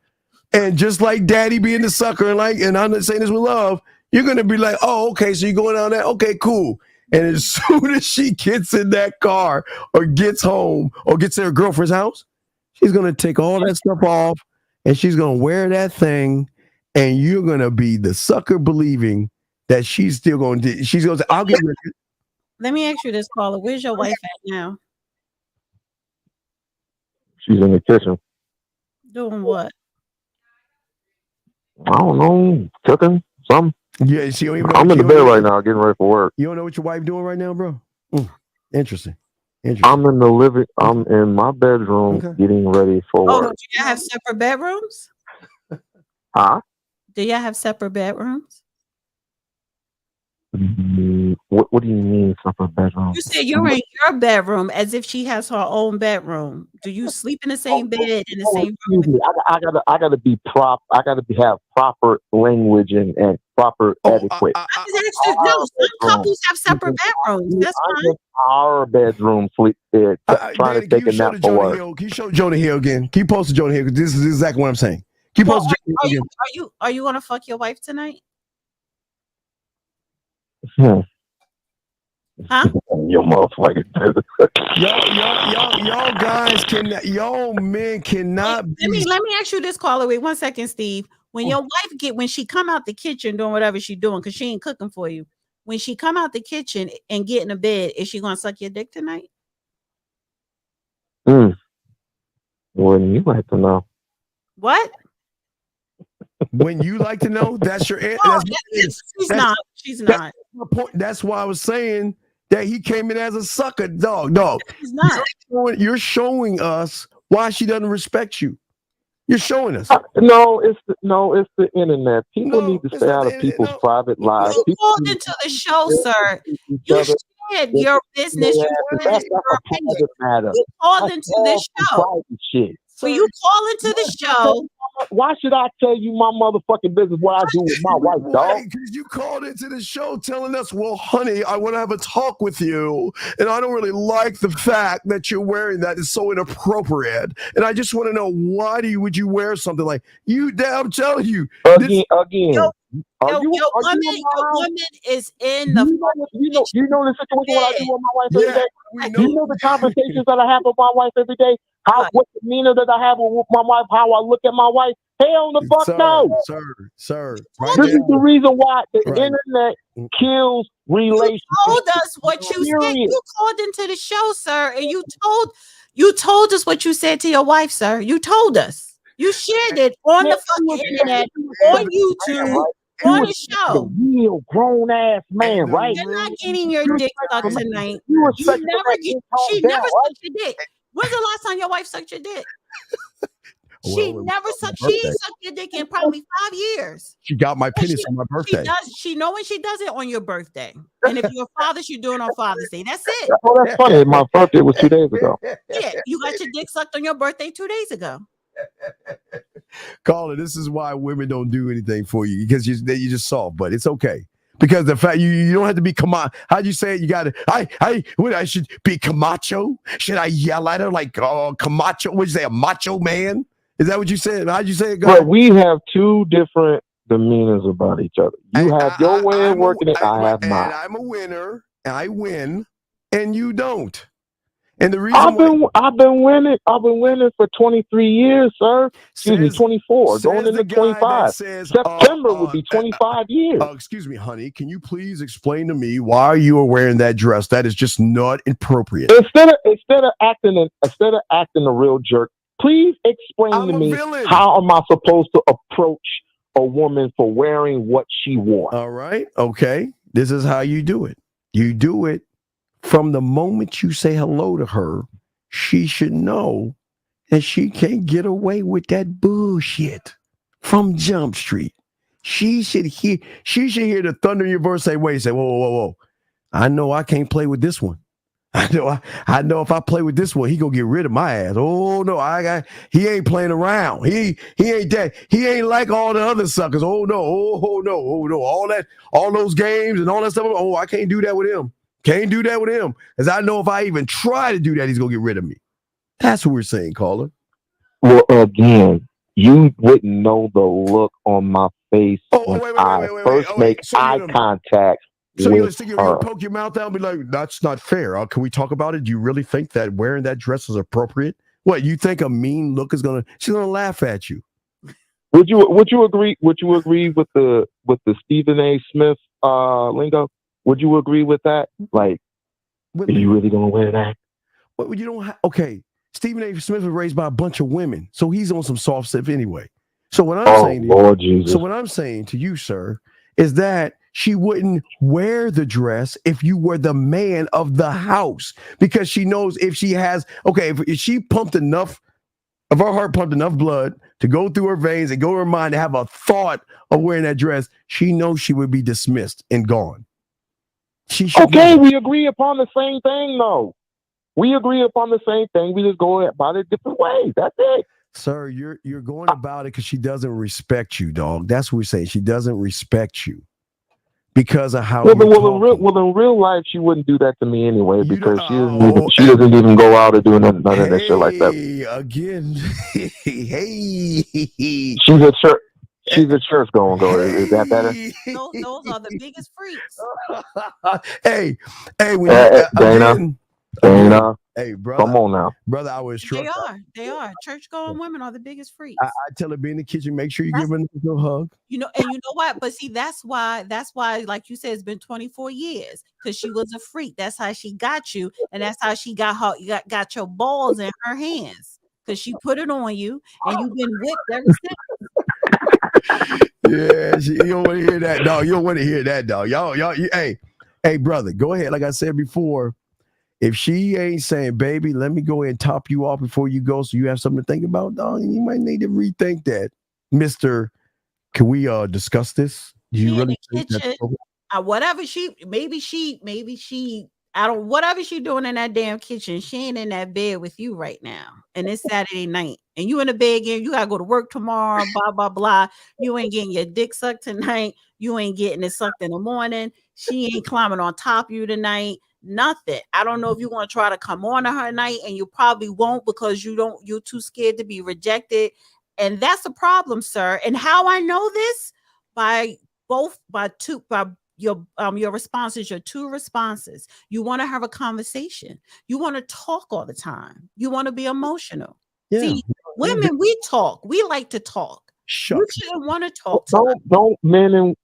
And just like daddy being the sucker, and I'm not saying this with love, you're going to be like, oh, okay, so you're going on that? Okay, cool. And as soon as she gets in that car or gets home or gets to her girlfriend's house, she's going to take all that stuff off and she's going to wear that thing. And you're going to be the sucker believing that she's still going to, she's going to say, I'll get rid of it.
Let me ask you this, caller. Where's your wife at now?
She's in the kitchen.
Doing what?
I don't know, cooking something.
Yeah, she don't even know.
I'm in the bed right now, getting ready for work.
You don't know what your wife doing right now, bro? Interesting.
I'm in the living. I'm in my bedroom, getting ready for work.
Do y'all have separate bedrooms?
Huh?
Do y'all have separate bedrooms?
What do you mean separate bedroom?
You said you're in your bedroom as if she has her own bedroom. Do you sleep in the same bed in the same room?
I gotta be have proper language and proper etiquette.
No, some couples have separate bedrooms. That's fine.
Our bedroom sleep bed. Trying to take a nap for work.
Can you show Jonah Hill again? Can you post Jonah Hill? Because this is exactly what I'm saying. Can you post Jonah Hill again?
Are you gonna fuck your wife tonight? Huh?
Your motherfucking
y'all guys men cannot be.
Let me ask you this, caller. Wait 1 second, Steve. When your wife when she come out the kitchen doing whatever she's doing, because she ain't cooking for you. When she come out the kitchen and get in the bed, is she gonna suck your dick tonight?
Wouldn't you like to know?
What?
When you like to know, that's your answer.
She's not.
My point. That's why I was saying that he came in as a sucker, dog.
He's not.
You're showing us why she doesn't respect you. You're showing us.
No, it's the internet. People need to stay out of people's private lives.
You called into the show, sir. You shared your business. You shared your opinion. You called into this show. So you call into the show.
Why should I tell you my motherfucking business what I do with my wife, dog?
Because you called into the show telling us, well, honey, I want to have a talk with you. And I don't really like the fact that you're wearing that. It's so inappropriate. And I just want to know, would you wear something like you? I'm telling you.
Again.
Your woman is in the.
You know the situation what I do with my wife every day. You know the conversations that I have with my wife every day. What demeanor that I have with my wife? How I look at my wife? Hell the fuck no,
sir.
This is the reason why the internet kills relationships.
You told us what you said. You called into the show, sir, and you told us what you said to your wife, sir. You told us. You shared it on the fucking internet, on YouTube. On the show,
real grown ass man, right?
You're not getting your dick sucked tonight. She never sucked your dick. When's the last time your wife sucked your dick? She never sucked. She ain't sucked your dick in probably 5 years.
She got my penis on my birthday.
She know when she does it on your birthday. And if you're a father, she do it on Father's Day. That's it.
Oh, that's funny. My birthday was 2 days ago.
Yeah, you got your dick sucked on your birthday 2 days ago.
Caller, this is why women don't do anything for you because you just soft, but it's okay. Because the fact you don't have to be how'd you say it? You gotta I should be Camacho? Should I yell at her like Camacho? Would you say a macho man? Is that what you said? How'd you say it?
But we have two different demeanors about each other. You have your way of working it, I have mine.
And I'm a winner, and I win, and you don't. And the reason
I've been winning for 23 years, sir. Excuse me, 24, going into 25. September would be 25 years.
Excuse me, honey. Can you please explain to me why you are wearing that dress? That is just not appropriate.
Instead of acting a real jerk, please explain to me how am I supposed to approach a woman for wearing what she wore?
All right. Okay. This is how you do it. You do it from the moment you say hello to her. She should know that she can't get away with that bullshit from Jump Street. She should hear the thunder in your voice. Say, wait, say, whoa. I know I can't play with this one. I know if I play with this one, he gonna get rid of my ass. Oh no, he ain't playing around. He ain't that. He ain't like all the other suckers. Oh no. All those games and all that stuff. Oh, I can't do that with him. Can't do that with him. Because I know if I even try to do that, he's gonna get rid of me. That's what we're saying, caller.
Well, again, you wouldn't know the look on my face when I first make eye contact.
So you're gonna poke your mouth out and be like, that's not fair. Can we talk about it? Do you really think that wearing that dress is appropriate? What, you think a mean look she's gonna laugh at you?
Would you agree with the Stephen A. Smith lingo? Would you agree with that? Like, are you really gonna wear that?
Well, you don't okay. Stephen A. Smith was raised by a bunch of women, so he's on some soft stuff anyway. So what I'm saying to you, sir, is that she wouldn't wear the dress if you were the man of the house, because she knows if she has, if she pumped enough, if her heart pumped enough blood to go through her veins and go to her mind to have a thought of wearing that dress, she knows she would be dismissed and gone.
We agree upon the same thing, though. We agree upon the same thing. We just go about it different ways. That's it.
Sir, you're going about it because she doesn't respect you, dog. That's what we're saying. She doesn't respect you because of how
in real life, she wouldn't do that to me anyway, because she doesn't even go out or do none of that shit like that.
Again,
She's a church going. Is that better?
Those are the biggest freaks.
Dana.
Hey, brother.
Come on now.
Brother, I was struck.
They are. Church-going women are the biggest freaks.
I tell her, be in the kitchen, make sure you give her a hug.
You know what? But see, that's why, like you said, it's been 24 years, because she was a freak. That's how she got you, and that's how she got your balls in her hands, because she put it on you, and you've been whipped ever since.
Yeah, you don't want to hear that, dog. You don't want to hear that, dog. Y'all, hey, brother, go ahead. Like I said before, if she ain't saying, baby, let me go ahead and top you off before you go, so you have something to think about, dog, you might need to rethink that. Mr. Can we discuss this? Do you really think that's
whatever whatever she doing in that damn kitchen, she ain't in that bed with you right now. And it's Saturday night, and you in the bed again. You gotta go to work tomorrow, blah, blah, blah. You ain't getting your dick sucked tonight. You ain't getting it sucked in the morning. She ain't climbing on top of you tonight. Nothing. I don't know if you want to try to come on to her night, and you probably won't, because you're too scared to be rejected. And that's a problem, sir. And how I know this? By your responses, your two responses. You want to have a conversation. You want to talk all the time. You want to be emotional. Yeah. See, women, we talk. We like to talk. You shouldn't want to talk.
Don't men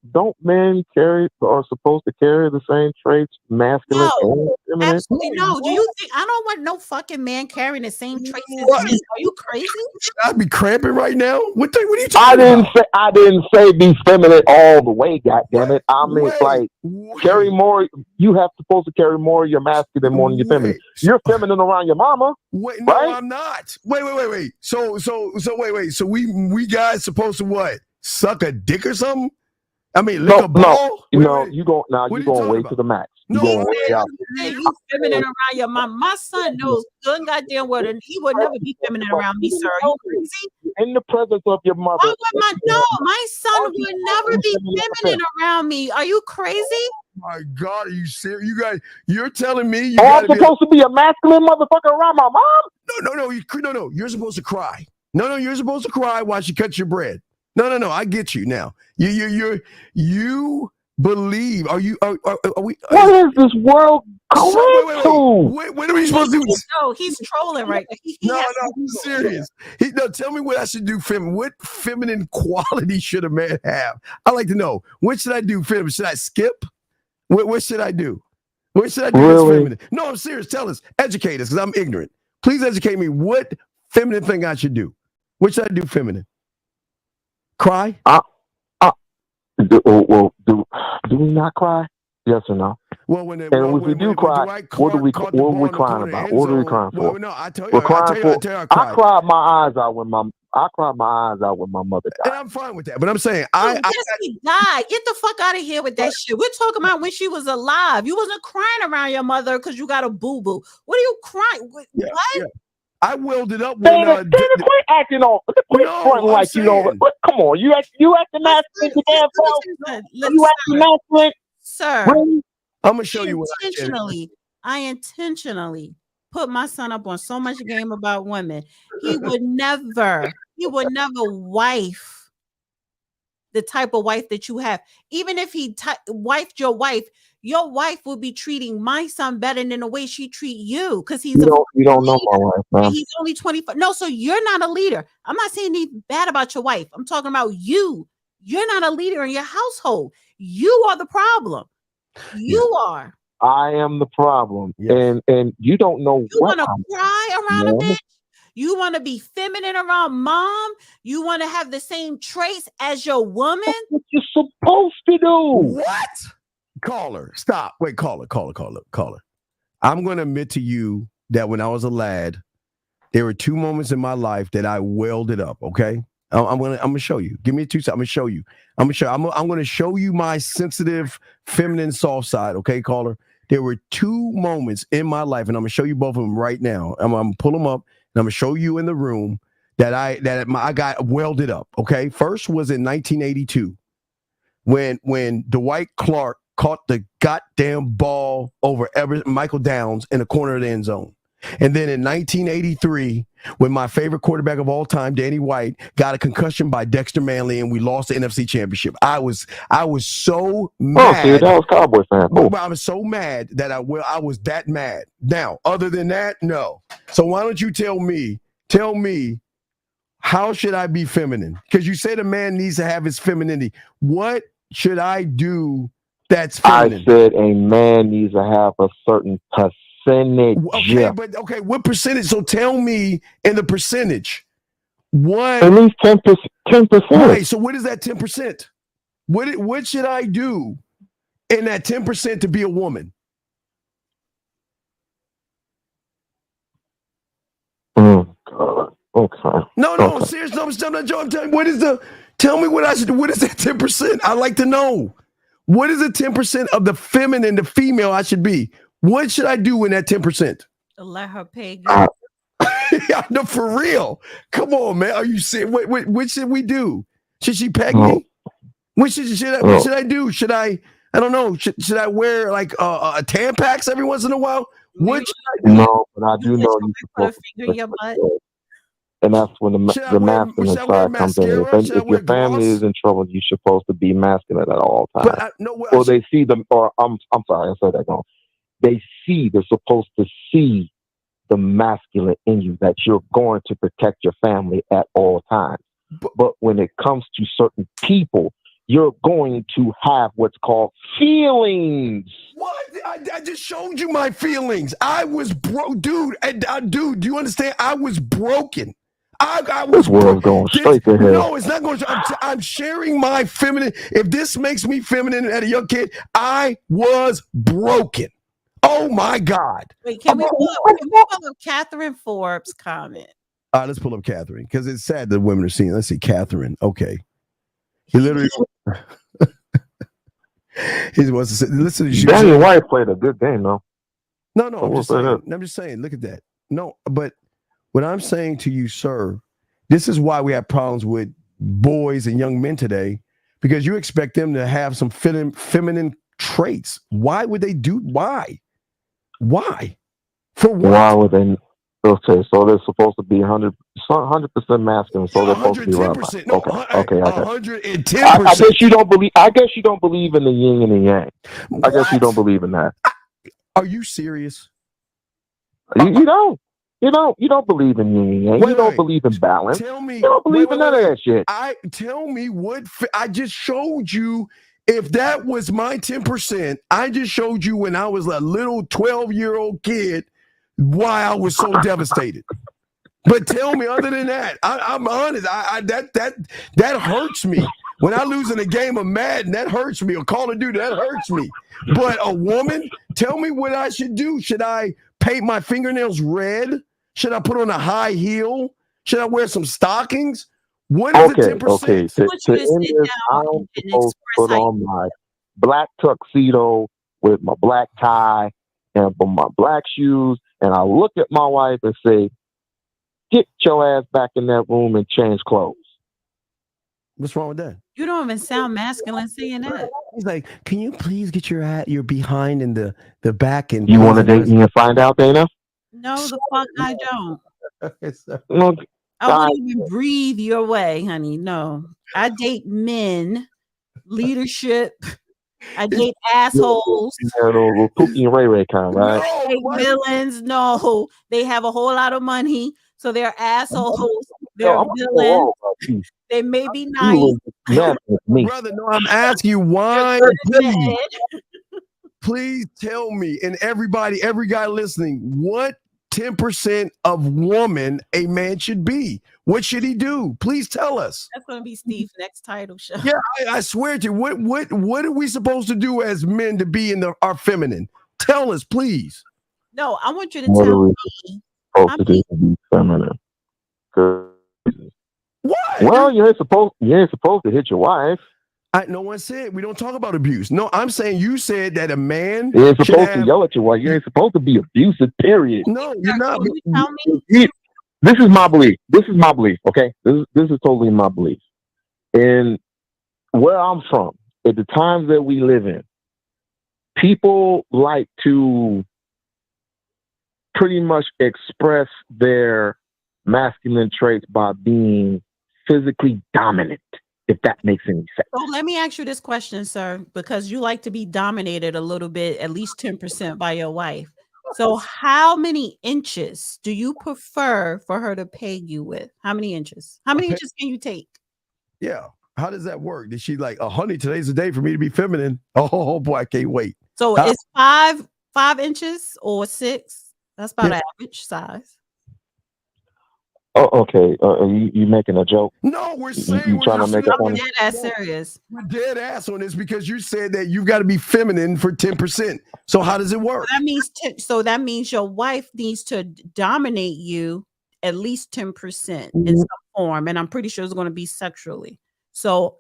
are supposed to carry the same traits, masculine and feminine?
Absolutely no. Do you think I don't want no fucking man carrying the same traits as me? Are you crazy?
I'd be cramping right now. What are you talking about?
I didn't say be feminine all the way, goddammit. I mean, carry more. You have supposed to carry more of your masculine more than your feminine. You're feminine around your mama.
Wait, no, right? I'm not. Wait. So wait. So we guys supposed to what? Suck a dick or something? I mean, lick a ball?
You going way to the max. You going way out.
You feminine around your mom. My son knows good and goddamn well, and he would never be feminine around me, sir. Are you crazy?
In the presence of your mother.
My son would never be feminine around me. Are you crazy?
My God, are you serious? You guys, you're telling me
I'm supposed to be a masculine motherfucker around my mom?
No. You're supposed to cry. No, you're supposed to cry while she cuts your bread. No. I get you now. You believe? Are we?
What is this world
When are we supposed to do this?
No, he's trolling right now.
No, I'm serious. Tell me what I should do. What feminine quality should a man have? I like to know. What should I do? Should I skip? What should I do? What should I do that's feminine? No, I'm serious. Tell us. Educate us, because I'm ignorant. Please educate me. What feminine thing I should do? What should I do feminine? Cry?
Do we not cry? Yes or no?
Well,
if we do cry, what are we crying about? What are we crying for?
Well, no, I tell you,
we're crying for.
I
cried my eyes out when my mother died.
And I'm fine with that, but I'm saying
she died. Get the fuck out of here with that shit. We're talking about when she was alive. You wasn't crying around your mother because you got a boo boo. What are you crying? What?
Yeah. I welled it up when
quit acting on. Quit fronting like you know. Come on, you acting masculine, damn self. You acting masculine,
sir.
Really?
I'm gonna show you what
I intentionally put my son up on so much game about women. He would never wife the type of wife that you have. Even if he wifed your wife would be treating my son better than the way she treat you, because he's
you don't know my wife, man.
He's only 25. No, so you're not a leader. I'm not saying anything bad about your wife. I'm talking about you. You're not a leader in your household. You are the problem. You are.
I am the problem. Yes. And you don't know
you want to cry around a bitch. You want to be feminine around mom. You want to have the same traits as your woman.
That's what you're supposed to do.
What? Caller, stop. Wait, caller. I'm going to admit to you that when I was a lad, there were 2 moments in my life that I welled it up. Okay, I'm gonna show you. Give me 2 seconds. I'm gonna show you. I'm gonna show you my sensitive, feminine, soft side. Okay, caller. There were 2 moments in my life, and I'm gonna show you both of them right now. I'm gonna pull them up, and I'm gonna show you in the room that I got welded up. Okay, first was in 1982 when Dwight Clark caught the goddamn ball over Michael Downs in the corner of the end zone. And then in 1983, when my favorite quarterback of all time, Danny White, got a concussion by Dexter Manley and we lost the NFC Championship. I was so mad.
Oh, that was Cowboy fan.
Oh. I was so mad that I was that mad. Now, other than that, no. So why don't you tell me, how should I be feminine? Because you said a man needs to have his femininity. What should I do that's feminine?
I said a man needs to have a certain percentage.
Okay, what percentage? So tell me in the percentage. What?
At least 10%.
Right. So what is that 10%? What should I do in that 10% to be a woman?
Oh God. Okay.
No, seriously, I'm not joking. Tell me what I should do. What is that 10%? I like to know. What is the 10% of the feminine, the female I should be? What should I do in that 10%?
Let her pay you.
No, for real. Come on, man. Are you serious? What should we do? Should she peg me? What should I do? Should I don't know. Should I wear like a Tampax every once in a while? What should I do?
No, but I do know you're supposed to.
In your butt?
And that's when the masculine side comes in. If your family is in trouble, you're supposed to be masculine at all times. Or they see them. Or I'm sorry, I said that wrong. They're supposed to see the masculine in you, that you're going to protect your family at all times. But when it comes to certain people, you're going to have what's called feelings.
What? I just showed you my feelings. I was broke, dude. Dude, do you understand? I was broken. I was
going straight to hell.
No, it's not going. I'm sharing my feminine. If this makes me feminine at a young kid, I was broken. Oh my God!
Wait, can we pull up Catherine Forbes' comment?
Let's pull up Catherine, because it's sad that women are seeing. Let's see, Catherine. Okay, he literally. He wants to say, listen.
Danny White played a good game, though.
No, I'm just saying. Look at that. No, but what I'm saying to you, sir, this is why we have problems with boys and young men today, because you expect them to have some feminine traits. Why would they do? Why? For what?
Why would they? Okay, so they're supposed to be 100% masculine. So they're supposed to be right.
No,
okay.
110%.
I guess you don't believe. I guess you don't believe in the yin and the yang. I guess you don't believe in that.
Are you serious?
You don't believe in yin and yang. You don't believe in balance.
Tell me.
You don't believe in none of that shit.
Tell me what I just showed you. If that was my 10%, I just showed you when I was a little 12-year-old kid why I was so devastated. But tell me, other than that, I'm honest. That hurts me. When I lose in a game of Madden, that hurts me. Or Call of Duty, that hurts me. But a woman, tell me what I should do. Should I paint my fingernails red? Should I put on a high heel? Should I wear some stockings? What is the 10%?
Okay. To end this, I'm supposed to put on my black tuxedo with my black tie and my black shoes, and I look at my wife and say, "Get your ass back in that room and change clothes."
What's wrong with that?
You don't even sound masculine saying that.
He's like, "Can you please get your behind in the back?" And
you want to date me and find out, Dana?
No, the fuck I don't.
Look,
I wouldn't even breathe your way, honey. No, I date men, leadership. I date assholes.
Little Pookie and Ray Ray kind, right?
I date villains. No, they have a whole lot of money, so they're assholes. They're villains. They may be nice.
Brother, no, I'm asking you why. Please tell me, and every guy listening, what 10% of woman a man should be? What should he do? Please tell us.
That's going to be Steve's next title show.
Yeah, I swear to you. What are we supposed to do as men to be in our feminine? Tell us, please.
No, I want you to tell me.
Supposed to be feminine.
What?
Well, you ain't supposed to hit your wife.
No one said we don't talk about abuse. No, I'm saying you said that a man
you ain't supposed to yell at your wife. You ain't supposed to be abusive, period.
No, you're not.
This is my belief. Okay? This is totally my belief. And where I'm from, at the times that we live in, people like to pretty much express their masculine traits by being physically dominant, if that makes any sense.
So let me ask you this question, sir, because you like to be dominated a little bit, at least 10% by your wife. So how many inches do you prefer for her to peg you with? How many inches? How many inches can you take?
Yeah. How does that work? Did she like, honey, today's the day for me to be feminine? Oh boy, I can't wait.
So it's 5 inches or 6? That's about average size.
Oh, okay. You making a joke?
No, we're saying
you trying to make a
I'm dead ass serious.
We're dead ass on this because you said that you've got to be feminine for 10%. So how does it work?
That means your wife needs to dominate you at least 10% in some form, and I'm pretty sure it's going to be sexually. So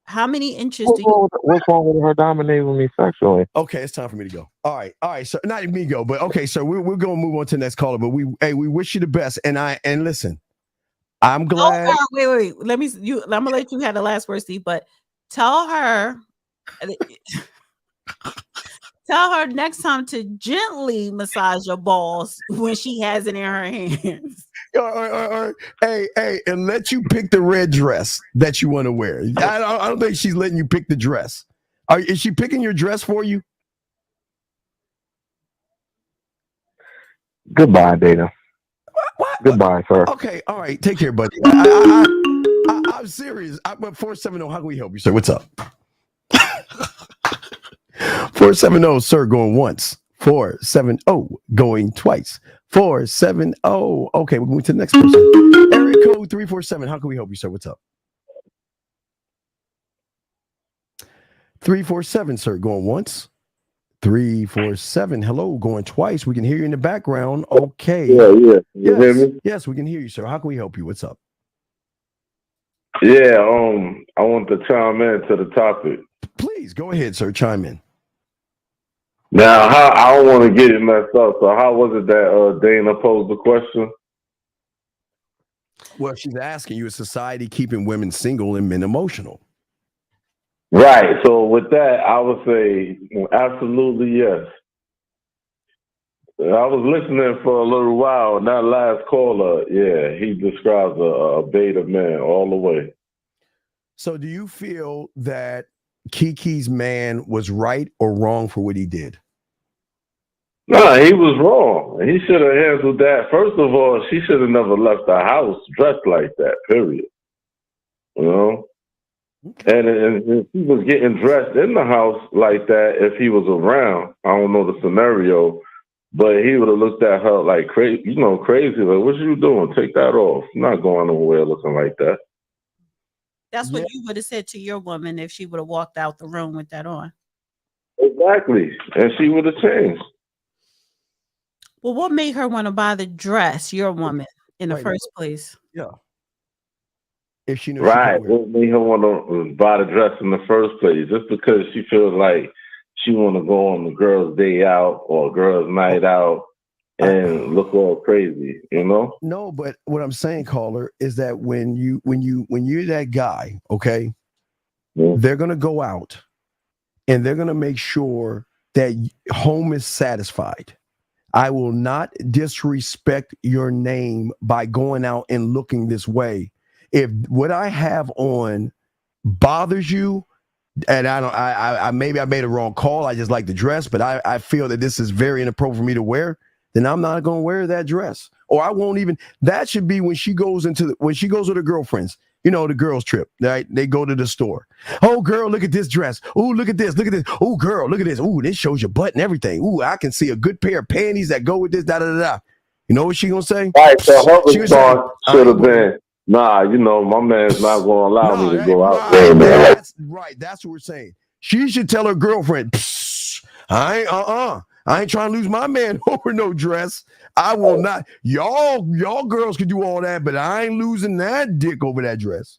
how many inches do you?
What's wrong with her dominating me sexually?
Okay, it's time for me to go. All right. So not me go, but okay. So we're going to move on to the next caller. But we wish you the best. And listen, I'm glad.
Oh, wait. I'm gonna let you have the last word, Steve. But tell her next time to gently massage your balls when she has it in her hands.
Hey, and let you pick the red dress that you want to wear. I don't think she's letting you pick the dress. Is she picking your dress for you?
Goodbye, Dana. What? Goodbye, sir.
Okay, all right. Take care, buddy. I'm serious. But 470, how can we help you, sir? What's up? 470, sir, going once. 470, going twice. 470. Okay, we're moving to the next person. Area code 347. How can we help you, sir? What's up? 347, sir, going once. 347. Hello, going twice. We can hear you in the background. Okay.
Yeah. You hear me?
Yes, we can hear you, sir. How can we help you? What's up?
Yeah, I want to chime in to the topic.
Please go ahead, sir. Chime in.
Now, I don't want to get it messed up. So, how was it that Dana posed the question?
Well, she's asking you: is society keeping women single and men emotional?
Right. So, with that, I would say absolutely yes. I was listening for a little while, and that last caller, he describes a beta man all the way.
So, do you feel that Keke's man was right or wrong for what he did?
Nah, he was wrong. He should have handled that. First of all, she should have never left the house dressed like that, period. You know? And if he was getting dressed in the house like that, if he was around, I don't know the scenario, but he would have looked at her like crazy, crazy. Like, what you doing? Take that off. You're not going nowhere looking like that.
That's what you would have said to your woman if she would have walked out the room with that on.
Exactly. And she would have changed.
Well, what made her want to buy the dress, your woman, in the first place?
Yeah. If she knew
right. What made her want to buy the dress in the first place? Just because she feels like she want to go on the girl's day out or girl's night out and look all crazy, you know?
No, but what I'm saying, caller, is that when you're that guy, okay, they're gonna go out and they're gonna make sure that home is satisfied. I will not disrespect your name by going out and looking this way. If what I have on bothers you, and I maybe I made a wrong call, I just like the dress, but I feel that this is very inappropriate for me to wear, then I'm not going to wear that dress. Or I won't even, that should be when she goes with her girlfriends, the girls trip, right? They go to the store. Oh, girl, look at this dress. Oh, look at this. Look at this. Oh, girl, look at this. Oh, this shows your butt and everything. Oh, I can see a good pair of panties that go with this, da-da-da-da. You know what she going to say?
Right, so her response should have been, nah, my man's not going to allow me to go out there, man.
That's right. That's what we're saying. She should tell her girlfriend, I ain't trying to lose my man over no dress. I will not. Y'all girls can do all that, but I ain't losing that dick over that dress.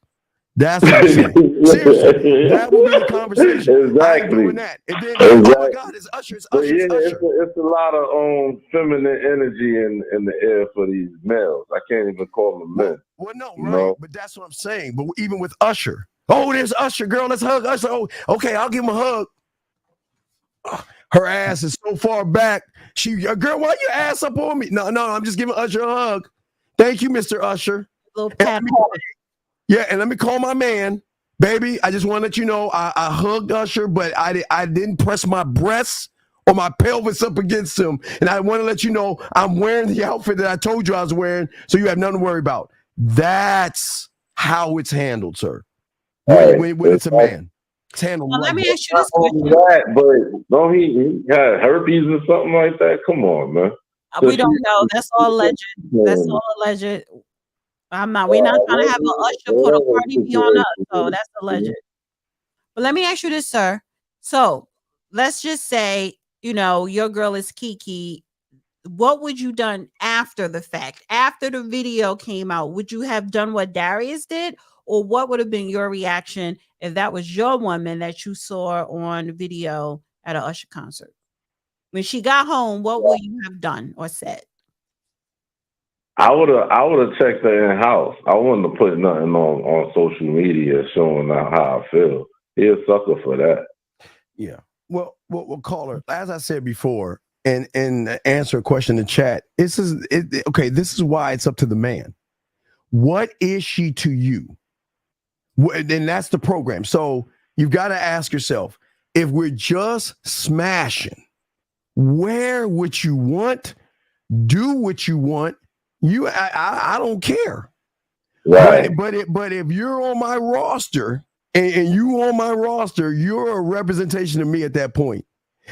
That's what I'm saying. Seriously, that will be the conversation.
Exactly.
I ain't doing that. And then, oh my God, it's Usher. It's Usher.
Yeah,
It's Usher.
it's a lot of feminine energy in the air for these males. I can't even call them men.
Well, no, right. But that's what I'm saying. But even with Usher, there's Usher, girl. Let's hug Usher. Oh, okay, I'll give him a hug. Her ass is so far back. Girl, why you ass up on me? No, I'm just giving Usher a hug. Thank you, Mr. Usher. And let me call my man, baby. I just want to let you know I hugged Usher, but I didn't press my breasts or my pelvis up against him. And I want to let you know I'm wearing the outfit that I told you I was wearing, so you have nothing to worry about. That's how it's handled, sir. When it's a man. It's handled
well,
right.
let me ask you this question.
But don't he had herpes or something like that? Come on, man.
We don't know. That's all alleged. That's all alleged. We're not trying to have an Usher put a party be on us. So that's alleged. But let me ask you this, sir. So let's just say, your girl is Keke. What would you done after the fact? After the video came out, would you have done what Darius did? Or what would have been your reaction if that was your woman that you saw on video at an Usher concert? When she got home, what would you have done or said?
I would have checked her in house. I wouldn't have put nothing on social media showing out how I feel. He a sucker for that.
Yeah. Well, caller, as I said before, and answer a question in the chat. This is why it's up to the man. What is she to you? Then that's the program. So you've got to ask yourself, if we're just smashing, wear what you want, do what you want. I don't care. Right. But if you're on my roster and you on my roster, you're a representation of me at that point.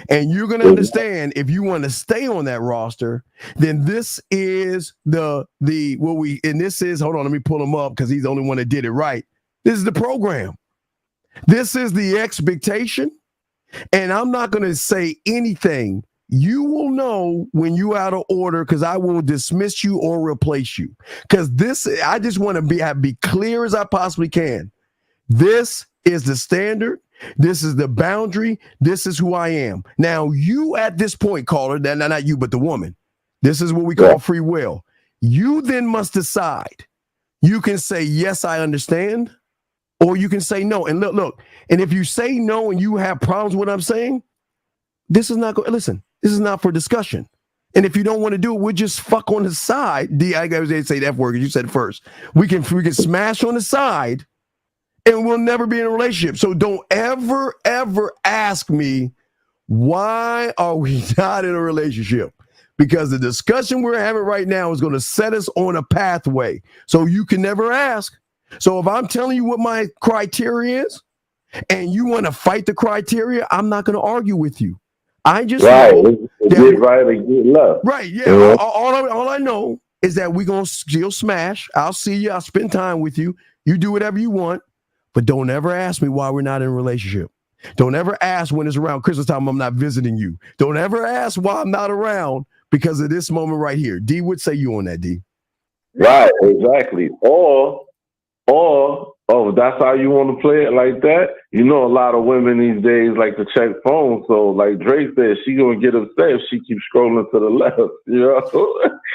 And you're going to understand if you want to stay on that roster, then this is hold on, let me pull him up because he's the only one that did it right. This is the program. This is the expectation. And I'm not going to say anything. You will know when you're out of order because I will dismiss you or replace you. Because I just want to be clear as I possibly can. This is the standard. This is the boundary. This is who I am. Now, you at this point, caller, not you, but the woman. This is what we call free will. You then must decide. You can say, yes, I understand. Or you can say no. And look, and if you say no and you have problems with what I'm saying, this is not for discussion. And if you don't want to do it, we'll just fuck on the side. I gotta say the F word because you said it first. We can smash on the side and we'll never be in a relationship. So don't ever ask me Why are we not in a relationship? Because the discussion we're having right now is going to set us on a pathway. So you can never ask. So if I'm telling you what my criteria is and you want to fight the criteria, I'm not going to argue with you. I just know
get right or get left.
Right, yeah. All I know is that we're going to still smash. I'll see you. I'll spend time with you. You do whatever you want. But don't ever ask me why we're not in a relationship. Don't ever ask when it's around Christmas time I'm not visiting you. Don't ever ask why I'm not around because of this moment right here. D, would say you on that, D?
Right, exactly. Or that's how you want to play it like that. You know, a lot of women these days like to check phones. So, like Drake said, she gonna get upset if she keeps scrolling to the left. You know.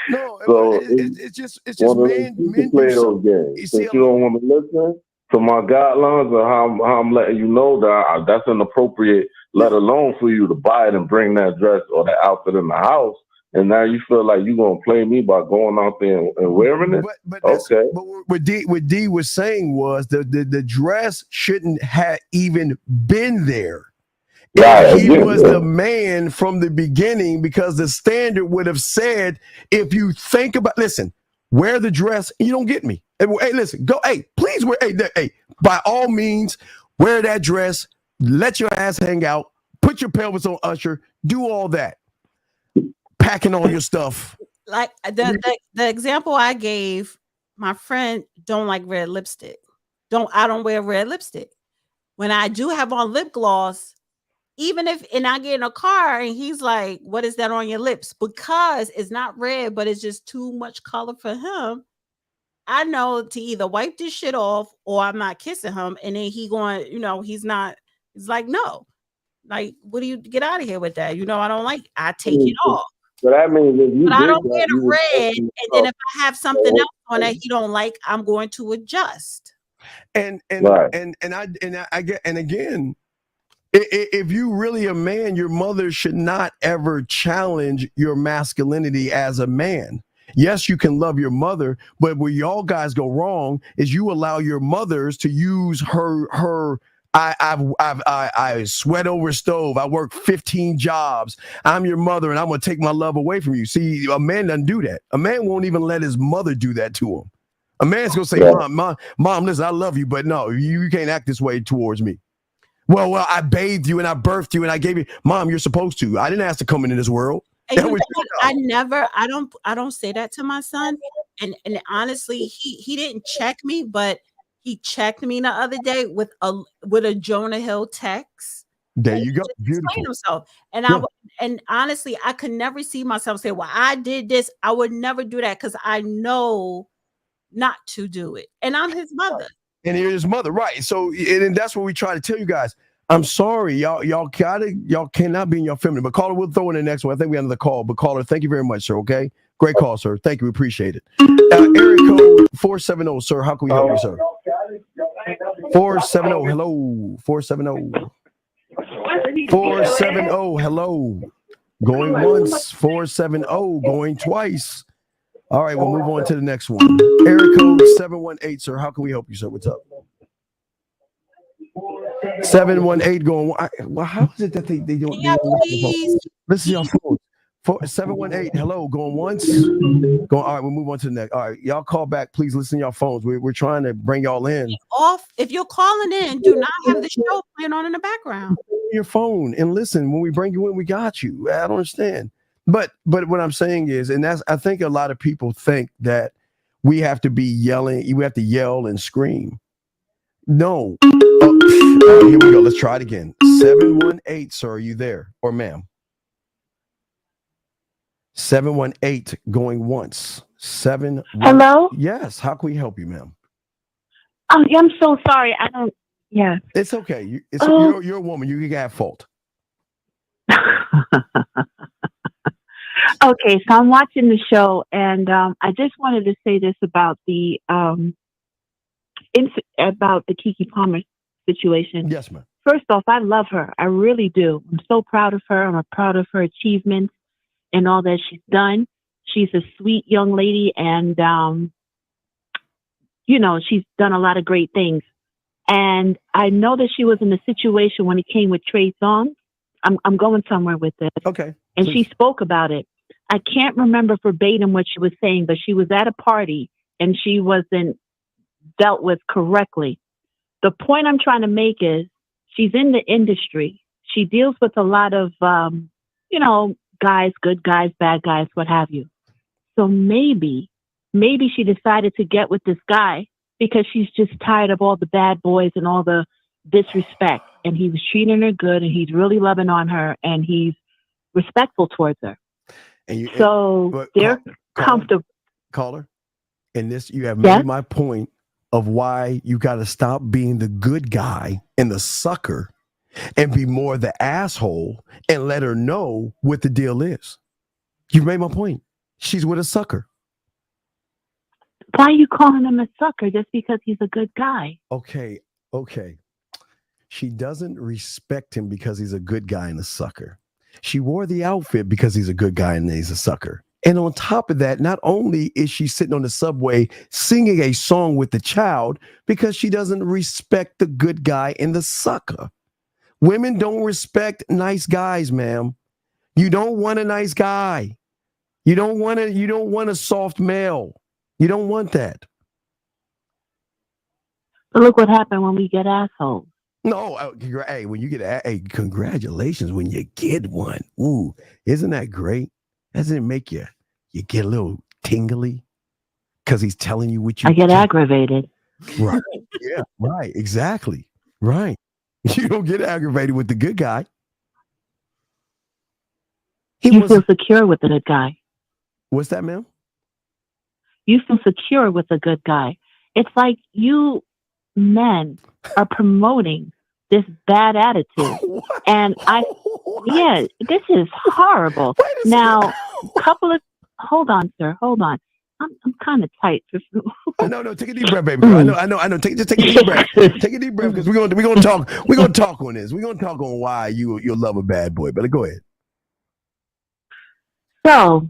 No,
so
it's just men
play
do
those games. Since you don't want to listen to my guidelines or how I'm letting you know that that's inappropriate, let alone for you to buy it and bring that dress or that outfit in the house. And now you feel like you're gonna play me by going out there and wearing it.
But what D was saying was the dress shouldn't have even been there. If he was the man from the beginning, because the standard would have said, if you think about, listen, wear the dress, you don't get me. Hey, listen, go, hey, please wear, hey, by all means, wear that dress, let your ass hang out, put your pelvis on Usher, do all that. Packing all your stuff.
Like the example I gave, my friend don't like red lipstick. I don't wear red lipstick. When I do have on lip gloss, even if I get in a car and he's like, what is that on your lips? Because it's not red, but it's just too much color for him. I know to either wipe this shit off or I'm not kissing him. And then he's like, no. Like, what do you get out of here with that? I don't like, I take it off.
So that means if you
but I don't wear the red, and then if I have something else on that he don't like, I'm going to adjust.
And again, if you really a man, your mother should not ever challenge your masculinity as a man. Yes, you can love your mother, but where y'all guys go wrong is you allow your mothers to use her. I sweat over a stove. I work 15 jobs. I'm your mother, and I'm gonna take my love away from you. See, a man doesn't do that. A man won't even let his mother do that to him. A man's gonna say, "Mom, listen, I love you, but no, you can't act this way towards me." Well, I bathed you and I birthed you and I gave you, Mom, you're supposed to. I didn't ask to come into this world.
And I don't say that to my son. And honestly, he didn't check me, but he checked me the other day with a Jonah Hill text.
There you go. Beautiful.
Explain himself. And honestly, I could never see myself say, well, I did this. I would never do that because I know not to do it. And I'm his mother.
And you're his mother, right? So, and that's what we try to tell you guys. I'm sorry, y'all cannot be in your feminine. But caller, we'll throw in the next one. I think we have another call. But caller, thank you very much, sir. Okay, great call, sir. Thank you, we appreciate it. Area code 470, sir. How can we help you, sir? 470, hello. 470. 470, hello. Going once. 470, going twice. All right, we'll move on to the next one. Area code 718, sir. How can we help you, sir? What's up? 718 going. Well, how is it that they don't?
Yeah, please.
Listen to your phone. 718. Hello, going once. Going. All right, we'll move on to the next. All right, y'all call back, please. Listen to your phones. We're trying to bring y'all in.
If you're calling in, do not have the show playing on in the background.
Your phone and listen. When we bring you in, we got you. I don't understand. But what I'm saying is, and I think a lot of people think that we have to be yelling. We have to yell and scream. No. Oh, here we go. Let's try it again. 718, sir. Are you there? Or ma'am? 718 going once. 7.
Hello?
Yes. How can we help you, ma'am?
Oh, I'm so sorry. I don't. Yeah.
It's okay. You're a woman. You can have fault.
Okay, so I'm watching the show, and I just wanted to say this about the Keke Palmer situation.
Yes, ma'am.
First off, I love her. I really do. I'm so proud of her. I'm proud of her achievements and all that she's done. She's a sweet young lady, and she's done a lot of great things. And I know that she was in a situation when it came with Trey Songz. I'm going somewhere with this.
Okay.
And
please.
she spoke about it. I can't remember verbatim what she was saying, but she was at a party and she wasn't dealt with correctly. The point I'm trying to make is she's in the industry. She deals with a lot of, guys, good guys, bad guys, what have you. So maybe she decided to get with this guy because she's just tired of all the bad boys and all the disrespect. And he was treating her good and he's really loving on her and he's respectful towards her. They're comfortable.
Caller, and this, you have made my point of why you got to stop being the good guy and the sucker and be more the asshole and let her know what the deal is. You made my point. She's with a sucker.
Why are you calling him a sucker just because he's a good guy?
Okay. She doesn't respect him because he's a good guy and a sucker. She wore the outfit because he's a good guy and he's a sucker. And on top of that, not only is she sitting on the subway singing a song with the child because she doesn't respect the good guy and the sucker. Women don't respect nice guys, ma'am. You don't want a nice guy. You don't want a soft male. You don't want that.
But look what happened when we get assholes.
No, hey, when you get congratulations when you get one. Ooh, isn't that great? Doesn't it make you get a little tingly because he's telling you what you
I get aggravated.
Right. Yeah, right. Exactly. Right. You don't get aggravated with the good guy.
You feel secure with the good guy.
What's that, ma'am?
You feel secure with a good guy. It's like you men are promoting this bad attitude. And this is horrible. Now, hold on, sir. Hold on. I'm kind of tight.
No, take a deep breath, baby. I know. Just take a deep breath. Take a deep breath because we're gonna talk. We're gonna talk on this. We're gonna talk on why you'll love a bad boy. But go ahead.
So,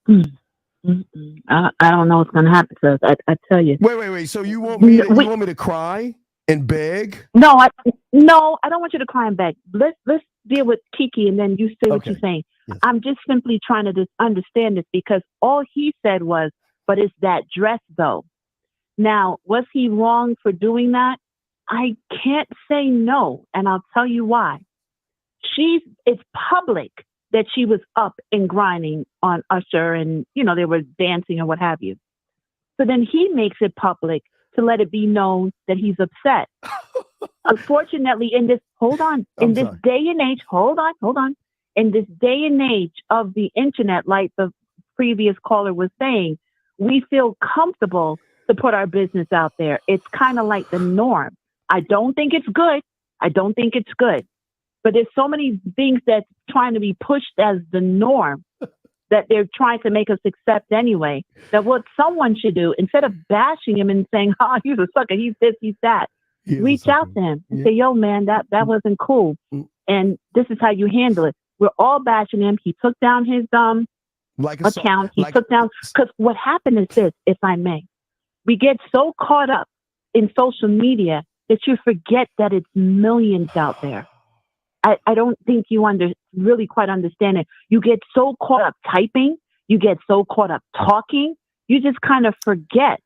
I don't know what's gonna happen to us. I tell you.
Wait. So you want me to cry and beg?
No, I don't want you to cry and beg. Let's deal with Keke and then you say what you're saying. Yes. I'm just simply trying to just understand this because all he said was, but it's that dress though. Now, was he wrong for doing that? I can't say no, and I'll tell you why. It's public that she was up and grinding on Usher and, they were dancing or what have you. So then he makes it public to let it be known that he's upset. Unfortunately, in this day and age, hold on. In this day and age of the internet, like the previous caller was saying, we feel comfortable to put our business out there. It's kind of like the norm. I don't think it's good. But there's so many things that's trying to be pushed as the norm that they're trying to make us accept anyway. That what someone should do, instead of bashing him and saying, oh, he's a sucker, he's this, he's that, reach out to him and say, yo, man, that wasn't cool. And this is how you handle it. We're all bashing him. He took down his account. Because what happened is this, if I may, we get so caught up in social media that you forget that it's millions out there. I don't think you really quite understand it. You get so caught up typing, you get so caught up talking, you just kind of forget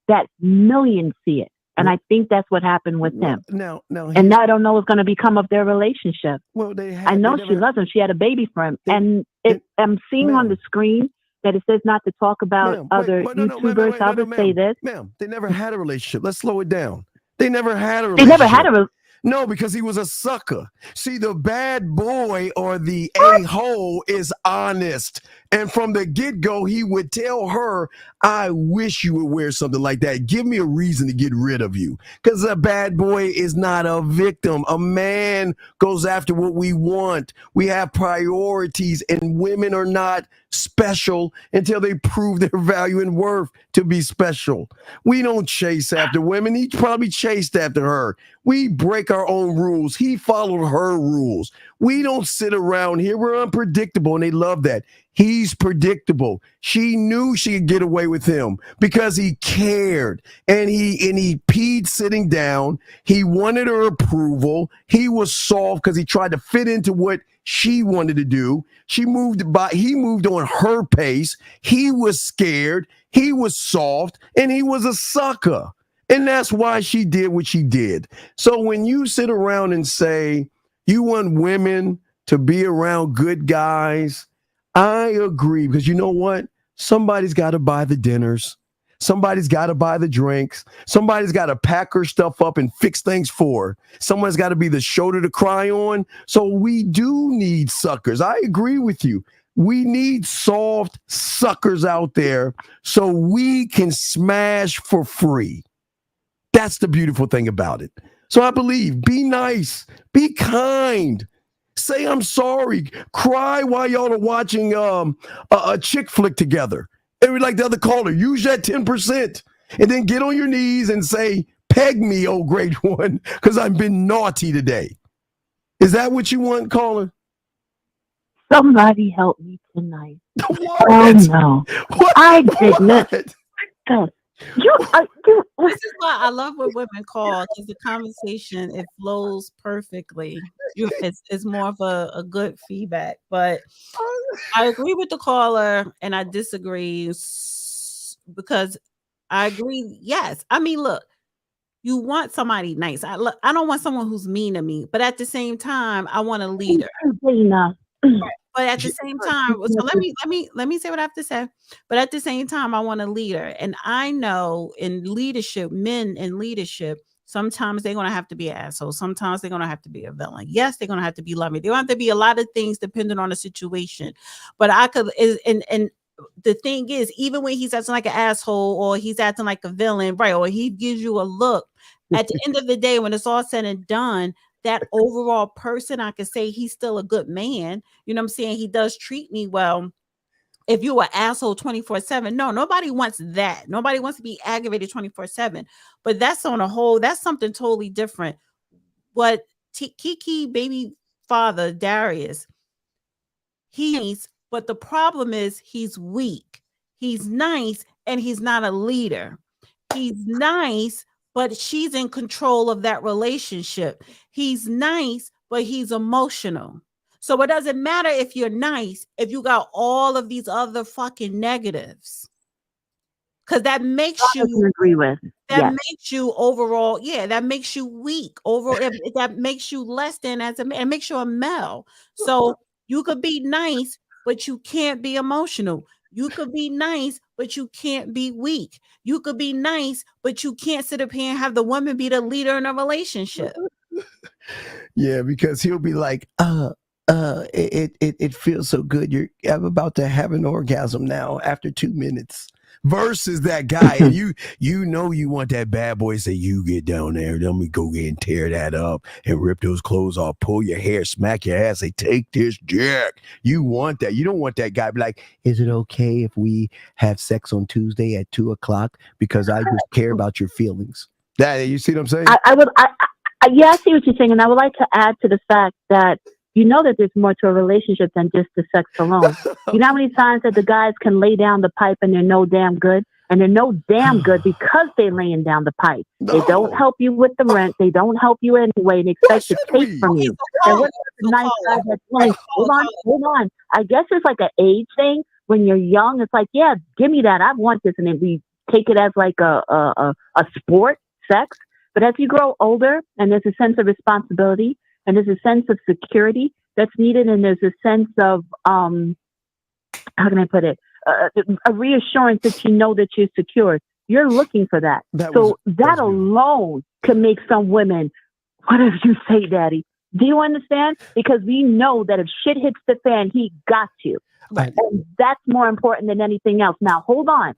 that millions see it. And I think that's what happened with them. Now I don't know what's going to become of their relationship.
Well,
I know she loves him. She had a baby for him. I'm seeing on the screen that it says not to talk about other YouTubers. I'll just say this.
Ma'am, they never had a relationship. Let's slow it down. They never had a relationship. No, because he was a sucker. See, the bad boy or the a-hole is honest. And from the get-go, he would tell her, I wish you would wear something like that. Give me a reason to get rid of you. Because a bad boy is not a victim. A man goes after what we want. We have priorities, and women are not special until they prove their value and worth to be special. We don't chase after women. He probably chased after her. We break our own rules. He followed her rules. We don't sit around here. We're unpredictable, and they love that. He's predictable. She knew she could get away with him because he cared, and he peed sitting down. He wanted her approval. He was soft because he tried to fit into what she wanted to do. He moved on her pace. He was scared. He was soft, and he was a sucker. And that's why she did what she did. So when you sit around and say you want women to be around good guys, I agree, because you know what? Somebody's got to buy the dinners. Somebody's got to buy the drinks. Somebody's got to pack her stuff up and fix things for her. Someone's got to be the shoulder to cry on. So we do need suckers. I agree with you. We need soft suckers out there so we can smash for free. That's the beautiful thing about it. So I believe, be nice, be kind, say I'm sorry, cry while y'all are watching a chick flick together. And like the other caller, use that 10%, and then get on your knees and say, peg me, oh great one, because I've been naughty today. Is that what you want, caller?
Somebody help me tonight.
What?
Oh no,
what?
I did not.
This is why I love what women call, because the conversation, it flows perfectly. It's more of a good feedback. But I agree with the caller, and I disagree because I agree. Yes, I mean, look, you want somebody nice. I don't want someone who's mean to me, but at the same time, I want a leader. But at the same time, so let me say what I have to say. But at the same time, I want a leader. And I know in leadership, men in leadership, sometimes they're gonna have to be an asshole. Sometimes they're gonna have to be a villain. Yes, they're gonna have to be loving. They're gonna have to be a lot of things depending on the situation. But and the thing is, even when he's acting like an asshole or he's acting like a villain, right? Or he gives you a look, at the end of the day, when it's all said and done, that overall person, I can say he's still a good man. You know what I'm saying? He does treat me well. If you are an asshole 24/7, no, nobody wants that. Nobody wants to be aggravated 24/7. But that's on a whole, that's something totally different. What Keke baby father, Darius, but the problem is he's weak. He's nice and he's not a leader. He's nice, but she's in control of that relationship. He's nice, but he's emotional. So it doesn't matter if you're nice if you got all of these other fucking negatives. Because that makes you
agree with.
Makes you overall, that makes you weak. That makes you less than as a man. It makes you a male. So you could be nice, but you can't be emotional. You could be nice, but you can't be weak. You could be nice, but you can't sit up here and have the woman be the leader in a relationship.
Yeah, because he'll be like, it feels so good. I'm about to have an orgasm now after 2 minutes. Versus that guy, and you know you want that bad boy to say, you get down there, let me go get and tear that up and rip those clothes off, pull your hair, smack your ass, say, take this dick. You want that. You don't want that guy be like, is it okay if we have sex on Tuesday at 2:00 because I just care about your feelings? That, you see what I'm saying?
I see what you're saying, and I would like to add to the fact that you know that there's more to a relationship than just the sex alone. You know how many times that the guys can lay down the pipe and they're no damn good? And they're no damn good because they're laying down the pipe. No. They don't help you with the rent. They don't help you anyway and expect to take from you. And what's the nice guy that's willing? Hold on. I guess it's like an age thing. When you're young, it's like, yeah, give me that. I want this. And then we take it as like a sport, sex. But as you grow older and there's a sense of responsibility, and there's a sense of security that's needed, and there's a sense of, how can I put it, a reassurance that you know that you're secure. You're looking for that. That alone can make some women, whatever you say, daddy. Do you understand? Because we know that if shit hits the fan, he got you. Right. And that's more important than anything else. Now, hold on.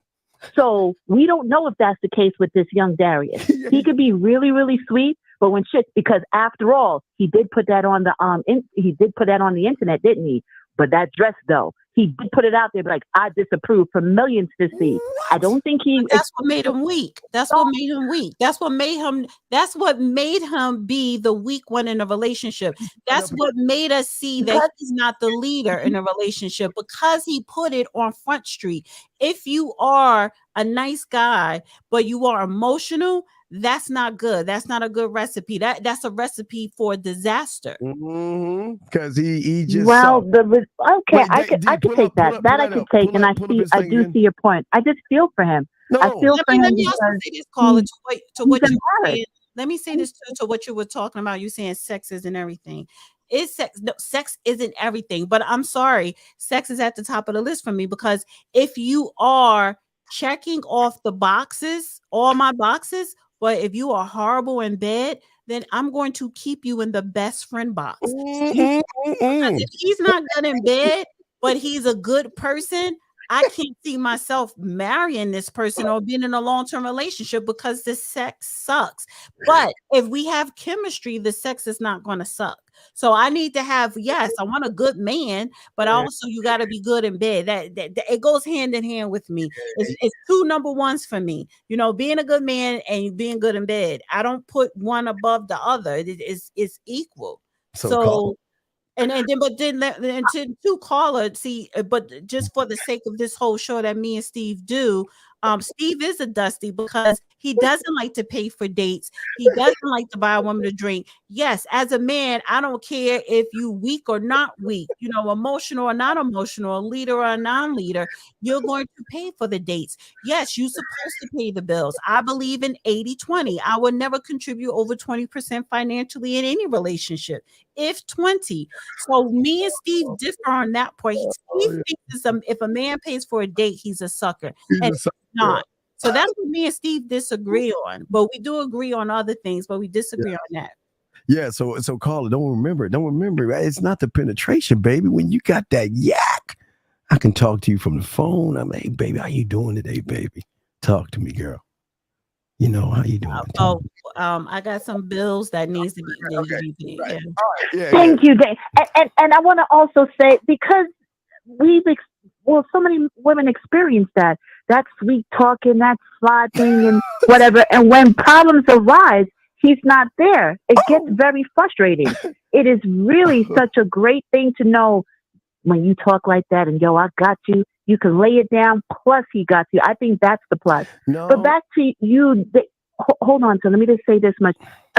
So we don't know if that's the case with this young Darius. He could be really, really sweet, but when shit, because after all, he did put that on the internet, didn't he? But that dress, though, he did put it out there, like, I disapprove for millions to see. I don't think he.
But that's what made him weak. That's what made him weak. That's what made him. That's what made him be the weak one in a relationship. That's what made us see that he's not the leader in a relationship because he put it on Front Street. If you are a nice guy, but you are emotional, that's not good. That's not a good recipe. That's a recipe for disaster.
Because he just
okay.
Wait,
I could take that. I could take, and I do see your point. I just feel for him. I feel for him
Let me also say this, caller, to what you were saying.
embarrassed.
Let me say this to what you were talking about. You saying sex isn't everything. Is sex? No, sex isn't everything. But I'm sorry, sex is at the top of the list for me because if you are checking off the boxes, all my boxes, but if you are horrible in bed, then I'm going to keep you in the best friend box. Because if he's not good in bed, but he's a good person, I can't see myself marrying this person or being in a long-term relationship because the sex sucks. But if we have chemistry, the sex is not going to suck. So I need to have, yes, I want a good man, but also you got to be good in bed. That it goes hand in hand with me. It's two number ones for me. You know, being a good man and being good in bed. I don't put one above the other. It's equal. So and to caller, see, but just for the sake of this whole show that me and Steve do, Steve is a dusty because he doesn't like to pay for dates. He doesn't like to buy a woman a drink. Yes, as a man, I don't care if you weak or not weak, you know, emotional or not emotional, a leader or a non-leader, you're going to pay for the dates. Yes, you're supposed to pay the bills. I believe in 80-20. I would never contribute over 20% financially in any relationship, if 20. So me and Steve differ on that point. Steve thinks if a man pays for a date, he's a sucker. And he's not. So that's what me and Steve disagree on. But we do agree on other things, but we disagree on that.
Yeah, so caller, don't remember, right? It's not the penetration, baby. When you got that yak, I can talk to you from the phone. I'm like, hey, baby, how you doing today, baby? Talk to me, girl. You know, how you doing?
I got some bills that needs to be paid.
Right.
Yeah.
Yeah,
Thank you, Dave. And I want to also say, because so many women experience that sweet talking, that sliding and whatever. And when problems arise, he's not there. It gets very frustrating. It is really such a great thing to know when you talk like that and I got you. You can lay it down. Plus, he got you. I think that's the plus.
No.
But back to you. Hold on. So let me just say this much.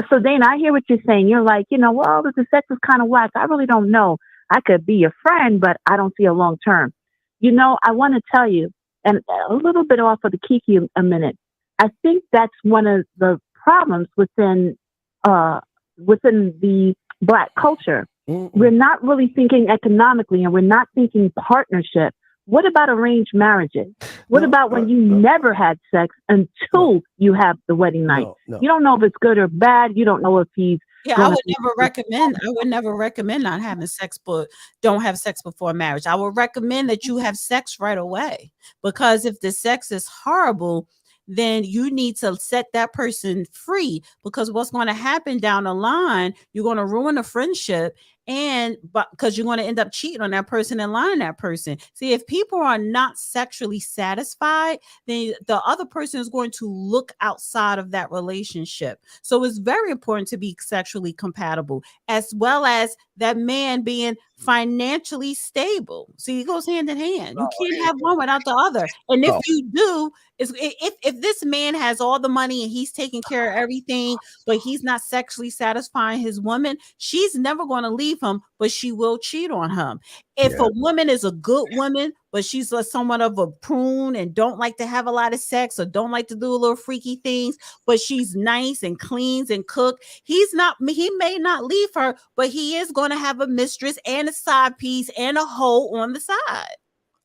So Dana, I hear what you're saying. You're like, well, the sex is kind of whack. I really don't know. I could be your friend, but I don't see a long term. I want to tell you, and a little bit off of the Keke a minute. I think that's one of the problems within the Black culture. We're not really thinking economically, and we're not thinking partnership. What about arranged marriages? What about when you never had sex until you have the wedding night? You don't know if it's good or bad. You don't know if he's
I would never recommend not having sex, but don't have sex before marriage. I would recommend that you have sex right away, because if the sex is horrible, then you need to set that person free, because what's going to happen down the line, you're going to ruin a friendship, but because you're going to end up cheating on that person and lying to that person. See, if people are not sexually satisfied, then the other person is going to look outside of that relationship. So it's very important to be sexually compatible, as well as that man being financially stable. See, it goes hand in hand. You can't have one without the other. And if you do, if this man has all the money and he's taking care of everything, but he's not sexually satisfying his woman, she's never going to leave him, but she will cheat on him. If a woman is a good woman, but she's somewhat of a prune and don't like to have a lot of sex or don't like to do a little freaky things, but she's nice and cleans and cook, he may not leave her, but he is going to have a mistress and a side piece and a hoe on the side.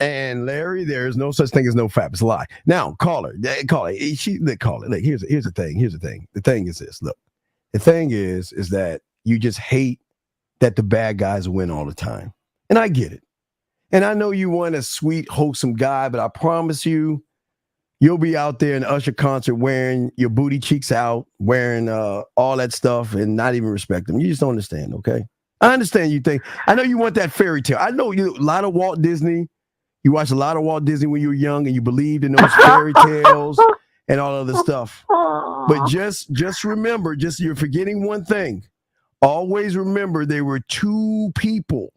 And Larry, there is no such thing as no fap. It's a lie. Now, caller. Call it. Look, here's the thing. The thing is this. Look, the thing is that you just hate that the bad guys win all the time. And I get it. And I know you want a sweet, wholesome guy, but I promise you, you'll be out there in the Usher concert wearing your booty cheeks out, wearing all that stuff and not even respect them. You just don't understand, okay? I understand you think. I know you want that fairy tale. I know you a lot of Walt Disney. You watched a lot of Walt Disney when you were young, and you believed in those fairy tales and all other stuff. But just remember, you're forgetting one thing. Always remember there were two people.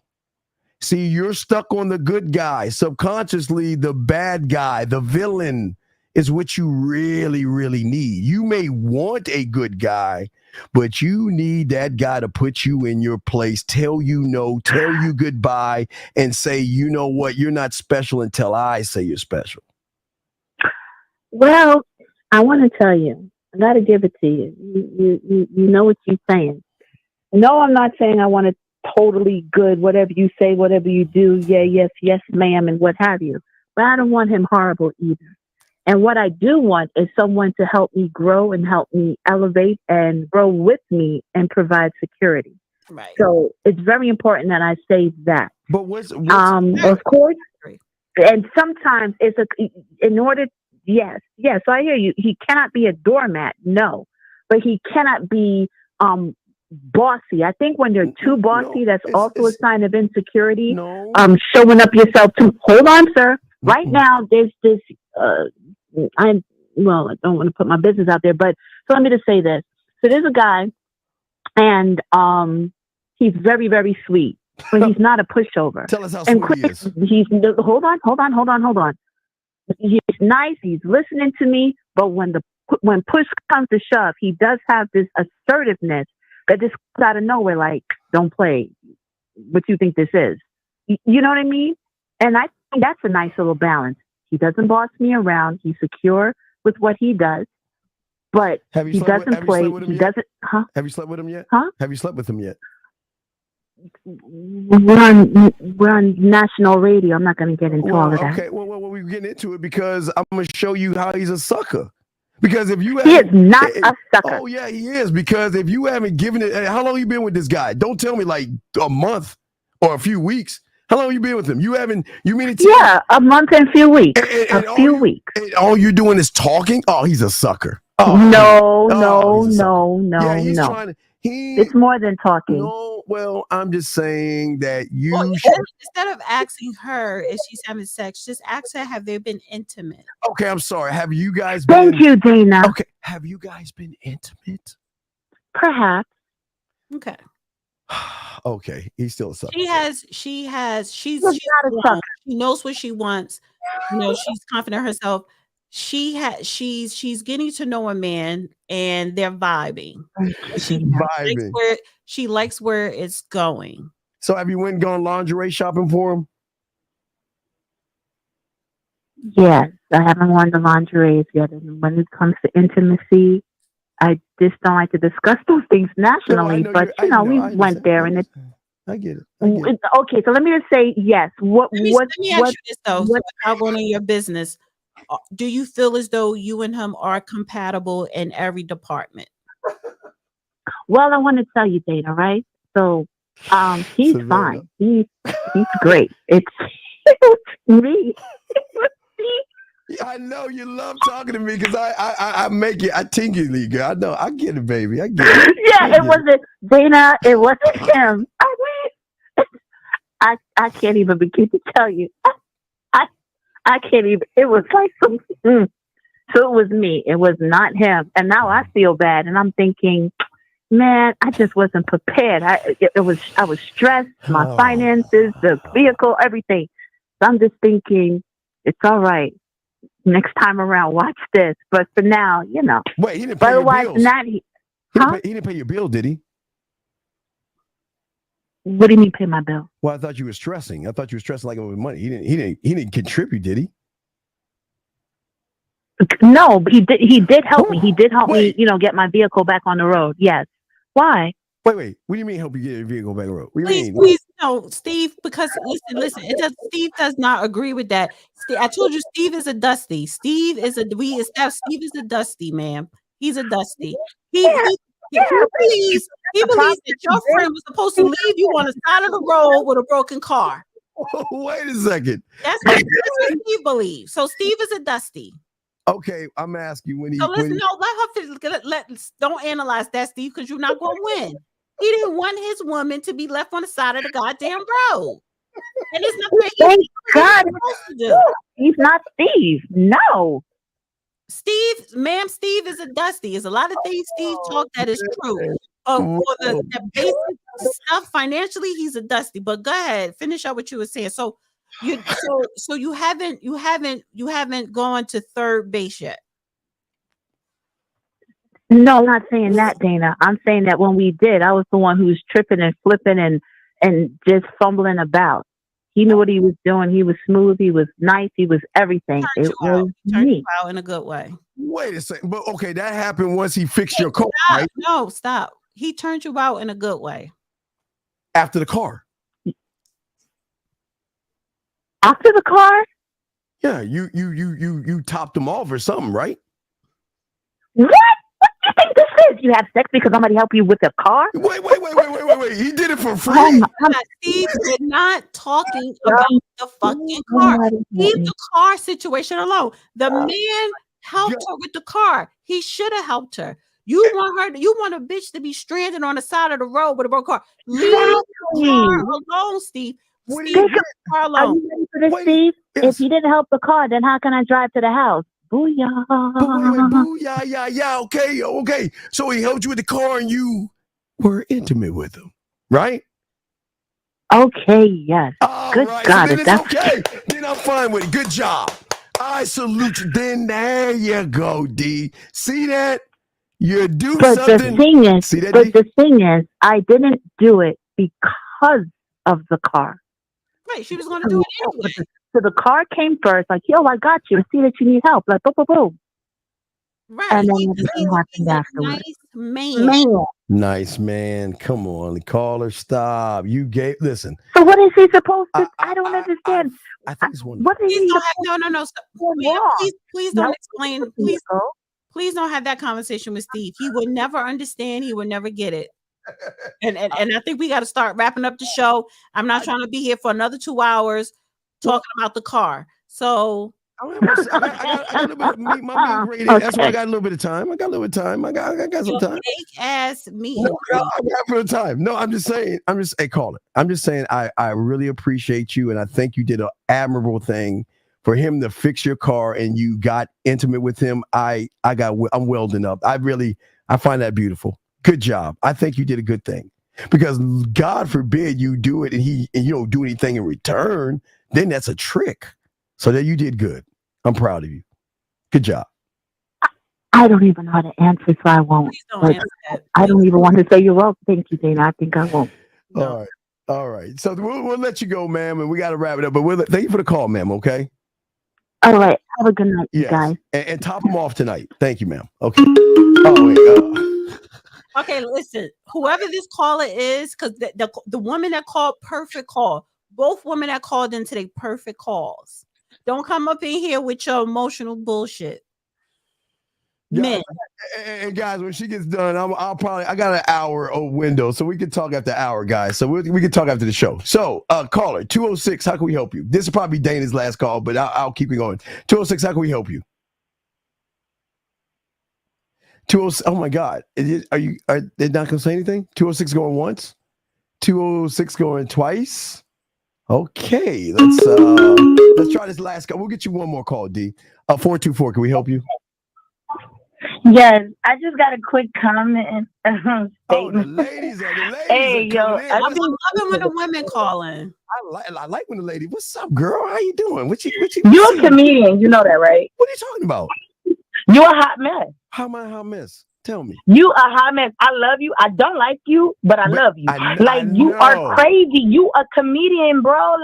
See, you're stuck on the good guy. Subconsciously, the bad guy, the villain, is what you really, really need. You may want a good guy, but you need that guy to put you in your place, tell you no, tell you goodbye, and say, you know what, you're not special until I say you're special.
Well, I want to tell you, I got to give it to you. You know what you're saying. No, I'm not saying I want to totally good, whatever you say, whatever you do, yeah, yes, ma'am, and what have you. But I don't want him horrible either. And what I do want is someone to help me grow and help me elevate and grow with me and provide security.
Right.
So it's very important that I say that.
But what's
of course, and sometimes it's in order. Yes. So I hear you. He cannot be a doormat, no, but he cannot be bossy. I think when you're too bossy, that's also a sign of insecurity. Showing up yourself too. Hold on, sir. Right now, there's this. I don't want to put my business out there, but so let me just say this. So there's a guy, and he's very, very sweet, but he's not a pushover.
Tell us how sweet he is.
Hold on. He's nice. He's listening to me, but when push comes to shove, he does have this assertiveness that just comes out of nowhere. Like, don't play. What you think this is? You know what I mean? And I think that's a nice little balance. He doesn't boss me around. He's secure with what he does, but he doesn't play. He doesn't. Huh?
Have you slept with him yet?
Huh?
Have you slept with him yet?
We're on national radio. I'm not going to get into all of that.
Okay, well, we're getting into it because I'm going to show you how he's a sucker. Because if you
he is not a sucker.
Oh yeah, he is. Because if you haven't given it, how long you been with this guy? Don't tell me like a month or a few weeks. How long you been with him? You haven't. You mean it?
Yeah, a month and a few weeks. A few weeks.
And all you're doing is talking. Oh, he's a sucker.
Oh, no.
Yeah, he's trying to.
It's more than talking.
No, well, I'm just saying that you
instead of asking her if she's having sex, just ask her, have they been intimate?
Okay, I'm sorry. Have you guys been?
Thank you, Dana.
Okay, have you guys been intimate?
Perhaps.
Okay.
Okay, he's still a sucker.
She's not a sucker. She knows what she wants. You know, she's confident in herself. She's getting to know a man and they're vibing. She likes where it's going.
So have you went and gone lingerie shopping for him?
Yes, I haven't worn the lingerie yet. And when it comes to intimacy, I just don't like to discuss those things nationally. But we went there, and
I get it.
Okay, so let me just say yes. Let me ask you
this though, without going in your business. Do you feel as though you and him are compatible in every department?
Well, I want to tell you, Dana, right? So he's fine. He's great. It's me.
I know you love talking to me because I make it. I tingle you, girl. I know. I get it, baby. I get it.
Yeah, it wasn't Dana. It wasn't him. I can't even begin to tell you. I can't even. It was like some. So it was me. It was not him. And now I feel bad. And I'm thinking, man, I just wasn't prepared. I was stressed. My finances, the vehicle, everything. So I'm just thinking, it's all right. Next time around, watch this. But for now,
Wait, he didn't pay your bills. He didn't pay your bill, did he?
What do you mean pay my bill?
Well, I thought you were stressing. I thought you were stressing like over money. He didn't contribute, did he?
No, but he did help me. He did help me, get my vehicle back on the road. Yes. Why?
Wait. What do you mean help you get your vehicle back on the road? What do you mean?
Please, no, Steve, because listen, Steve does not agree with that. I told you Steve is a dusty. Steve is a dusty, man. He's a dusty. He believes that your friend was supposed to leave you on the side of the road with a broken car.
Wait a second.
That's what Steve believes. So Steve is a dusty.
Okay, I'm asking when he.
So listen, let her. Don't analyze that, Steve, because you're not going to win. He didn't want his woman to be left on the side of the goddamn road. And it's nothing that
Thank
he's
God
supposed to do.
he's not Steve. No.
Steve is a dusty. There's a lot of things Steve talked that is true. For the basic stuff financially, he's a dusty. But go ahead, finish up what you were saying. So you haven't gone to third base yet.
No, I'm not saying that, Dana. I'm saying that when we did, I was the one who was tripping and flipping and just fumbling about. He knew what he was doing. He was smooth. He was nice. He was everything. It was
Turned
me.
you out in a good way.
Wait a second. But okay, that happened once he fixed your car,
Stop.
right?
No, stop. He turned you out in a good way.
After the car.
After the car?
Yeah, you topped him off or something, right?
What? What do you think this is? You have sex because somebody helped you with a car?
Wait. He did it for free.
Steve, we're not talking about the fucking car. Leave the car situation alone. The man helped her with the car. He should have helped her. You want a bitch to be stranded on the side of the road with a broken car. Leave the car alone, Steve. Leave the car alone.
Are you ready for this, Steve? Yes. If he didn't help the car, then how can I drive to the house? Booyah.
But wait, booyah, yeah, okay. So he helped you with the car and you were intimate with him, right?
Okay, yes. Good
right,
God.
So then it's okay. Then I'm fine with it. Good job. I salute you. Then there you go, D. See that? You do something.
The thing is, I didn't do it because of the car.
Right, she was going to do it anyway.
So the car came first, like, yo, I got you. I see that you need help. Like, boom, boom, boom.
Right.
And then everything happened afterwards.
Nice man.
Nice man. Come on, caller, stop. Listen.
So what is he supposed to? I don't understand.
I think it's one.
What is he?
No. Please don't explain. Please don't have that conversation with Steve. He will never understand. He will never get it. And I think we got to start wrapping up the show. I'm not trying to be here for another 2 hours talking about the car. So
I got a little bit of meat. My meat rated. Okay. That's why I got a little bit of time. I got some time.
Fake ass meat.
No, I got a little time. No, I'm just saying. Hey, call it. I'm just saying. I really appreciate you, and I think you did an admirable thing for him to fix your car, and you got intimate with him. I'm welding up. I find that beautiful. Good job. I think you did a good thing, because God forbid you do it and you don't do anything in return. Then that's a trick. So that you did good. I'm proud of you. Good job.
I don't even know how to answer, so I won't. I don't even want to say you're wrong. Thank you, Dana. I think I won't.
No. All right. So we'll let you go, ma'am, and we got to wrap it up. But thank you for the call, ma'am. Okay.
All right. Have a good night, you guys.
And top them off tonight. Thank you, ma'am. Okay. Oh wait.
Okay, listen. Whoever this caller is, because the woman that called, perfect call. Both women that called in today, perfect calls. Don't come up in here with your emotional bullshit. Men.
And guys, when she gets done, I got an hour window, so we can talk after the hour, guys. So we can talk after the show. So caller 206, how can we help you? This is probably Dana's last call, but I'll keep it going. 206, how can we help you? 206, oh my God. Are they not gonna say anything? 206 going once? 206 going twice? Okay, let's try this last call. We'll get you one more call, D. 424, can we help you?
Yes, I just got a quick comment.
The ladies.
Hey, yo,
I loving when the women calling.
I like when the lady. What's up, girl? How you doing? What you
You're a comedian, you know that, right?
What are you talking about?
You're a hot mess.
How am I a hot mess? Tell me.
You a hot mess. I love you. I don't like you, but I love you. You are crazy. You a comedian, bro.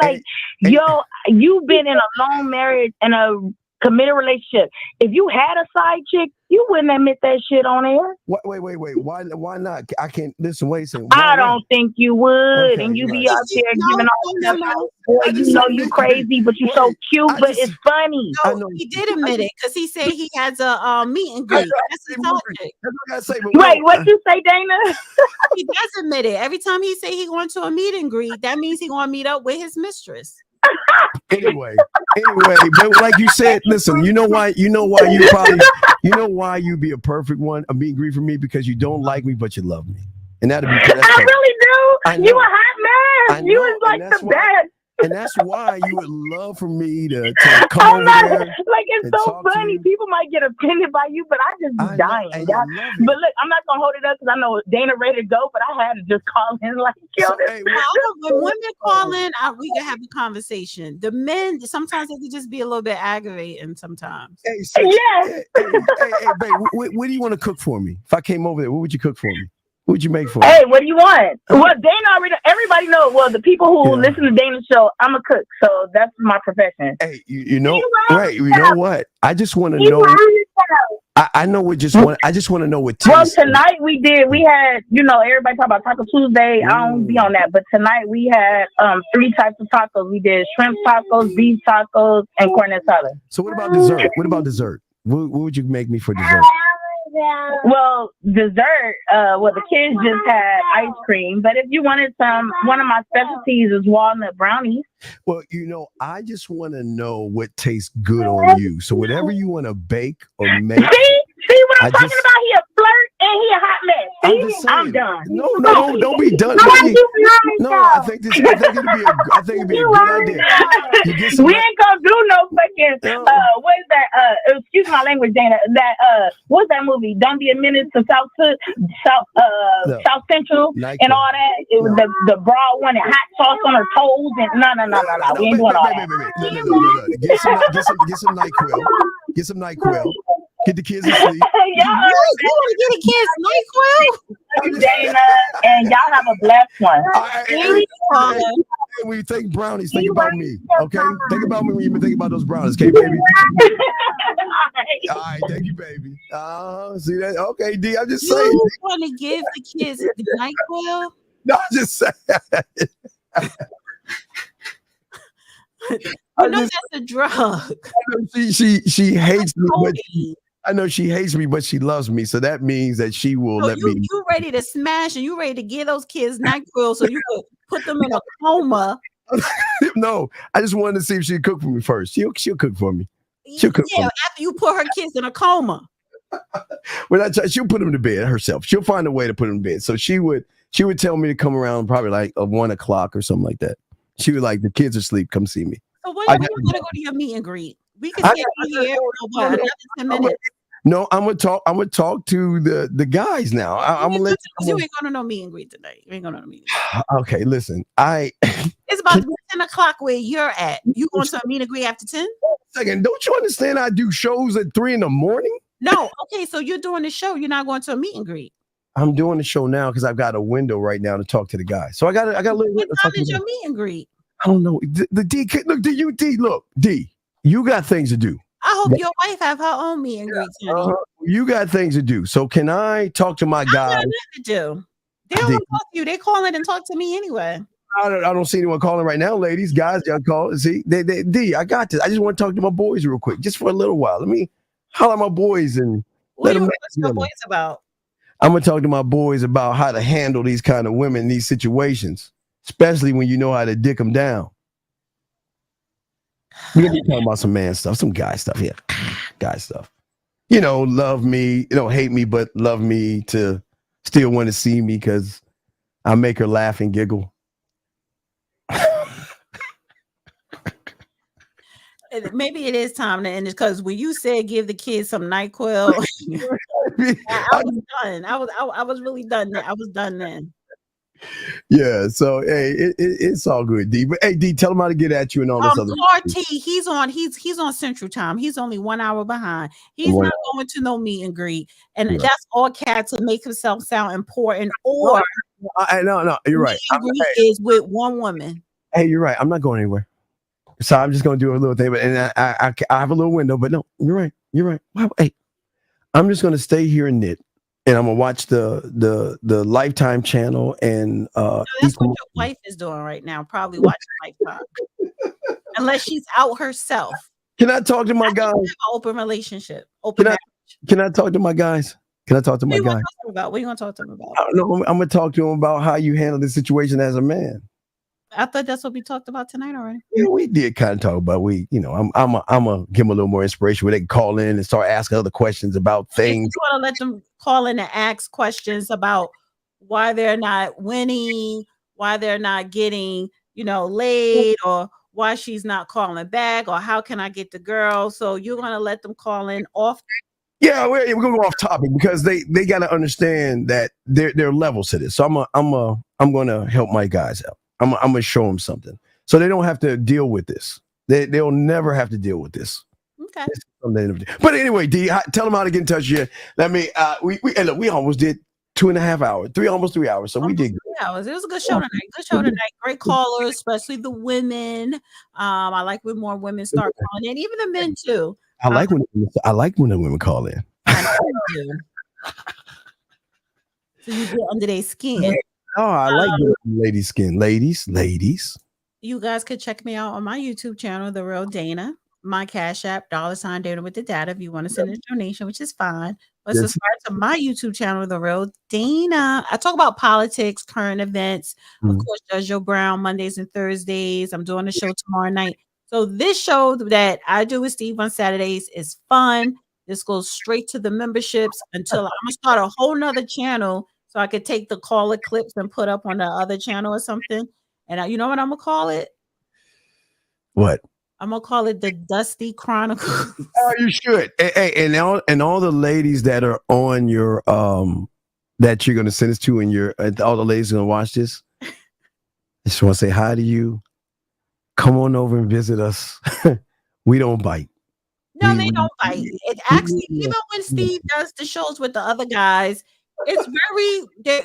You've been in a long marriage and a committed relationship. If you had a side chick, you wouldn't admit that shit on air.
Wait. Why not? I can't listen. Wait a second.
I don't think you would. Okay, and you be out there giving all stuff. Boy, you know you crazy, but you so cute, but it's funny.
No, he did admit it because he said he has a meet and greet. That's his subject.
Wait, what you say, Dana?
He does admit it. Every time he say he going to a meet and greet, that means he going to meet up with his mistress.
Anyway, but like you said, listen, you know why you'd be a perfect one, a meet and greet for me, because you don't like me, but you love me. and that'd be.
I really do. You a hot man. You was like the best.
And that's why you would love for me to come over there.
Like, it's so funny. People might get offended by you, but I just be dying. But look, I'm not gonna hold it up because I know Dana ready to go, but I had to just call in like, kill this.
When women call in, we can have a conversation. The men, sometimes they can just be a little bit aggravating sometimes.
Hey, hey, babe, what do you want to cook for me? If I came over there, what would you cook for me? What would you make for me?
Hey, what do you want? Well, Dana already, everybody knows. Well, the people who listen to Dana's show, I'm a cook, so that's my profession.
Hey, you know, right? You know what? I just want to know. I know what I just want to know what.
Well, tonight we had, everybody talk about Taco Tuesday. I don't be on that, but tonight we had 3 types of tacos. We did shrimp tacos, beef tacos, and corn salad.
So what about dessert? What would you make me for dessert?
Well, dessert, the kids just had ice cream, but if you wanted one of my specialties is walnut brownies.
Well, I just want to know what tastes good on you. So whatever you want to bake or make.
See what I'm talking about? He a flirt and he a hot mess. See, I'm done.
No, don't be done. No, I think it'd be a good idea.
We ain't gonna do no fucking what is that? Excuse my language, Dana. That what's that movie? Don't Be a Menace to South Central and all that. It was the broad one and hot sauce on her toes and no. We ain't doing all that.
Get some NyQuil. Get some NyQuil. Get the kids asleep.
You want to get the kids NyQuil?
Dana, and y'all have a blessed one.
When you think brownies, think about me. Okay? Think about me when you think about those brownies, okay, baby? All right, thank you, baby. See that? Okay, D, I'm just saying.
You want to give the kids the NyQuil?
No, I'm just saying.
That's a drug.
She hates me, but I know she hates me, but she loves me. So that means that she will let me.
You ready to smash and you ready to give those kids NyQuil so you could put them in a coma?
No, I just wanted to see if she'd cook for me first. She'll cook for me. She'll cook for me.
After you put her kids in a coma.
She'll put them to bed herself. She'll find a way to put them to bed. So she would tell me to come around probably like 1 o'clock or something like that. She would like, the kids are asleep. Come see me.
So when are you going to go to your meet and greet? We can get here for another 10 minutes.
No, I'm gonna talk to the guys now. I'm gonna let
you ain't going to no meet and greet today. You ain't going to no meet and
greet. Okay, listen.
It's about to be 10 o'clock where you're at. You going to a meet and greet after 10?
Second, don't you understand? I do shows at 3 a.m.
No, okay. So you're doing the show. You're not going to a meet and greet.
I'm doing the show now because I've got a window right now to talk to the guys. So I got a little.
What time is your meet and greet?
I don't know. The D, look, D, you got things to do.
I hope your wife have her own meet and greet.
You got things to do. So can I talk to my guys?
To do. They don't want to talk to you. They call in and talk to me anyway.
I don't see anyone calling right now, ladies, guys. Y'all call. See, D, I got this. I just want to talk to my boys real quick, just for a little while. Let me holler at my boys and
what do you want to talk to my boys about?
I'm gonna talk to my boys about how to handle these kind of women in these situations, especially when you know how to dick them down. We're gonna be talking about some man stuff, some guy stuff here. Guy stuff. Love me, hate me, but love me to still want to see me because I make her laugh and giggle.
Maybe it is time to end this because when you said give the kids some NyQuil, I was done. I was really done. I was done then.
Yeah, so hey, it's all good, D. But hey, D, tell him how to get at you and all this other
RT, he's on Central Time. He's only 1 hour behind. He's not going to no meet and greet. And that's all cats to make himself sound important. Or
no, you're right.
Is with one woman.
Hey, you're right. I'm not going anywhere. So I'm just gonna do a little thing, but I have a little window. But no, you're right. You're right. Well, hey, I'm just gonna stay here and knit. And I'm gonna watch the Lifetime channel and
that's what your wife is doing right now. Probably watching Lifetime, unless she's out herself.
Can I talk to my guys?
Open relationship.
Can I talk to my guys? Can I talk to my guys?
What are you gonna talk to them about?
No, I'm gonna talk to them about how you handle the situation as a man.
I thought that's what we talked about tonight already.
Yeah, we did kind of talk about I'm gonna give them a little more inspiration where they can call in and start asking other questions about things.
You want to let them call in and ask questions about why they're not winning, why they're not getting, laid, or why she's not calling back, or how can I get the girl? So you're gonna let them call in off.
Yeah, we're gonna go off topic because they got to understand that there are levels to this. So I'm gonna help my guys out. I'm gonna show them something so they don't have to deal with this. They'll never have to deal with this.
Okay.
But anyway, D, tell them how to get in touch with you. Let me. We almost did 2.5 hours, almost 3 hours. So we did good.
3 hours. It was a good show tonight. Good show tonight. Great callers, especially the women. I like when more women start calling in, even the men too.
I like when the women call in.
I know you do. So you get under their skin.
Oh, I like ladies' skin. Ladies.
You guys could check me out on my YouTube channel, The Real Dana. My Cash App, $ Dana with the data, if you want to send a donation, which is fine. But subscribe to my YouTube channel, The Real Dana. I talk about politics, current events. Of course, Judge Joe Brown, Mondays and Thursdays. I'm doing a show tomorrow night. So this show that I do with Steve on Saturdays is fun. This goes straight to the memberships until I'm going to start a whole nother channel so I could take the caller clips and put up on the other channel or something. And you know what I'm going to call it?
What?
I'm gonna call it the Dusty Chronicles.
Oh, you should. Hey, and all the ladies that are on your that you're gonna send this to, and all the ladies gonna watch this. I just want to say hi to you. Come on over and visit us. We don't bite.
No, they don't bite. It actually, even when Steve does the shows with the other guys, it's very they're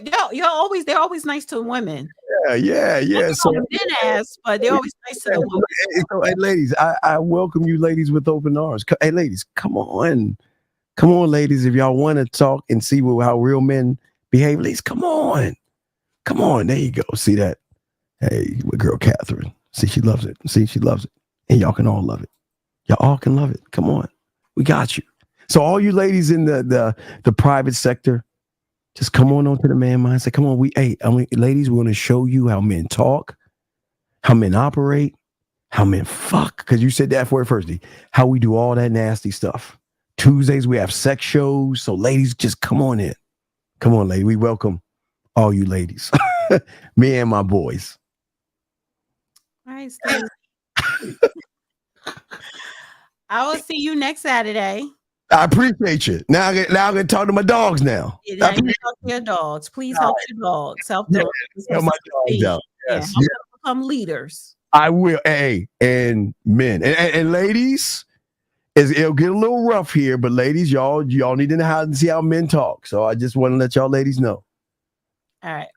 always nice to women.
Yeah.
So men ask, but they're always nice to the women.
So, hey, ladies, I welcome you, ladies, with open arms. Hey, ladies, come on, ladies. If y'all want to talk and see how real men behave, ladies, come on. There you go. See that? Hey, my girl Catherine. See, she loves it. And y'all can all love it. Y'all all can love it. Come on, we got you. So all you ladies in the private sector, just come on to the Man Mindset. Come on, ladies, we're going to show you how men talk, how men operate, how men fuck. Because you said that for it first, D. How we do all that nasty stuff. Tuesdays, we have sex shows. So ladies, just come on in. Come on, lady. We welcome all you ladies. Me and my boys.
All right, Steve. I will see you next Saturday.
I appreciate you. Now I'm going to talk to my dogs now.
Yeah, now you talk to your dogs. Please help your dogs. Help them.
Help my dogs out. Yes.
Help them become leaders.
I will. Hey, and men and ladies, it'll get a little rough here, but ladies, y'all need to know how to see how men talk. So I just want to let y'all ladies know.
All right.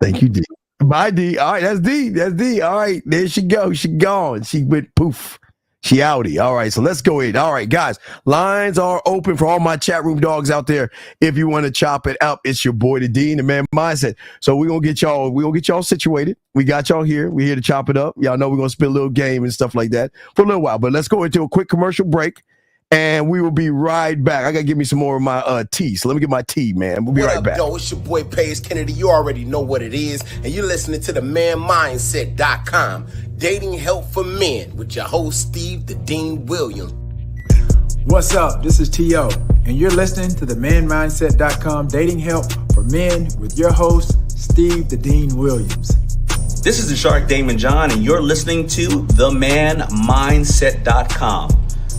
Thank you, D. Bye, D. All right, that's D. All right, there she goes. She gone. She went poof. She outie. All right, so let's go in. All right, guys, lines are open for all my chat room dogs out there. If you want to chop it up, it's your boy, the Dean, the Man Mindset. So we're gonna get y'all situated. We got y'all here. We're here to chop it up. Y'all know we're gonna spit a little game and stuff like that for a little while. But let's go into a quick commercial break, and we will be right back. I gotta give me some more of my tea. So let me get my tea, man. We'll be right back.
Yo, it's your boy Paige Kennedy. You already know what it is, and you're listening to the manmindset.com. Dating help for men with your host, Steve the Dean Williams.
What's up? This is T.O., and you're listening to the manmindset.com dating help for men with your host, Steve the Dean Williams.
This is the Shark Damon John, and you're listening to themanmindset.com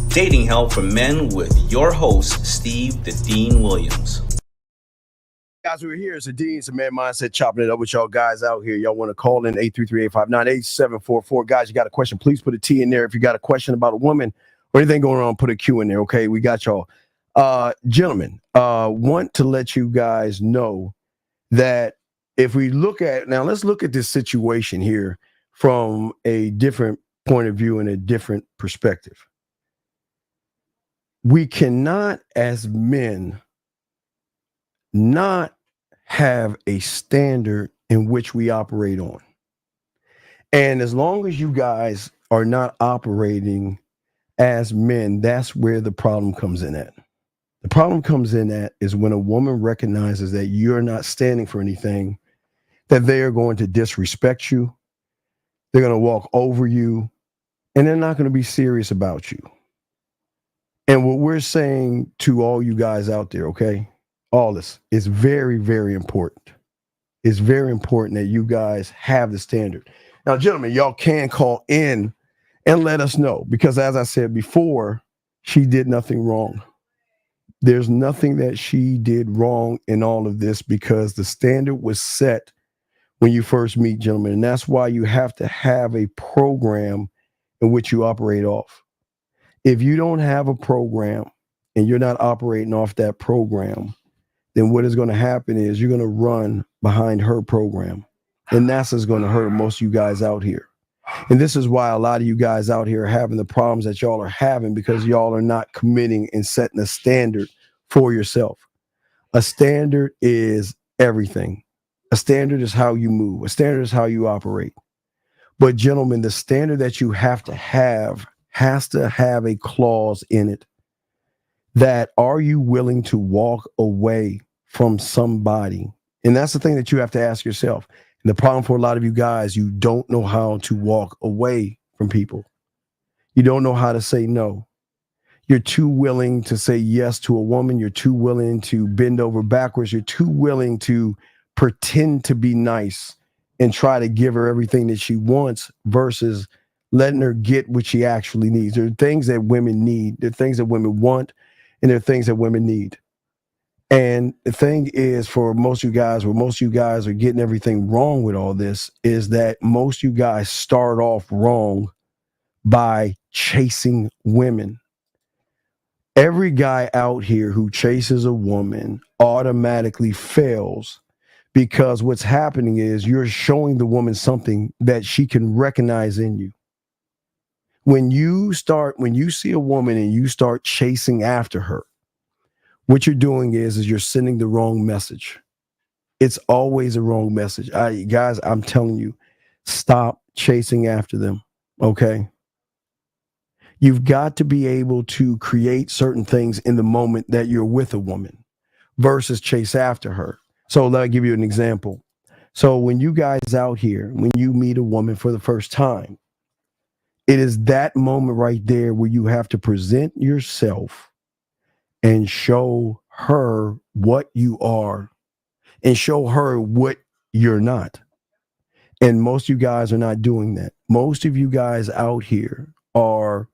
dating help for men with your host, Steve the Dean Williams.
Guys, we're here. It's the Dean. It's the Man Mindset, chopping it up with y'all guys out here. Y'all want to call in 833-859-8744. Guys, you got a question, please put a T in there. If you got a question about a woman or anything going on, put a Q in there, okay? We got y'all. Gentlemen, want to let you guys know that if we let's look at this situation here from a different point of view and a different perspective. We cannot, as men, not have a standard in which we operate on. And as long as you guys are not operating as men, that's where the problem comes in at. The problem comes in at is when a woman recognizes that you're not standing for anything, that they are going to disrespect you, they're going to walk over you, and they're not going to be serious about you. And what we're saying to all you guys out there, okay? All this is very, very important. it's very important that you guys have the standard. Now, gentlemen, y'all can call in and let us know, because as I said before, she did nothing wrong. There's nothing that she did wrong in all of this, because the standard was set when you first meet, gentlemen. And that's why you have to have a program in which you operate off. If you don't have a program and you're not operating off that program, then what is going to happen is you're going to run behind her program. And that's what's going to hurt most of you guys out here. And this is why a lot of you guys out here are having the problems that y'all are having, because y'all are not committing and setting a standard for yourself. A standard is everything. A standard is how you move. A standard is how you operate. But gentlemen, the standard that you have to have has to have a clause in it that, are you willing to walk away from somebody? And that's the thing that you have to ask yourself. And the problem for a lot of you guys, you don't know how to walk away from people. You don't know how to say no. You're too willing to say yes to a woman. You're too willing to bend over backwards. You're too willing to pretend to be nice and try to give her everything that she wants versus letting her get what she actually needs. There are things that women need. There are things that women want, and there are things that women need. And the thing is, for most of you guys, where most of you guys are getting everything wrong with all this, is that most of you guys start off wrong by chasing women. Every guy out here who chases a woman automatically fails, because what's happening is you're showing the woman something that she can recognize in you. When you see a woman and you start chasing after her, what you're doing is you're sending the wrong message. It's always a wrong message. Guys, I'm telling you, stop chasing after them, okay? You've got to be able to create certain things in the moment that you're with a woman versus chase after her. So let me give you an example. So when you guys out here, when you meet a woman for the first time, it is that moment right there where you have to present yourself and show her what you are and show her what you're not. And most of you guys are not doing that. Most of you guys out here are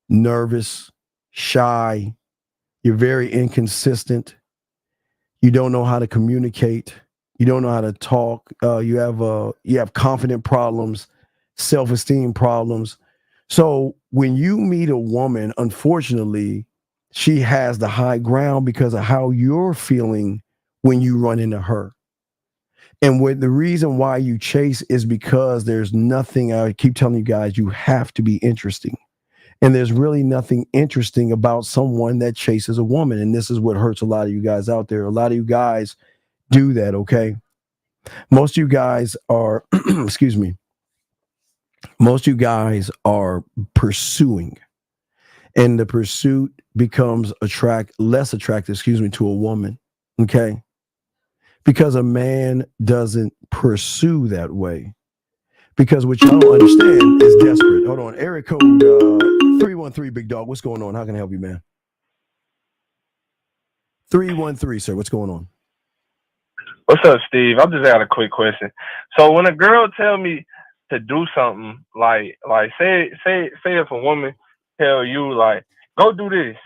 nervous, shy. You're very inconsistent. You don't know how to communicate. You don't know how to talk. You have confidence problems, self-esteem problems. So when you meet a woman, unfortunately, she has the high ground because of how you're feeling when you run into her. And the reason why you chase is because there's nothing, I keep telling you guys, you have to be interesting. And there's really nothing interesting about someone that chases a woman. And this is what hurts a lot of you guys out there. A lot of you guys do that, okay? Most of you guys are, excuse me, most of you guys are pursuing. And the pursuit becomes less attractive, to a woman, okay? Because a man doesn't pursue that way. Because what y'all don't understand is desperate. Hold on, area code 313, big dog. What's going on? How can I help you, man? 313, sir. What's going on?
What's up, Steve? I just got a quick question. So when a girl tell me to do something, like say if a woman tell you like go do this,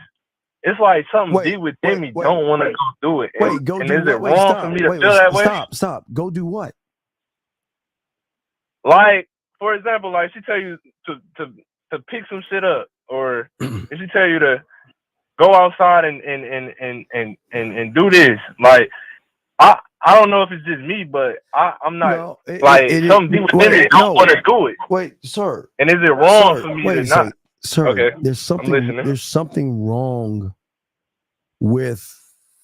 it's like something deep within me don't want to go do it.
Wait, go
and
do
is it
what?
wrong
Stop.
for me to feel that way?
Stop. Go do what?
Like, for example, like she tell you to pick some shit up, or if she tell you to go outside and do this, like I don't know if it's just me, but I'm not something deep within me don't want to do it.
Wait, sir.
And is it wrong for me to not?
Sir,
okay.
There's something wrong with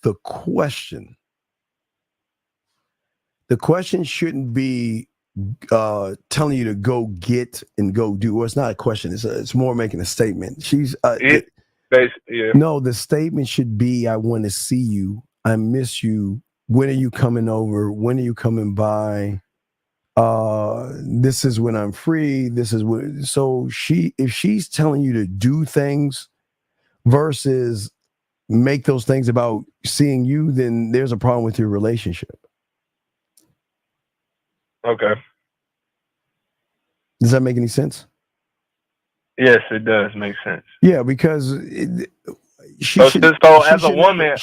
the question. The question shouldn't be telling you to go get and go do. Well, it's not a question. It's more making a statement. No, the statement should be, I want to see you. I miss you. When are you coming over? When are you coming by? This is when I'm free. This is when. So if she's telling you to do things versus make those things about seeing you, then there's a problem with your relationship.
Okay.
Does that make any sense?
Yes, it does make sense.
Yeah, because
So as a woman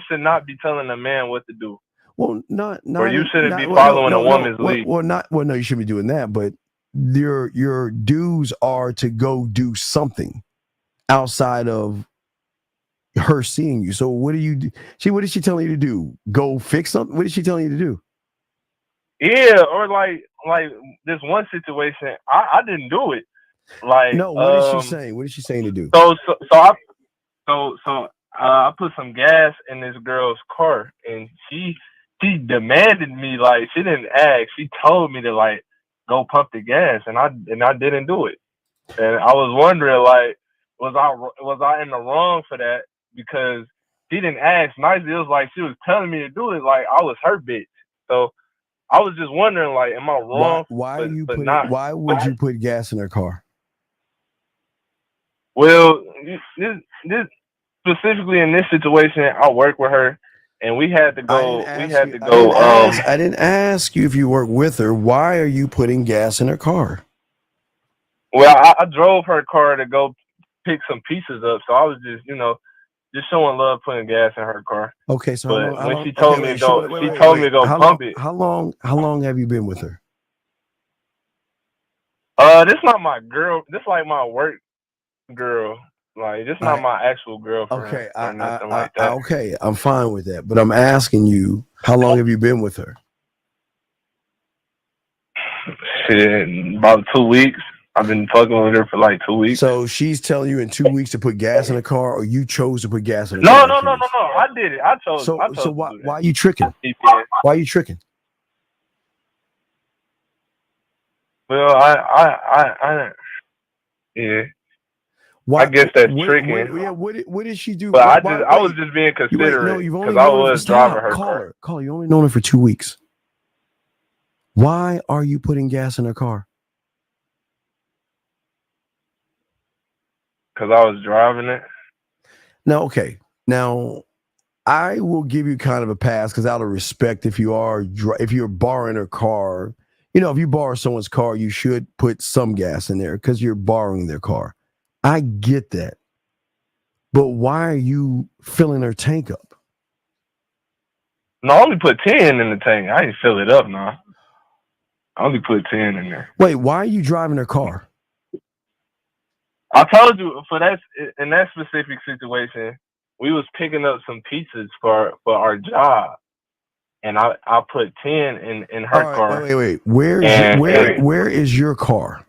should not be telling a man what to do.
Well, not
or you shouldn't be following a woman's lead.
No, you shouldn't be doing that. But your dues are to go do something outside of her seeing you. So what do you do? What is she telling you to do? Go fix something? What is she telling you to do?
Yeah, or like this one situation, I didn't do it. Like
no, what is she saying? What is she saying to do?
I put some gas in this girl's car, and she demanded me, like, she didn't ask. She told me to like go pump the gas, and I didn't do it. And I was wondering, like, was I in the wrong for that? Because she didn't ask nicely. It was like she was telling me to do it, like I was her bitch. So I was just wondering, like, am I wrong?
Why would you put gas in her car?
Well, this specifically in this situation, I work with her, and we had to go.
I didn't ask you if you work with her. Why are you putting gas in her car?
Well, I drove her car to go pick some pieces up, so I was just, just showing love, putting gas in her car.
Okay, so
when she told me to go pump it.
How long have you been with her?
This not my girl. This like my work girl. Like, this not my actual girlfriend.
Okay,
or nothing like that.
Okay, I'm fine with that, but I'm asking you, how long have you been with her?
Shit, about 2 weeks. I've been fucking with her for like 2 weeks.
So she's telling you in 2 weeks to put gas in the car, or you chose to put gas in the
car?
No.
No. I did it. I chose.
So why are you tricking? Why are you tricking?
Well, yeah. I guess that's tricking.
What did she do?
But I was just being considerate because I was driving her car.
Caller, you only known her for 2 weeks. Why are you putting gas in her car?
Because I was driving it.
Now, okay. Now, I will give you kind of a pass because out of respect, if you're borrowing her car, if you borrow someone's car, you should put some gas in there because you're borrowing their car. I get that. But why are you filling her tank up?
No, I only put 10 in the tank. I didn't fill it up, no. I only put 10 in there.
Wait, why are you driving her car?
I told you, in that specific situation, we was picking up some pizzas for our job. And I put 10 in her car.
Wait. Where is your car?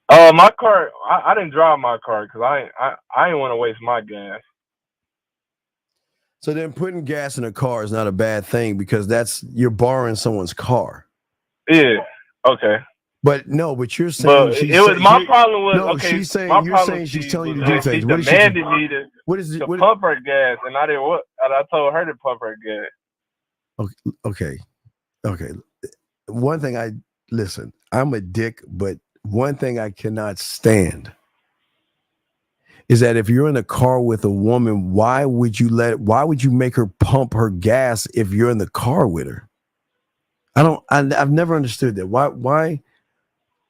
My car, I didn't drive my car because I didn't want to waste my gas.
So then putting gas in a car is not a bad thing because you're borrowing someone's car.
Yeah. Okay.
But you're saying
my problem was
you're saying she's telling you to do things.
She demanded me to pump her gas, and I didn't. And I told her to pump her gas.
Okay. One thing I'm a dick, but one thing I cannot stand is that if you're in a car with a woman, why would you make her pump her gas if you're in the car with her? I've never understood that. Why?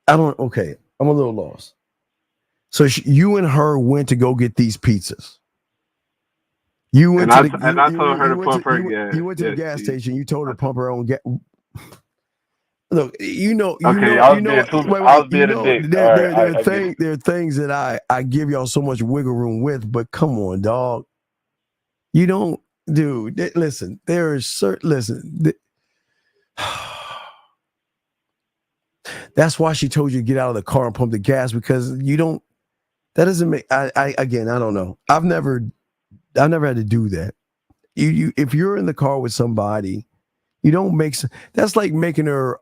Okay, I'm a little lost. So you and her went to go get these pizzas. I
told her to pump her gas.
You went to the gas station. You told her to pump her own gas. Look,
I was being a dick.
There are things that I give y'all so much wiggle room with, but come on, dog. You don't, dude. Listen, there is certain. That's why she told you to get out of the car and pump the gas because you don't. That doesn't make. I don't know. I've never had to do that. If you're in the car with somebody. You don't that's like making her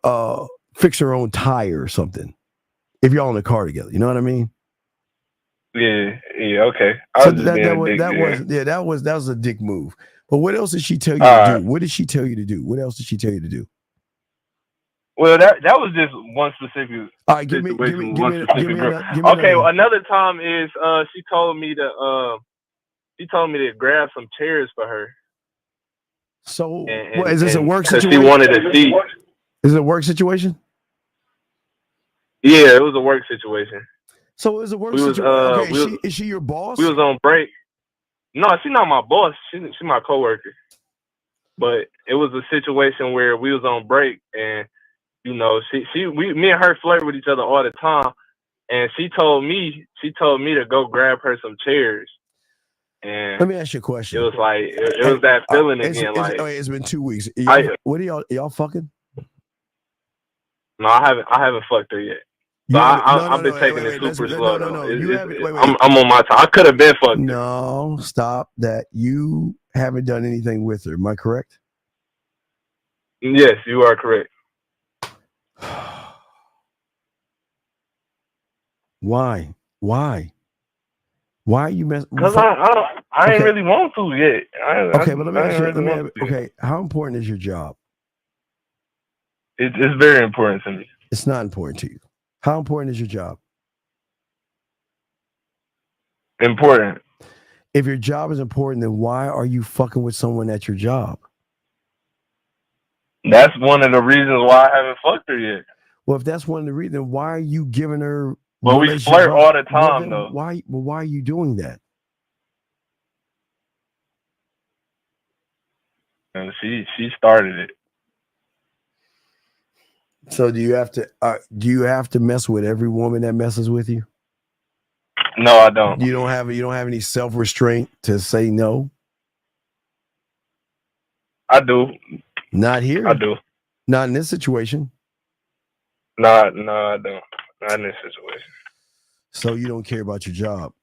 fix her own tire or something. If y'all in the car together, you know what I mean?
Yeah, okay.
That was a dick move. But what else did she tell you to do? What did she tell you to do? What else did she tell you to do?
Well, that was just one specific.
All right, give me
another time is she told me to grab some chairs for her.
So,
And,
is this a work
because
situation?
she wanted to see.
Is it a work situation?
Yeah, it was a work situation.
So it was a work
We was
situation. Okay,
we
is she your boss?
we was on break. No, she's not my boss. She's my coworker. But it was a situation where we was on break, and you know, me and her flirt with each other all the time. And she told me to go grab her some chairs. And
let me ask you a question.
It was like it was that feeling again.
It's been 2 weeks.
What
are y'all fucking?
No, I haven't fucked her yet. So I've been taking it super slow. I'm on my time. I could have been fucked her.
No, stop that. You haven't done anything with her. Am I correct?
Yes, you are correct.
Why? Why are you messing?
Because I ain't really want to yet.
Okay, but let me ask you. Okay, how important is your job?
It's very important to me.
It's not important to you. How important is your job?
Important.
If your job is important, then why are you fucking with someone at your job?
That's one of the reasons why I haven't fucked her yet.
Well, if that's one of the reasons, then why are you giving her?
Well, we flirt all the time, though.
Why are you doing that?
And she started it.
So do you have to mess with every woman that messes with you?
No, I don't.
You don't have any self-restraint to say no?
I do.
Not here.
I do.
Not in this situation.
No, I don't. Not in this situation.
So you don't care about your job.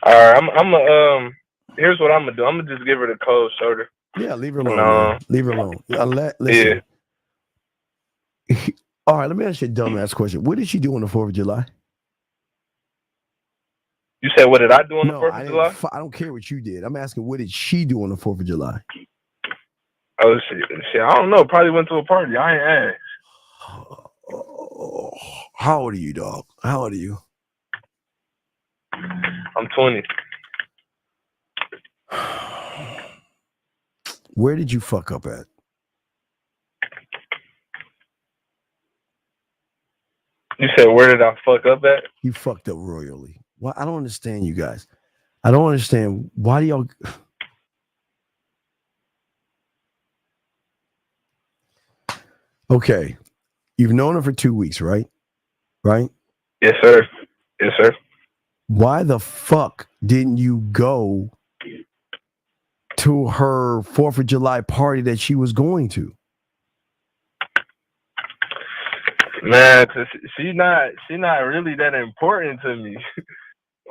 All right, here's what I'm gonna do. I'm gonna just give her the cold shoulder.
Yeah, leave her alone. Man. Leave her alone. Listen. Yeah. All right, let me ask you a dumbass question. What did she do on the 4th of July?
You said, what did I do on the 4th of July?
I don't care what you did. I'm asking, what did she do on the 4th of July?
Oh, shit. I don't know. Probably went to a party. I ain't asked.
How old are you, dog? How old are you?
I'm 20.
Where did you fuck up at?
You said, where did I fuck up at?
You fucked up royally. Well, I don't understand you guys. I don't understand. Why do y'all... Okay. You've known her for 2 weeks, right? Right?
Yes, sir. Yes, sir.
Why the fuck didn't you go to her 4th of July party that she was going to?
Man, cause she's not really that important to me.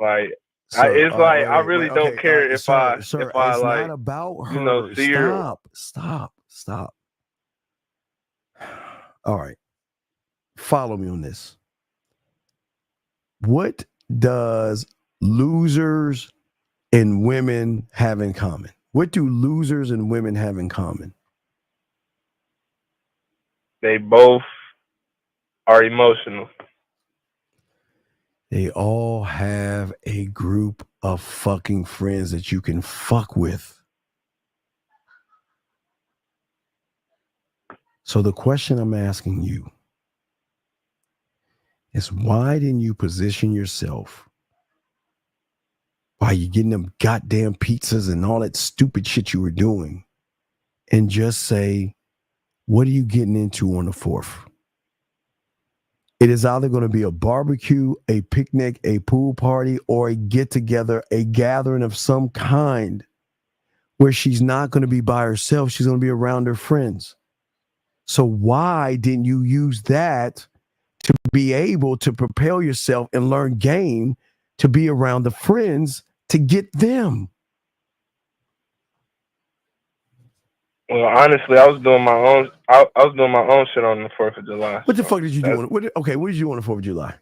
Like, I really don't care if I
it's
like,
not about her.
You know, see her.
Stop. All right. Follow me on this. What does losers and women have in common? What do losers and women have in common?
They both are emotional.
They all have a group of fucking friends that you can fuck with. So the question I'm asking you is, why didn't you position yourself while you're getting them goddamn pizzas and all that stupid shit you were doing and just say, what are you getting into on the 4th? It is either going to be a barbecue, a picnic, a pool party, or a get-together, a gathering of some kind where she's not going to be by herself. She's going to be around her friends. So why didn't you use that to be able to propel yourself and learn game to be around the friends to get them?
Well, honestly, I was doing my own. I was doing my own shit on the 4th of July.
What the fuck did you do? What did you do on the 4th of July?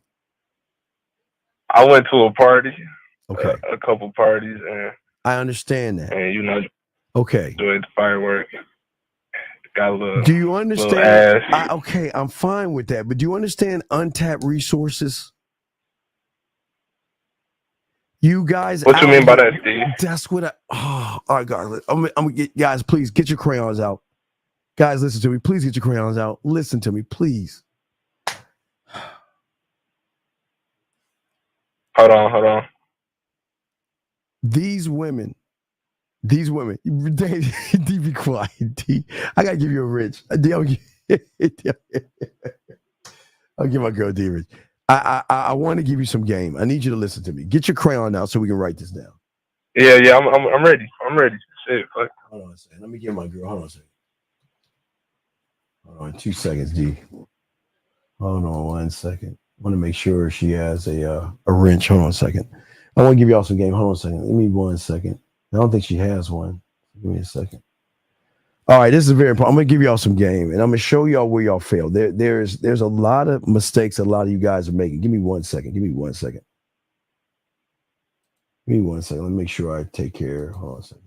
I went to a party.
Okay.
A couple parties, and
I understand that.
And you know,
okay,
enjoyed the fireworks. Got a little.
Do you understand? Okay, I'm fine with that. But do you understand untapped resources? You guys.
What you mean by that, Steve?
That's what All right, guys. I'm gonna get guys. Please get your crayons out. Guys, listen to me. Please get your crayons out. Listen to me, please.
Hold on.
These women. D, be quiet. D, I gotta give you a Rich. D, I'll give my girl D Rich. I want to give you some game. I need you to listen to me. Get your crayon out so we can write this down.
Yeah, I'm ready. Shit, fuck.
Hold on a second. Let me get my girl. Hold on a second. Hold on 2 seconds, D. Hold on 1 second. I want to make sure she has a wrench. Hold on a second. I want to give y'all some game. Hold on a second. Give me 1 second. I don't think she has one. Give me a second. All right, this is very important. I'm gonna give y'all some game, and I'm gonna show y'all where y'all fail. There's a lot of mistakes that a lot of you guys are making. Give me 1 second. Give me 1 second. Give me 1 second. Let me make sure I take care. Hold on a second.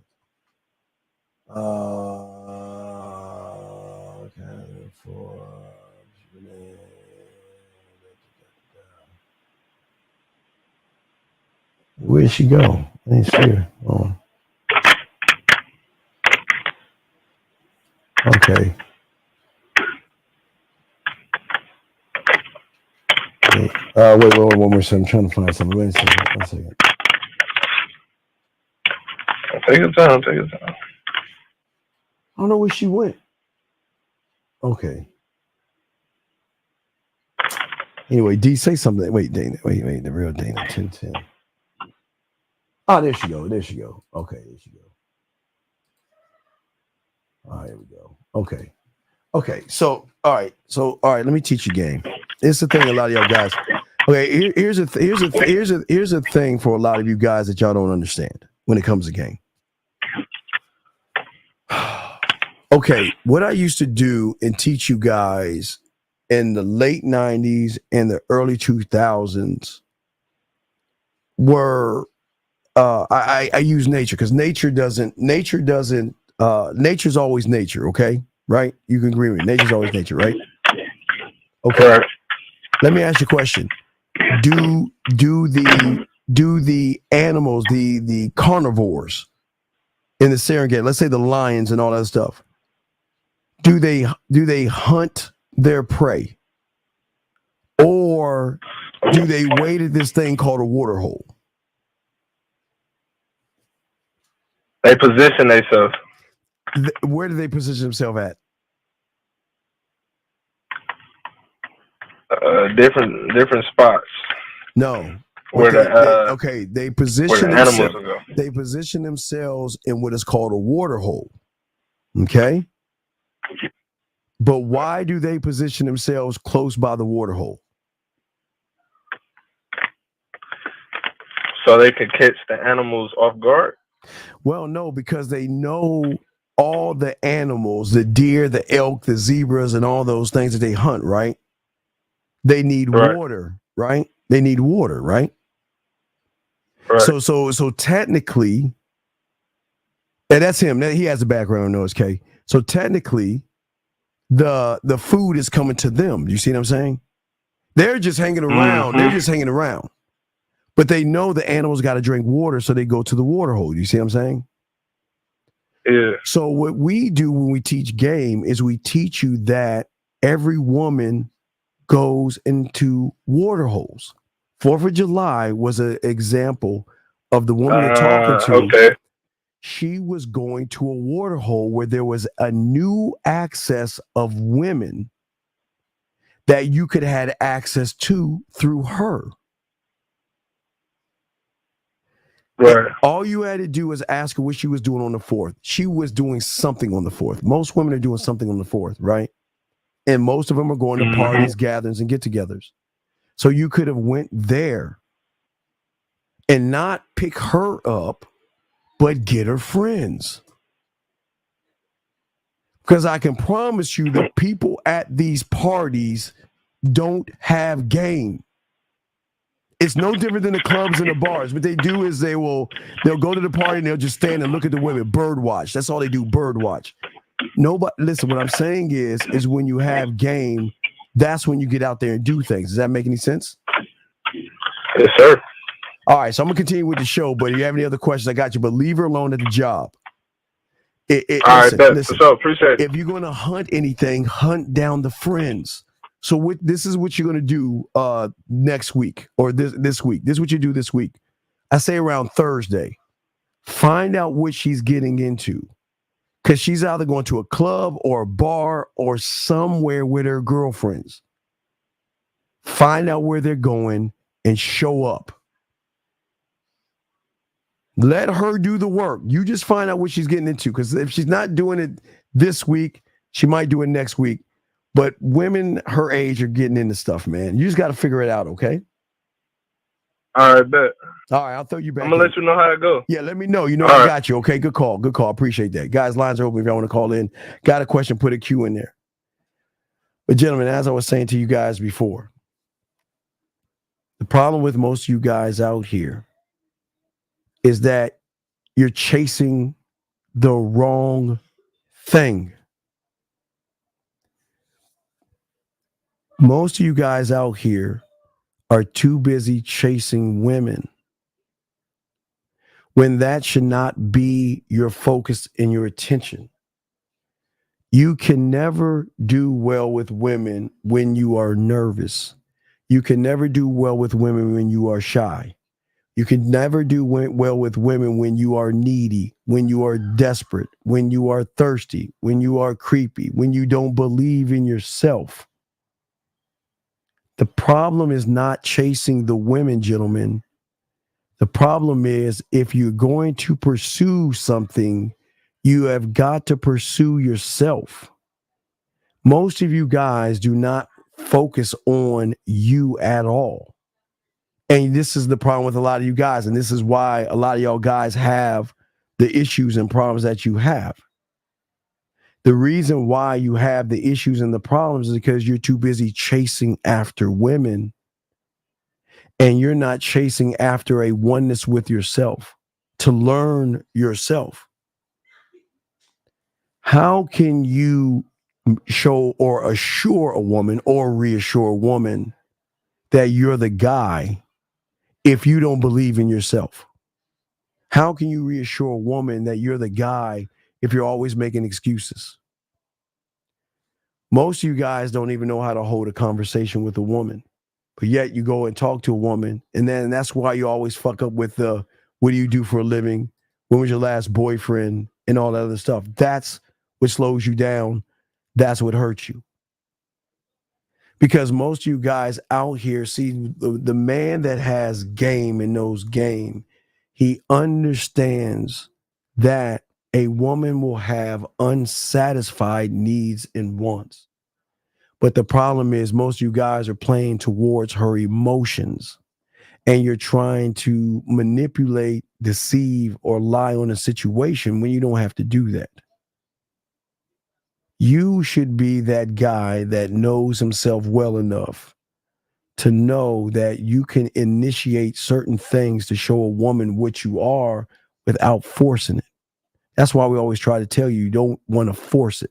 Where'd she go? I didn't see her. Hold on. Okay. Wait, one more second. I'm trying to find something. Wait a second. 1 second.
Take your time.
I don't know where she went. Okay. Anyway, D, say something. Wait, Dana. Wait. The real Dana. 10. Oh, there she go. Okay, there she go. All right, here we go. Okay. So, all right. Let me teach you game. It's the thing a lot of y'all guys. Okay, here's a thing for a lot of you guys that y'all don't understand when it comes to game. Okay, what I used to do and teach you guys in the late 90s and the early 2000s were I use nature because nature's always nature, okay? Right? You can agree with me. Nature's always nature, right? Okay. Let me ask you a question. Do the animals, the carnivores in the Serengeti, let's say the lions and all that stuff, do they hunt their prey? Or do they wait at this thing called a water hole?
They position themselves.
Where do they position themselves at?
Different spots.
No.
Where
they position
where the animals will go.
They position themselves in what is called a water hole. Okay? But why do they position themselves close by the water hole?
So they can catch the animals off guard?
Well, no, because they know all the animals, the deer, the elk, the zebras, and all those things that they hunt, right? They need water, right? They need water, right? Right. So technically, and that's him. He has a background in OSK. So technically, the food is coming to them. You see what I'm saying? They're just hanging around. Mm-hmm. But they know the animals got to drink water, so they go to the water hole. You see what I'm saying?
Yeah.
So what we do when we teach game is we teach you that every woman goes into water holes. 4th of July was an example of the woman you're talking to.
Okay.
She was going to a water hole where there was a new access of women that you could have access to through her.
Right.
All you had to do was ask her what she was doing on the 4th. She was doing something on the 4th. Most women are doing something on the 4th, right? And most of them are going to parties, gatherings, and get-togethers. So you could have went there and not pick her up, but get her friends. Because I can promise you the people at these parties don't have game. It's no different than the clubs and the bars. What they do is they'll go to the party and they'll just stand and look at the women, bird watch. That's all they do, bird watch. Nobody, listen, what I'm saying is when you have game, that's when you get out there and do things. Does that make any sense?
Yes, sir.
All right, so I'm going to continue with the show, but if you have any other questions, I got you. But leave her alone at the job.
All right, bet. For sure. Appreciate it.
If you're going to hunt anything, hunt down the friends. So this is what you're going to do next week or this week. This is what you do this week. I say around Thursday. Find out what she's getting into. Because she's either going to a club or a bar or somewhere with her girlfriends. Find out where they're going and show up. Let her do the work. You just find out what she's getting into. Because if she's not doing it this week, she might do it next week. But women her age are getting into stuff, man. You just got to figure it out, okay?
All right, bet.
All right, I'll throw you back.
I'm going to let you know how it goes.
Yeah, let me know. You know,
All
I
right.
got you. Okay, good call. Good call. Appreciate that. Guys, lines are open if y'all want to call in. Got a question, put a Q in there. But gentlemen, as I was saying to you guys before, the problem with most of you guys out here is that you're chasing the wrong thing. Most of you guys out here are too busy chasing women when that should not be your focus and your attention. You can never do well with women when you are nervous. You can never do well with women when you are shy. You can never do well with women when you are needy, when you are desperate, when you are thirsty, when you are creepy, when you don't believe in yourself. The problem is not chasing the women, gentlemen. The problem is if you're going to pursue something, you have got to pursue yourself. Most of you guys do not focus on you at all. And this is the problem with a lot of you guys. And this is why a lot of y'all guys have the issues and problems that you have. The reason why you have the issues and the problems is because you're too busy chasing after women and you're not chasing after a oneness with yourself to learn yourself. How can you show or assure a woman or reassure a woman that you're the guy if you don't believe in yourself? How can you reassure a woman that you're the guy if you're always making excuses? Most of you guys don't even know how to hold a conversation with a woman, but yet you go and talk to a woman, and then that's why you always fuck up with the, what do you do for a living? When was your last boyfriend? And all that other stuff. That's what slows you down. That's what hurts you. Because most of you guys out here see the man that has game and knows game. He understands that a woman will have unsatisfied needs and wants. But the problem is most of you guys are playing towards her emotions and you're trying to manipulate, deceive, or lie on a situation when you don't have to do that. You should be that guy that knows himself well enough to know that you can initiate certain things to show a woman what you are without forcing it. That's why we always try to tell you don't want to force it.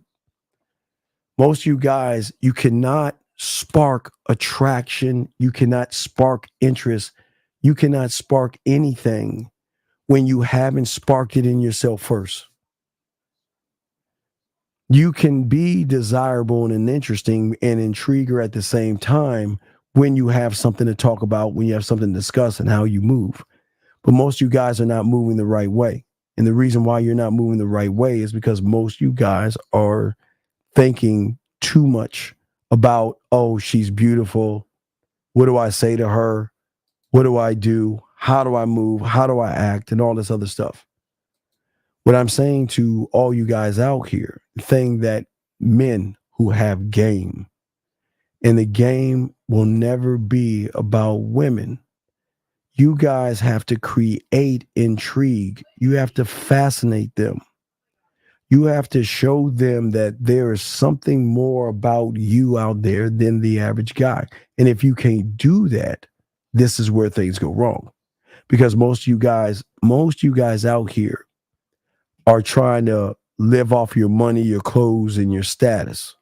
Most of you guys, you cannot spark attraction. You cannot spark interest. You cannot spark anything when you haven't sparked it in yourself first. You can be desirable and interesting and intriguer at the same time when you have something to talk about, when you have something to discuss and how you move. But most of you guys are not moving the right way. And the reason why you're not moving the right way is because most of you guys are thinking too much about, oh, she's beautiful. What do I say to her? What do I do? How do I move? How do I act? And all this other stuff. What I'm saying to all you guys out here, the thing that men who have game, and the game will never be about women. You guys have to create intrigue. You have to fascinate them. You have to show them that there is something more about you out there than the average guy. And if you can't do that, this is where things go wrong. Because most of you guys out here are trying to live off your money, your clothes, and your status.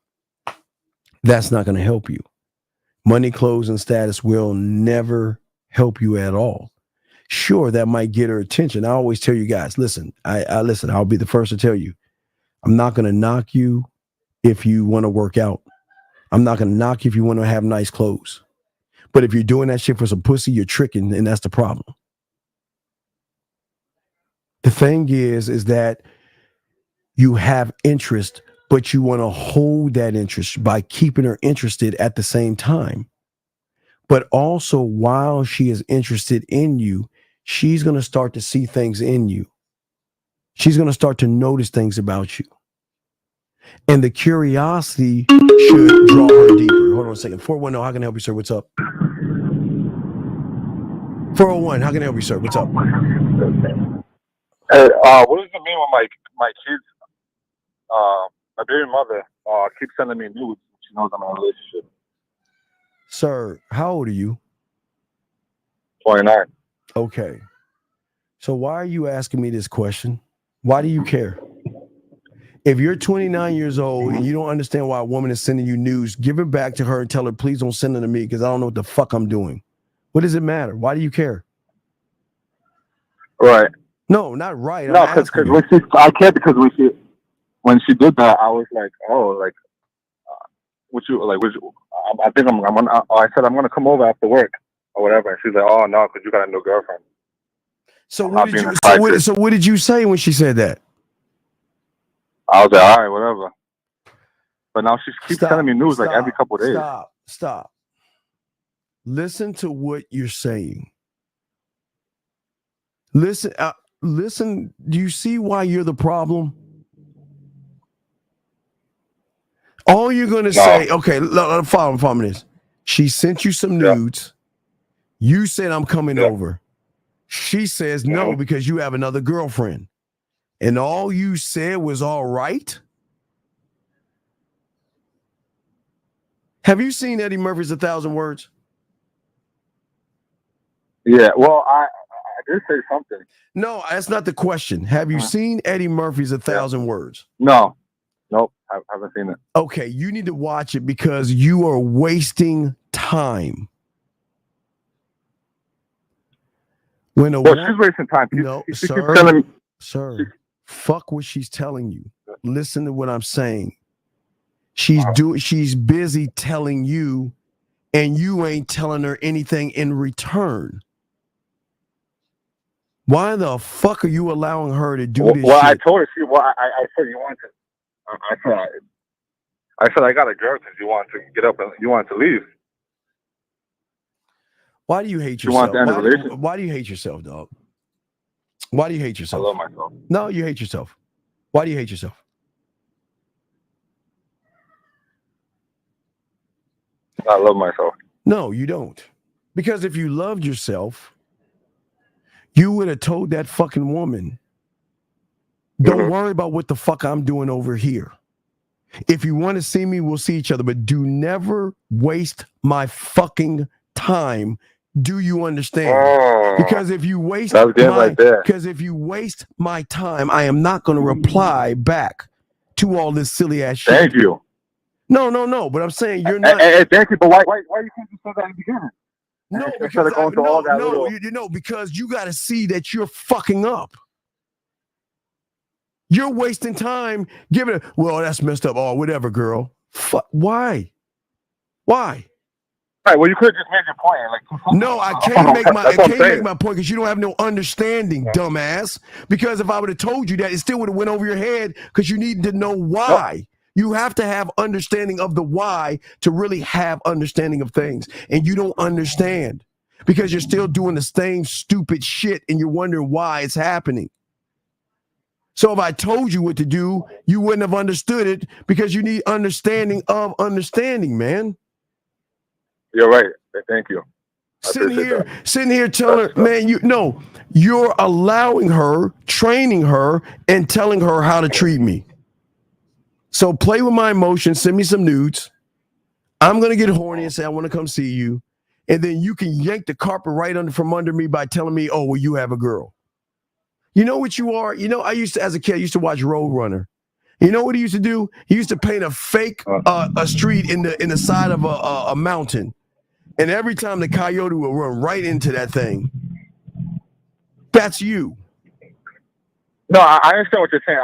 That's not going to help you. Money, clothes, and status will never help you at all. Sure, that might get her attention. I always tell you guys, listen, I'll be the first to tell you, I'm not going to knock you if you want to work out. I'm not going to knock you if you want to have nice clothes. But if you're doing that shit for some pussy, you're tricking, and that's the problem. The thing is that you have interest, but you want to hold that interest by keeping her interested at the same time. But also, while she is interested in you, she's going to start to see things in you. She's going to start to notice things about you. And the curiosity should draw her deeper. Hold on a second. 410, how can I help you, sir? What's up? 401, how can I help you, sir? What's up?
Hey, what does it mean when my kids, my baby mother, keeps sending me nudes? She knows I'm in a relationship.
Sir, how old are you?
29.
Okay. So why are you asking me this question? Why do you care? If you're 29 years old and you don't understand why a woman is sending you news, give it back to her and tell her, please don't send it to me because I don't know what the fuck I'm doing. What does it matter? Why do you care?
Right.
No, not right.
No, because I care because when she did that, I was like, oh, like, I think I'm gonna. I said I'm gonna come over after work or whatever, and she's like, oh no, because you got a new girlfriend.
So what did you say when she said that?
I was like, all right, whatever. But now she keeps sending me news like every couple of days.
Stop. Listen to what you're saying. Listen. Do you see why you're the problem? All you're going to say, okay, follow me this. She sent you some nudes. You said, I'm coming over. She says no because you have another girlfriend. And all you said was all right? Have you seen Eddie Murphy's 1,000 Words?
Yeah, well, I did say something.
No, that's not the question. Have you seen Eddie Murphy's 1,000 Words?
No. Nope, I haven't seen it.
Okay, you need to watch it because you are wasting time.
She's wasting time.
Sir, fuck what she's telling you. Listen to what I'm saying. She's busy telling you, and you ain't telling her anything in return. Why the fuck are you allowing her to do this shit?
I told her, I said you wanted to. I said I got a girl because you wanted to get up and you wanted to leave.
Why do you hate yourself?
You want to end the relationship?
Why do you hate yourself, dog? Why do you hate yourself?
I love myself.
No, you hate yourself. Why do you hate yourself?
I love myself.
No, you don't. Because if you loved yourself, you would have told that fucking woman, don't worry about what the fuck I'm doing over here. If you want to see me, we'll see each other, but do never waste my fucking time. Do you understand? Because if you waste my time, I am not going to reply back to all this silly ass shit.
Thank you.
No. But I'm saying you're not.
Thank you. But why you can't just say that in the beginning?
No, because you got to see that you're fucking up. You're wasting time giving it. Well, that's messed up. Oh, whatever, girl. Why?
Right. Well, you could have just made your point.
No, I can't make my point because you don't have no understanding, dumbass. Because if I would have told you that, it still would have went over your head because you need to know why. You have to have understanding of the why to really have understanding of things. And you don't understand because you're still doing the same stupid shit and you're wondering why it's happening. So if I told you what to do, you wouldn't have understood it because you need understanding of understanding, man.
You're right. Thank you.
Sitting here telling her, man, you're allowing her, training her, and telling her how to treat me. So play with my emotions, send me some nudes. I'm going to get horny and say, I want to come see you. And then you can yank the carpet right from under me by telling me, oh, well, you have a girl. You know what you are? As a kid, I used to watch Roadrunner. You know what he used to do? He used to paint a fake a street in the side of a mountain. And every time the coyote will run right into that thing. That's you.
No, I understand what you're saying.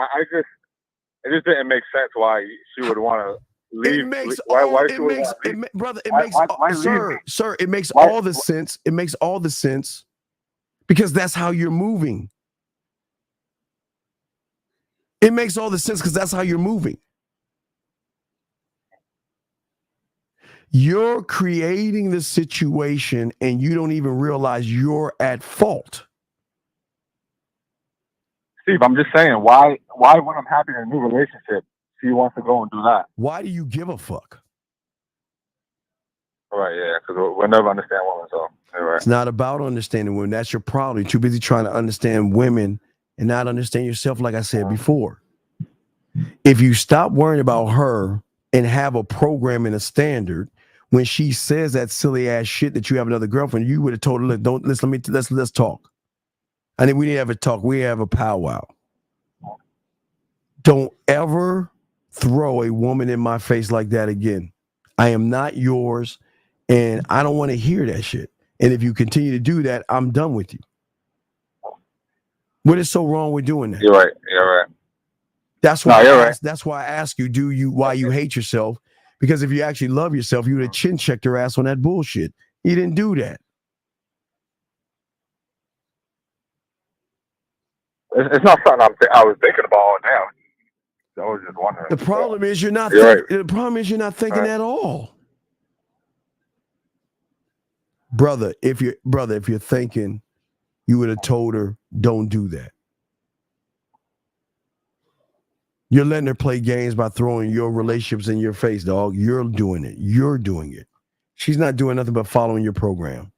It just didn't make sense why she would want to leave.
It makes sir, it makes all the sense. It makes all the sense because that's how you're moving. It makes all the sense because that's how you're moving. You're creating the situation and you don't even realize you're at fault.
Steve, I'm just saying, why when I'm happy in a new relationship, she wants to go and do that?
Why do you give a fuck?
Right, yeah, because we'll never understand women, so you're right.
It's not about understanding women. That's your problem. You're too busy trying to understand women and not understand yourself, like I said before. If you stop worrying about her and have a program and a standard, when she says that silly ass shit that you have another girlfriend, you would have told her, look, let's talk. I think we need to have a talk. We have a powwow. Don't ever throw a woman in my face like that again. I am not yours, and I don't want to hear that shit. And if you continue to do that, I'm done with you. What is so wrong with doing that?
You're right. You're right.
That's why that's why I ask you, why you hate yourself? Because if you actually love yourself, you would have chin checked your ass on that bullshit. You didn't do that.
It's not something I was thinking about all now. I was just wondering.
The problem is you're not. The problem is you're not thinking at all, brother. If you're thinking, you would have told her, "Don't do that." You're letting her play games by throwing your relationships in your face, dog. You're doing it. You're doing it. She's not doing nothing but following your program.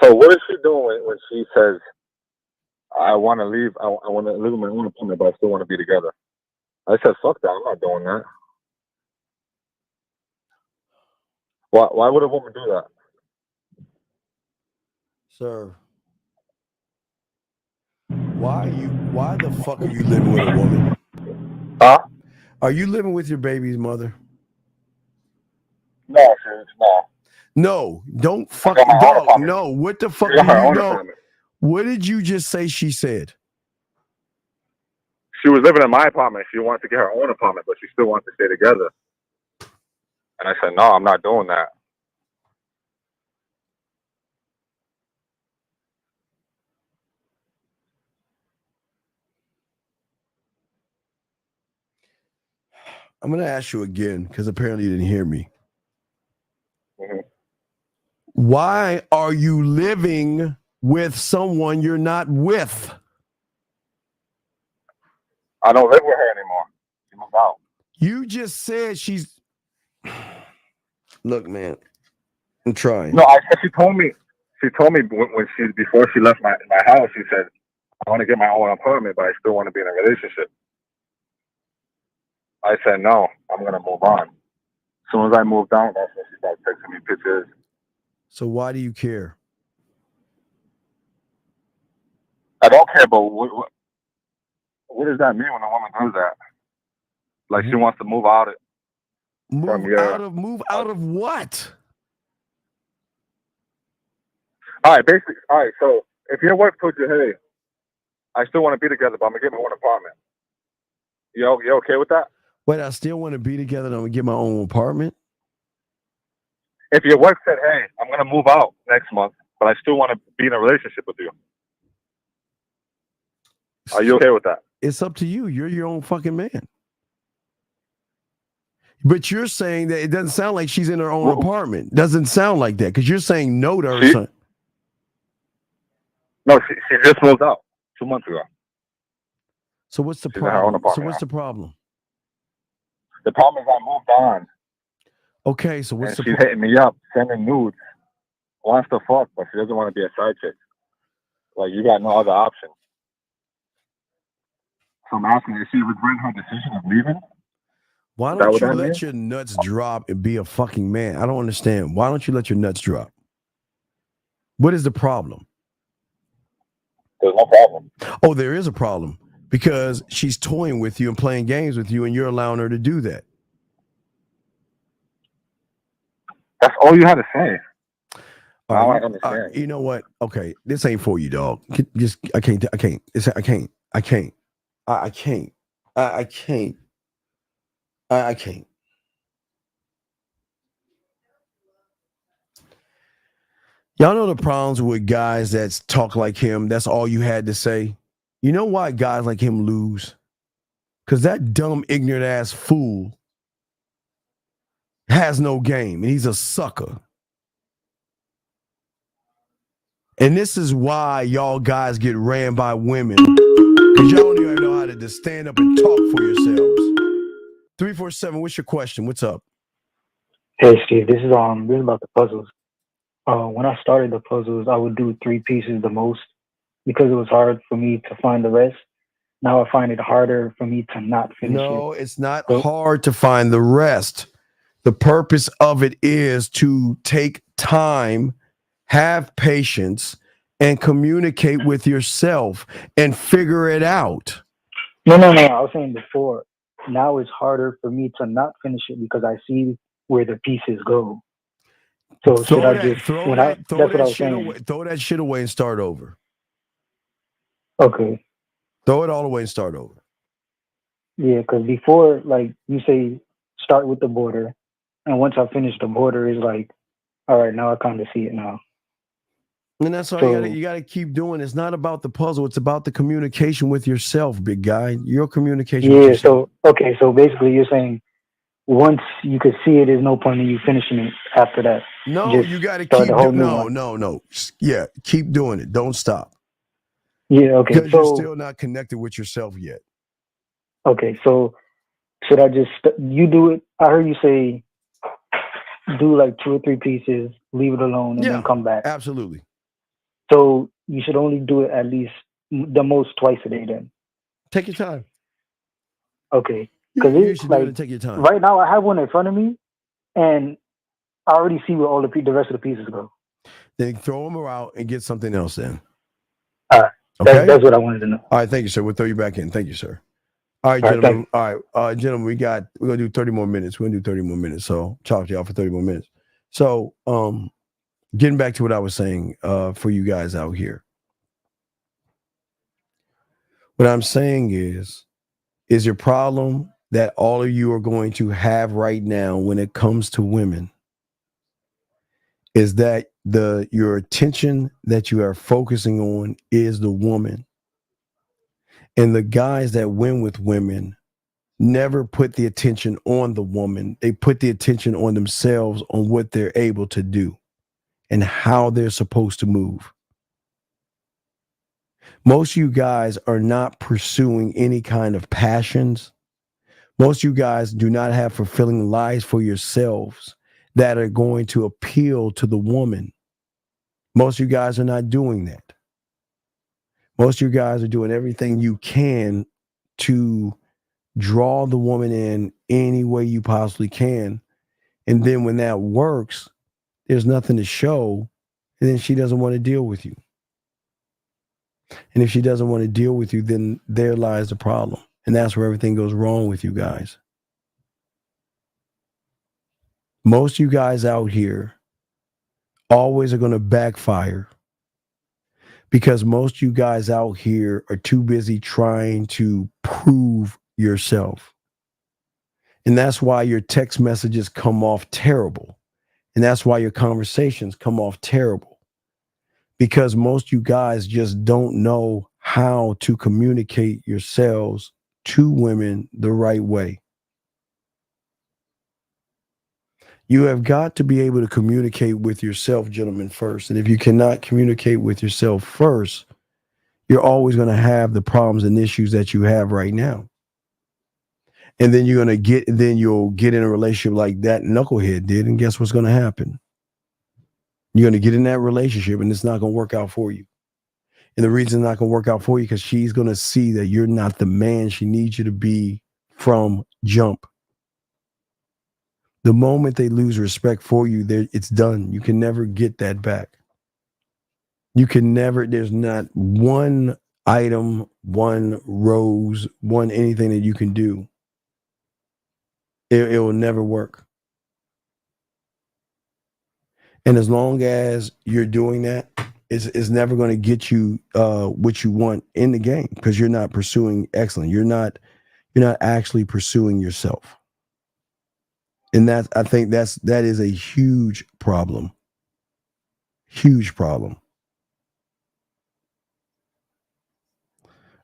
So what is she doing when she says, I want to leave, I want to live in my own apartment, but I still want to be together? I said, fuck that, I'm not doing that. Why would a woman do that?
Sir, why the fuck are you living with a woman?
Huh?
Are you living with your baby's mother?
No, no.
No, don't fucking dog. No, what the fuck do you know? What did you just say she said?
She was living in my apartment. She wanted to get her own apartment, but she still wants to stay together. And I said, no, I'm not doing that.
I'm going to ask you again because apparently you didn't hear me.
Mm-hmm.
Why are you living with someone you're not with?
I don't live with her anymore. She moved out.
You just said she's... Look, man, I'm trying.
No, she told me when before she left my house, she said, I want to get my own apartment, but I still want to be in a relationship. I said, no, I'm going to move on. As soon as I moved out, that's when she started texting me pictures.
So why do you care?
I don't care, but what does that mean when a woman does that? Like she wants to move out of
Move out of what?
All right, so if your wife told you, hey, I still want to be together, but I'm going to get my own apartment. You okay with that?
Wait, I still want to be together and I'm going to get my own apartment?
If your wife said, hey, I'm going to move out next month, but I still want to be in a relationship with you, are you okay with that?
It's up to you. You're your own fucking man. But you're saying that it doesn't sound like she's in her own apartment. Doesn't sound like that because you're saying no to her son.
No, she just moved out 2 months ago.
So what's the
She's in her own
problem?
apartment
So what's
now.
the problem?
The problem is I moved on.
Okay, so what's
and
the
she's hitting me up, sending nudes, wants to fuck, but she doesn't want to be a side chick. Like, you got no other option. So I'm asking, is she regretting her decision of leaving?
Why don't you let your nuts drop and be a fucking man? I don't understand. Why don't you let your nuts drop? What is the problem?
There's no problem.
Oh, there is a problem because she's toying with you and playing games with you and you're allowing her to do that.
That's all you had to say.
All right,
understand.
you know what? Okay, this ain't for you, dog. Just I can't. I can't. I can't. I can't. I can't. I can't. I can't. Y'all know the problems with guys that talk like him. That's all you had to say. You know why guys like him lose? Because that dumb, ignorant ass fool has no game, and he's a sucker. And this is why y'all guys get ran by women. Because y'all don't even know how to just stand up and talk for yourselves. 347, what's your question? What's up?
Hey Steve, this is about the puzzles. When I started the puzzles, I would do 3 pieces the most because it was hard for me to find the rest. Now I find it harder for me to not finish it.
No, it's not hard to find the rest. The purpose of it is to take time, have patience, and communicate with yourself and figure it out.
No. I was saying before. Now it's harder for me to not finish it because I see where the pieces go. So should I just
throw that shit away and start over.
Okay.
Throw it all away and start over.
Yeah, because before, like you say, start with the border, and once I finish the border, it's like, all right, now I kind of see it now.
And that's all you got to keep doing. It's not about the puzzle. It's about the communication with yourself, big guy. Your communication with yourself.
So basically you're saying once you could see it, there's no point in you finishing it after that.
No, you got to keep doing No. Yeah, keep doing it. Don't stop.
Yeah, okay.
Because you're still not connected with yourself yet.
Okay, so should I just, you do it? I heard you say do like 2 or 3 pieces, leave it alone, and then come back.
Absolutely.
So you should only do it at least the most twice a day then.
Take your time.
Okay.
Because you should do it and take your time.
Right now I have one in front of me, and I already see where all the rest of the pieces go.
Then throw them out and get something else in.
All right.
Okay?
That's what I wanted to know.
All right, thank you, sir. We'll throw you back in. Thank you, sir. All right, gentlemen. All right, gentlemen, we're gonna do 30 more minutes. We're gonna do 30 more minutes. So talk to y'all for 30 more minutes. So getting back to what I was saying for you guys out here. What I'm saying is your problem that all of you are going to have right now when it comes to women is that your attention that you are focusing on is the woman. And the guys that win with women never put the attention on the woman. They put the attention on themselves, on what they're able to do and how they're supposed to move. Most of you guys are not pursuing any kind of passions. Most of you guys do not have fulfilling lives for yourselves that are going to appeal to the woman. Most of you guys are not doing that. Most of you guys are doing everything you can to draw the woman in any way you possibly can. And then when that works, there's nothing to show. And then she doesn't want to deal with you. And if she doesn't want to deal with you, then there lies the problem. And that's where everything goes wrong with you guys. Most of you guys out here always are going to backfire because most of you guys out here are too busy trying to prove yourself. And that's why your text messages come off terrible. And that's why your conversations come off terrible. Because most of you guys just don't know how to communicate yourselves to women the right way. You have got to be able to communicate with yourself, gentlemen, first. And if you cannot communicate with yourself first, you're always going to have the problems and issues that you have right now. And then you'll get in a relationship like that knucklehead did. And guess what's going to happen? You're going to get in that relationship and it's not going to work out for you. And the reason it's not going to work out for you because she's going to see that you're not the man she needs you to be from jump. The moment they lose respect for you, it's done. You can never get that back. You can never, there's not one item, one rose, one anything that you can do. It will never work. And as long as you're doing that, it's never going to get you what you want in the game, because you're not pursuing excellence. You're not actually pursuing yourself. And I think that is a huge problem. Huge problem.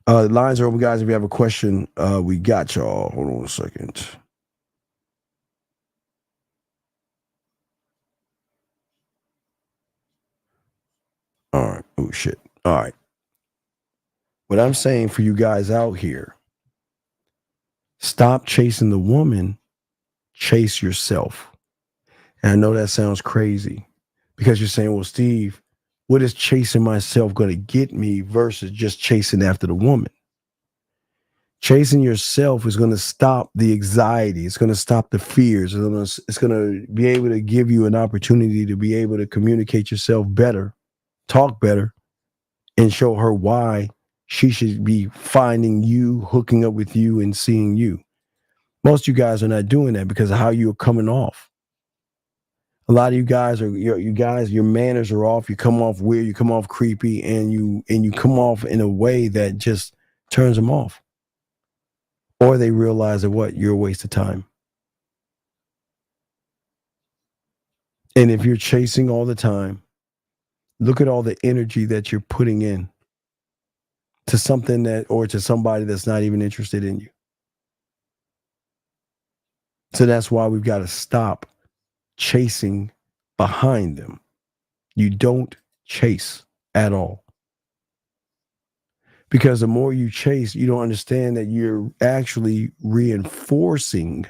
The lines are open, guys. If you have a question, we got y'all. Hold on a second. All right. Oh, shit. All right. What I'm saying for you guys out here, stop chasing the woman, chase yourself. And I know that sounds crazy, because you're saying, well, Steve, what is chasing myself going to get me versus just chasing after the woman? Chasing yourself is going to stop the anxiety. It's going to stop the fears. It's going to be able to give you an opportunity to be able to communicate yourself better, talk better, and show her why she should be finding you, hooking up with you, and seeing you. Most of you guys are not doing that because of how you're coming off. A lot of you guys your manners are off. You come off weird. You come off creepy, and you come off in a way that just turns them off. Or they realize that you're a waste of time. And if you're chasing all the time, look at all the energy that you're putting in to something to somebody that's not even interested in you. So that's why we've got to stop chasing behind them. You don't chase at all. Because the more you chase, you don't understand that you're actually reinforcing,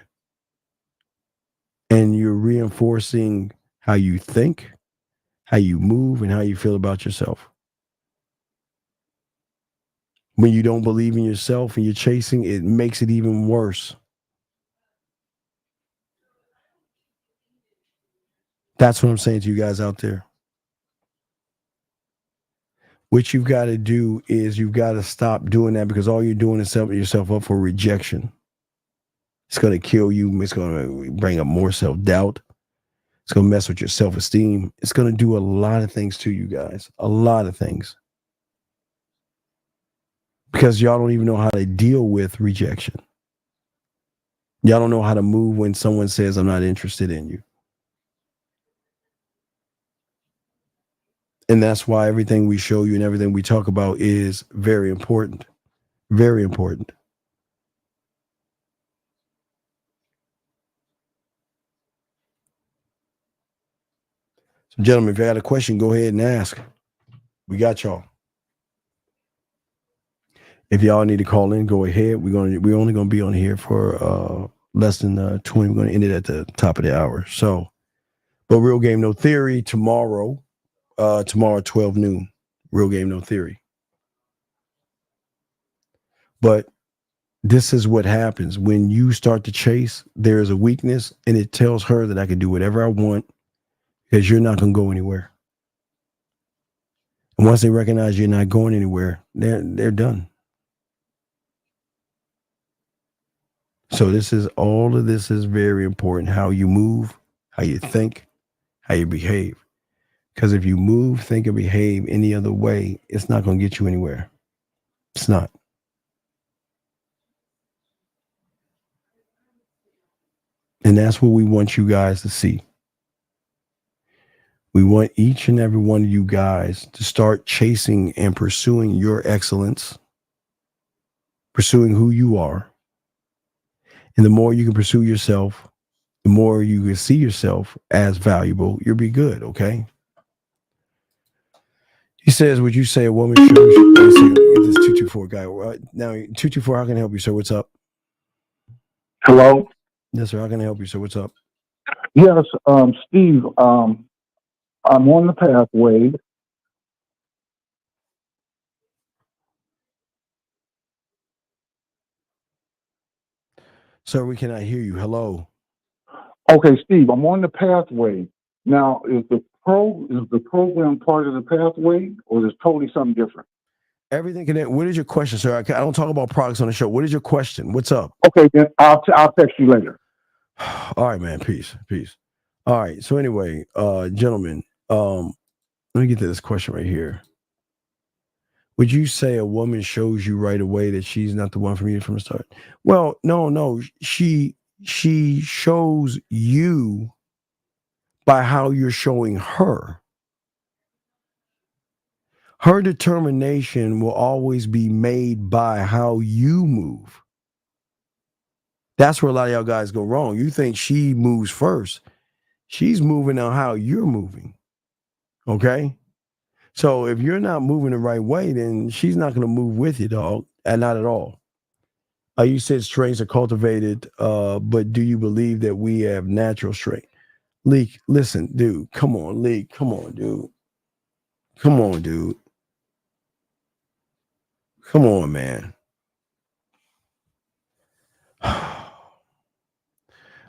and you're reinforcing how you think, how you move, and how you feel about yourself. When you don't believe in yourself and you're chasing, it makes it even worse. That's what I'm saying to you guys out there. What you've got to do is you've got to stop doing that, because all you're doing is setting yourself up for rejection. It's going to kill you. It's going to bring up more self-doubt. It's going to mess with your self-esteem. It's going to do a lot of things to you guys. A lot of things. Because y'all don't even know how to deal with rejection. Y'all don't know how to move when someone says, I'm not interested in you. And that's why everything we show you and everything we talk about is very important. Very important. So, gentlemen, if you got a question, go ahead and ask. We got y'all. If y'all need to call in, go ahead. We're only going to be on here for less than 20. We're going to end it at the top of the hour. So, but Real Game No Theory tomorrow 12 noon. Real Game No Theory. But this is what happens when you start to chase. There is a weakness, and it tells her that I can do whatever I want, because you're not going to go anywhere. And once they recognize you're not going anywhere, they're done. So all of this is very important. How you move, how you think, how you behave. Because if you move, think, and behave any other way, it's not going to get you anywhere. It's not. And that's what we want you guys to see. We want each and every one of you guys to start chasing and pursuing your excellence, pursuing who you are. And the more you can pursue yourself, the more you can see yourself as valuable, you'll be good, okay? He says, would you say a woman should get this 224 guy? Now, 224, how can I help you, sir? What's up?
Hello?
Yes, sir. How can I help you, sir? What's up?
Yes, Steve, I'm on the pathway.
Sir, we cannot hear you. Hello.
Okay, Steve, I'm on the pathway. Now, is the program part of the pathway, or is it totally something different?
Everything connect. What is your question, sir? I don't talk about products on the show. What is your question? What's up?
Okay, then I'll text you later.
All right, man. Peace. All right. So anyway, gentlemen, let me get to this question right here. Would you say a woman shows you right away that she's not the one for you from the start? Well, no. She shows you by how you're showing her. Her determination will always be made by how you move. That's where a lot of y'all guys go wrong. You think she moves first. She's moving on how you're moving. Okay? So if you're not moving the right way, then she's not going to move with you, dog. And not at all. You said strengths are cultivated, but do you believe that we have natural strength? Leak, listen, dude. Come on, Leak. Come on, dude. Come on, dude. Come on, man.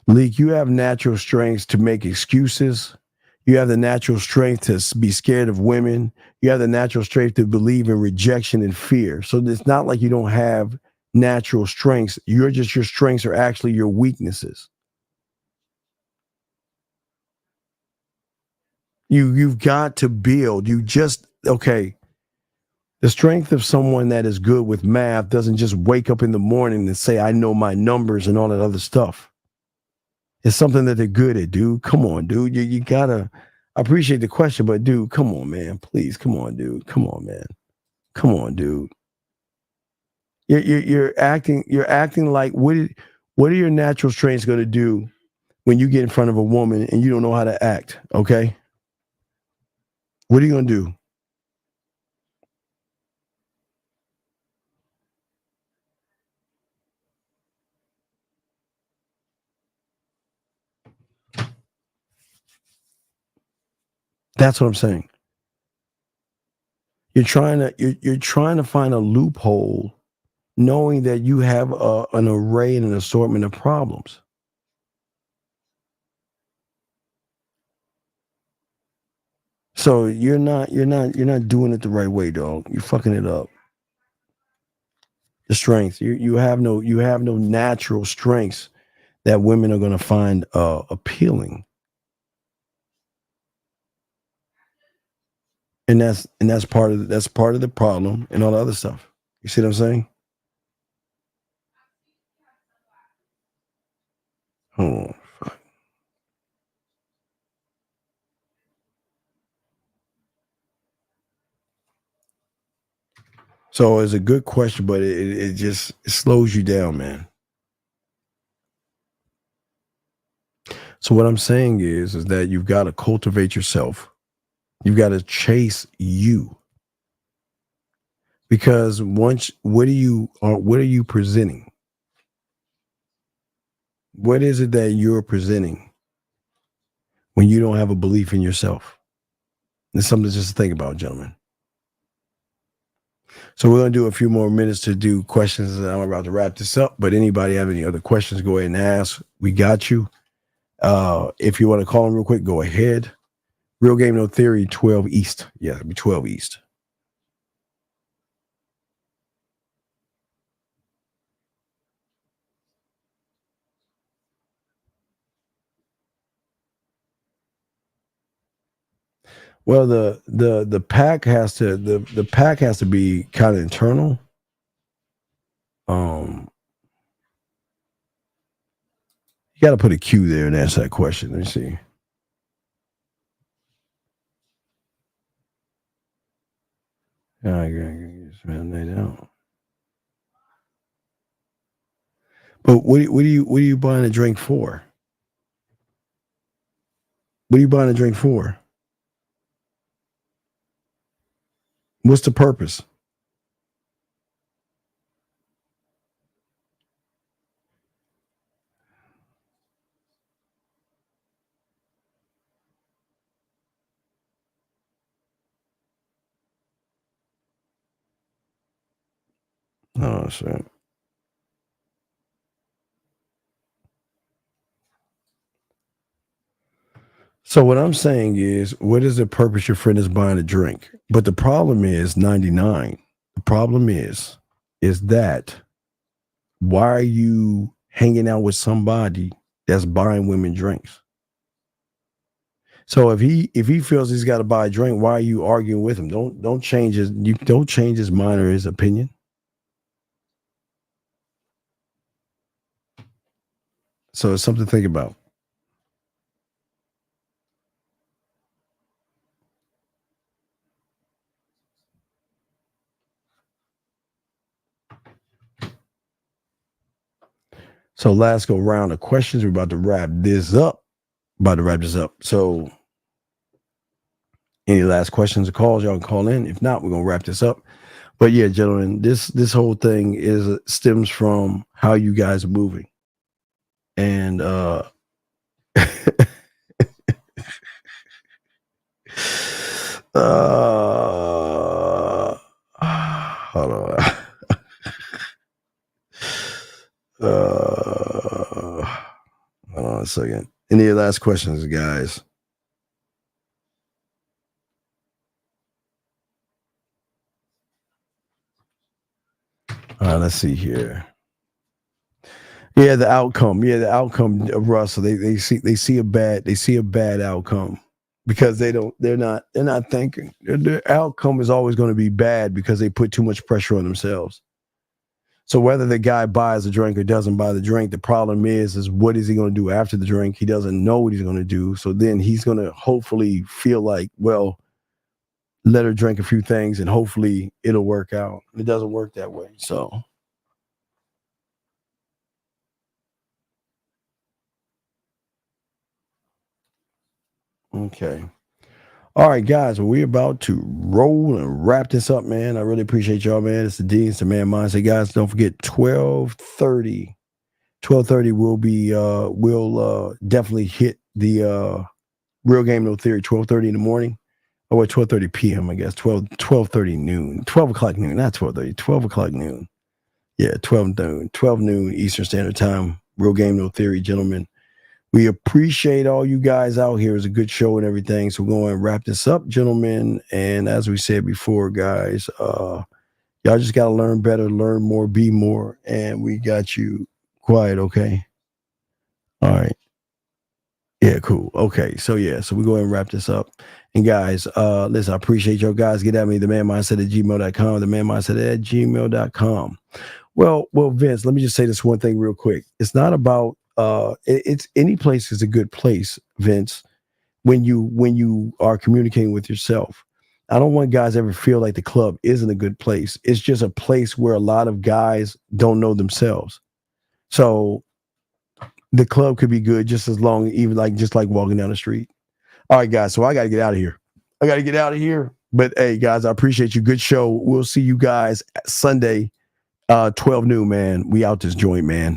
Leak, you have natural strengths to make excuses. You have the natural strength to be scared of women. You have the natural strength to believe in rejection and fear. So it's not like you don't have natural strengths. Your strengths are actually your weaknesses. You've got to build. Okay. The strength of someone that is good with math doesn't just wake up in the morning and say, I know my numbers and all that other stuff. It's something that they're good at, dude. Come on, dude. You gotta, I appreciate the question, but dude, come on, man. Please, come on, dude. Come on, man. Come on, dude. You're acting like what are your natural strengths going to do when you get in front of a woman and you don't know how to act? Okay. What are you going to do? That's what I'm saying. You're trying to find a loophole, knowing that you have an array and an assortment of problems. So you're not doing it the right way, dog. You're fucking it up. The strength you have no natural strengths that women are going to find appealing. And that's part of the problem and all the other stuff. You see what I'm saying? Oh, fuck. So it's a good question, but it just slows you down, man. So what I'm saying is that you've got to cultivate yourself. You've got to chase you. Because what are you presenting? What is it that you're presenting when you don't have a belief in yourself? It's something just to think about, gentlemen. So we're going to do a few more minutes to do questions, and I'm about to wrap this up. But anybody have any other questions, go ahead and ask. We got you. If you want to call them real quick, go ahead. Real Game No Theory, 12 East. Yeah, it'll be 12 East. Well, the pack has to the pack has to be kind of internal. You got to put a Q there and answer that question. Let me see. Yeah, I got. But what are you buying a drink for? What are you buying a drink for? What's the purpose? Oh, shit. So what I'm saying is, what is the purpose your friend is buying a drink? But the problem is 99. The problem is that why are you hanging out with somebody that's buying women drinks? So if he feels he's got to buy a drink, why are you arguing with him? Don't change his mind or his opinion. So it's something to think about. So last go round of questions. We're about to wrap this up. So any last questions or calls, y'all can call in. If not, we're gonna wrap this up. But yeah, gentlemen, this whole thing stems from how you guys are moving. And hold on. Hold on a second. Any last questions, guys? Let's see here. Yeah, the outcome. Russell. They see a bad outcome because they're not thinking. Their outcome is always going to be bad because they put too much pressure on themselves. So whether the guy buys a drink or doesn't buy the drink, the problem is what is he going to do after the drink? He doesn't know what he's going to do. So then he's going to hopefully feel like, well, let her drink a few things and hopefully it'll work out. It doesn't work that way. So. Okay. All right, guys. Well, we're about to roll and wrap this up, man. I really appreciate y'all, man. It's the D. It's the Man Mindset, guys. Don't forget 12:30. 12:30 we'll definitely hit the Real Game No Theory 12:30 in the morning. Or 12:30 p.m. I guess 12:30 noon. 12 o'clock noon, not 12:30. 12 o'clock noon. Yeah, 12 noon Eastern Standard Time. Real Game No Theory, gentlemen. We appreciate all you guys out here. It's a good show and everything. So we're going to wrap this up, gentlemen. And as we said before, guys, y'all just got to learn better, learn more, be more. And we got you quiet, okay? All right. Yeah, cool. Okay. So we're going to wrap this up. And guys, listen, I appreciate y'all guys. Get at me, themanmindset@gmail.com, themanmindset@gmail.com. Well, Vince, let me just say this one thing real quick. It's not about it's any place is a good place, Vince, when you are communicating with yourself. I don't want guys ever feel like the club isn't a good place. It's just a place where a lot of guys don't know themselves. So the club could be good just as long, just like walking down the street. All right, guys. So I got to get out of here. But hey, guys, I appreciate you. Good show. We'll see you guys Sunday, 12 noon, man. We out this joint, man.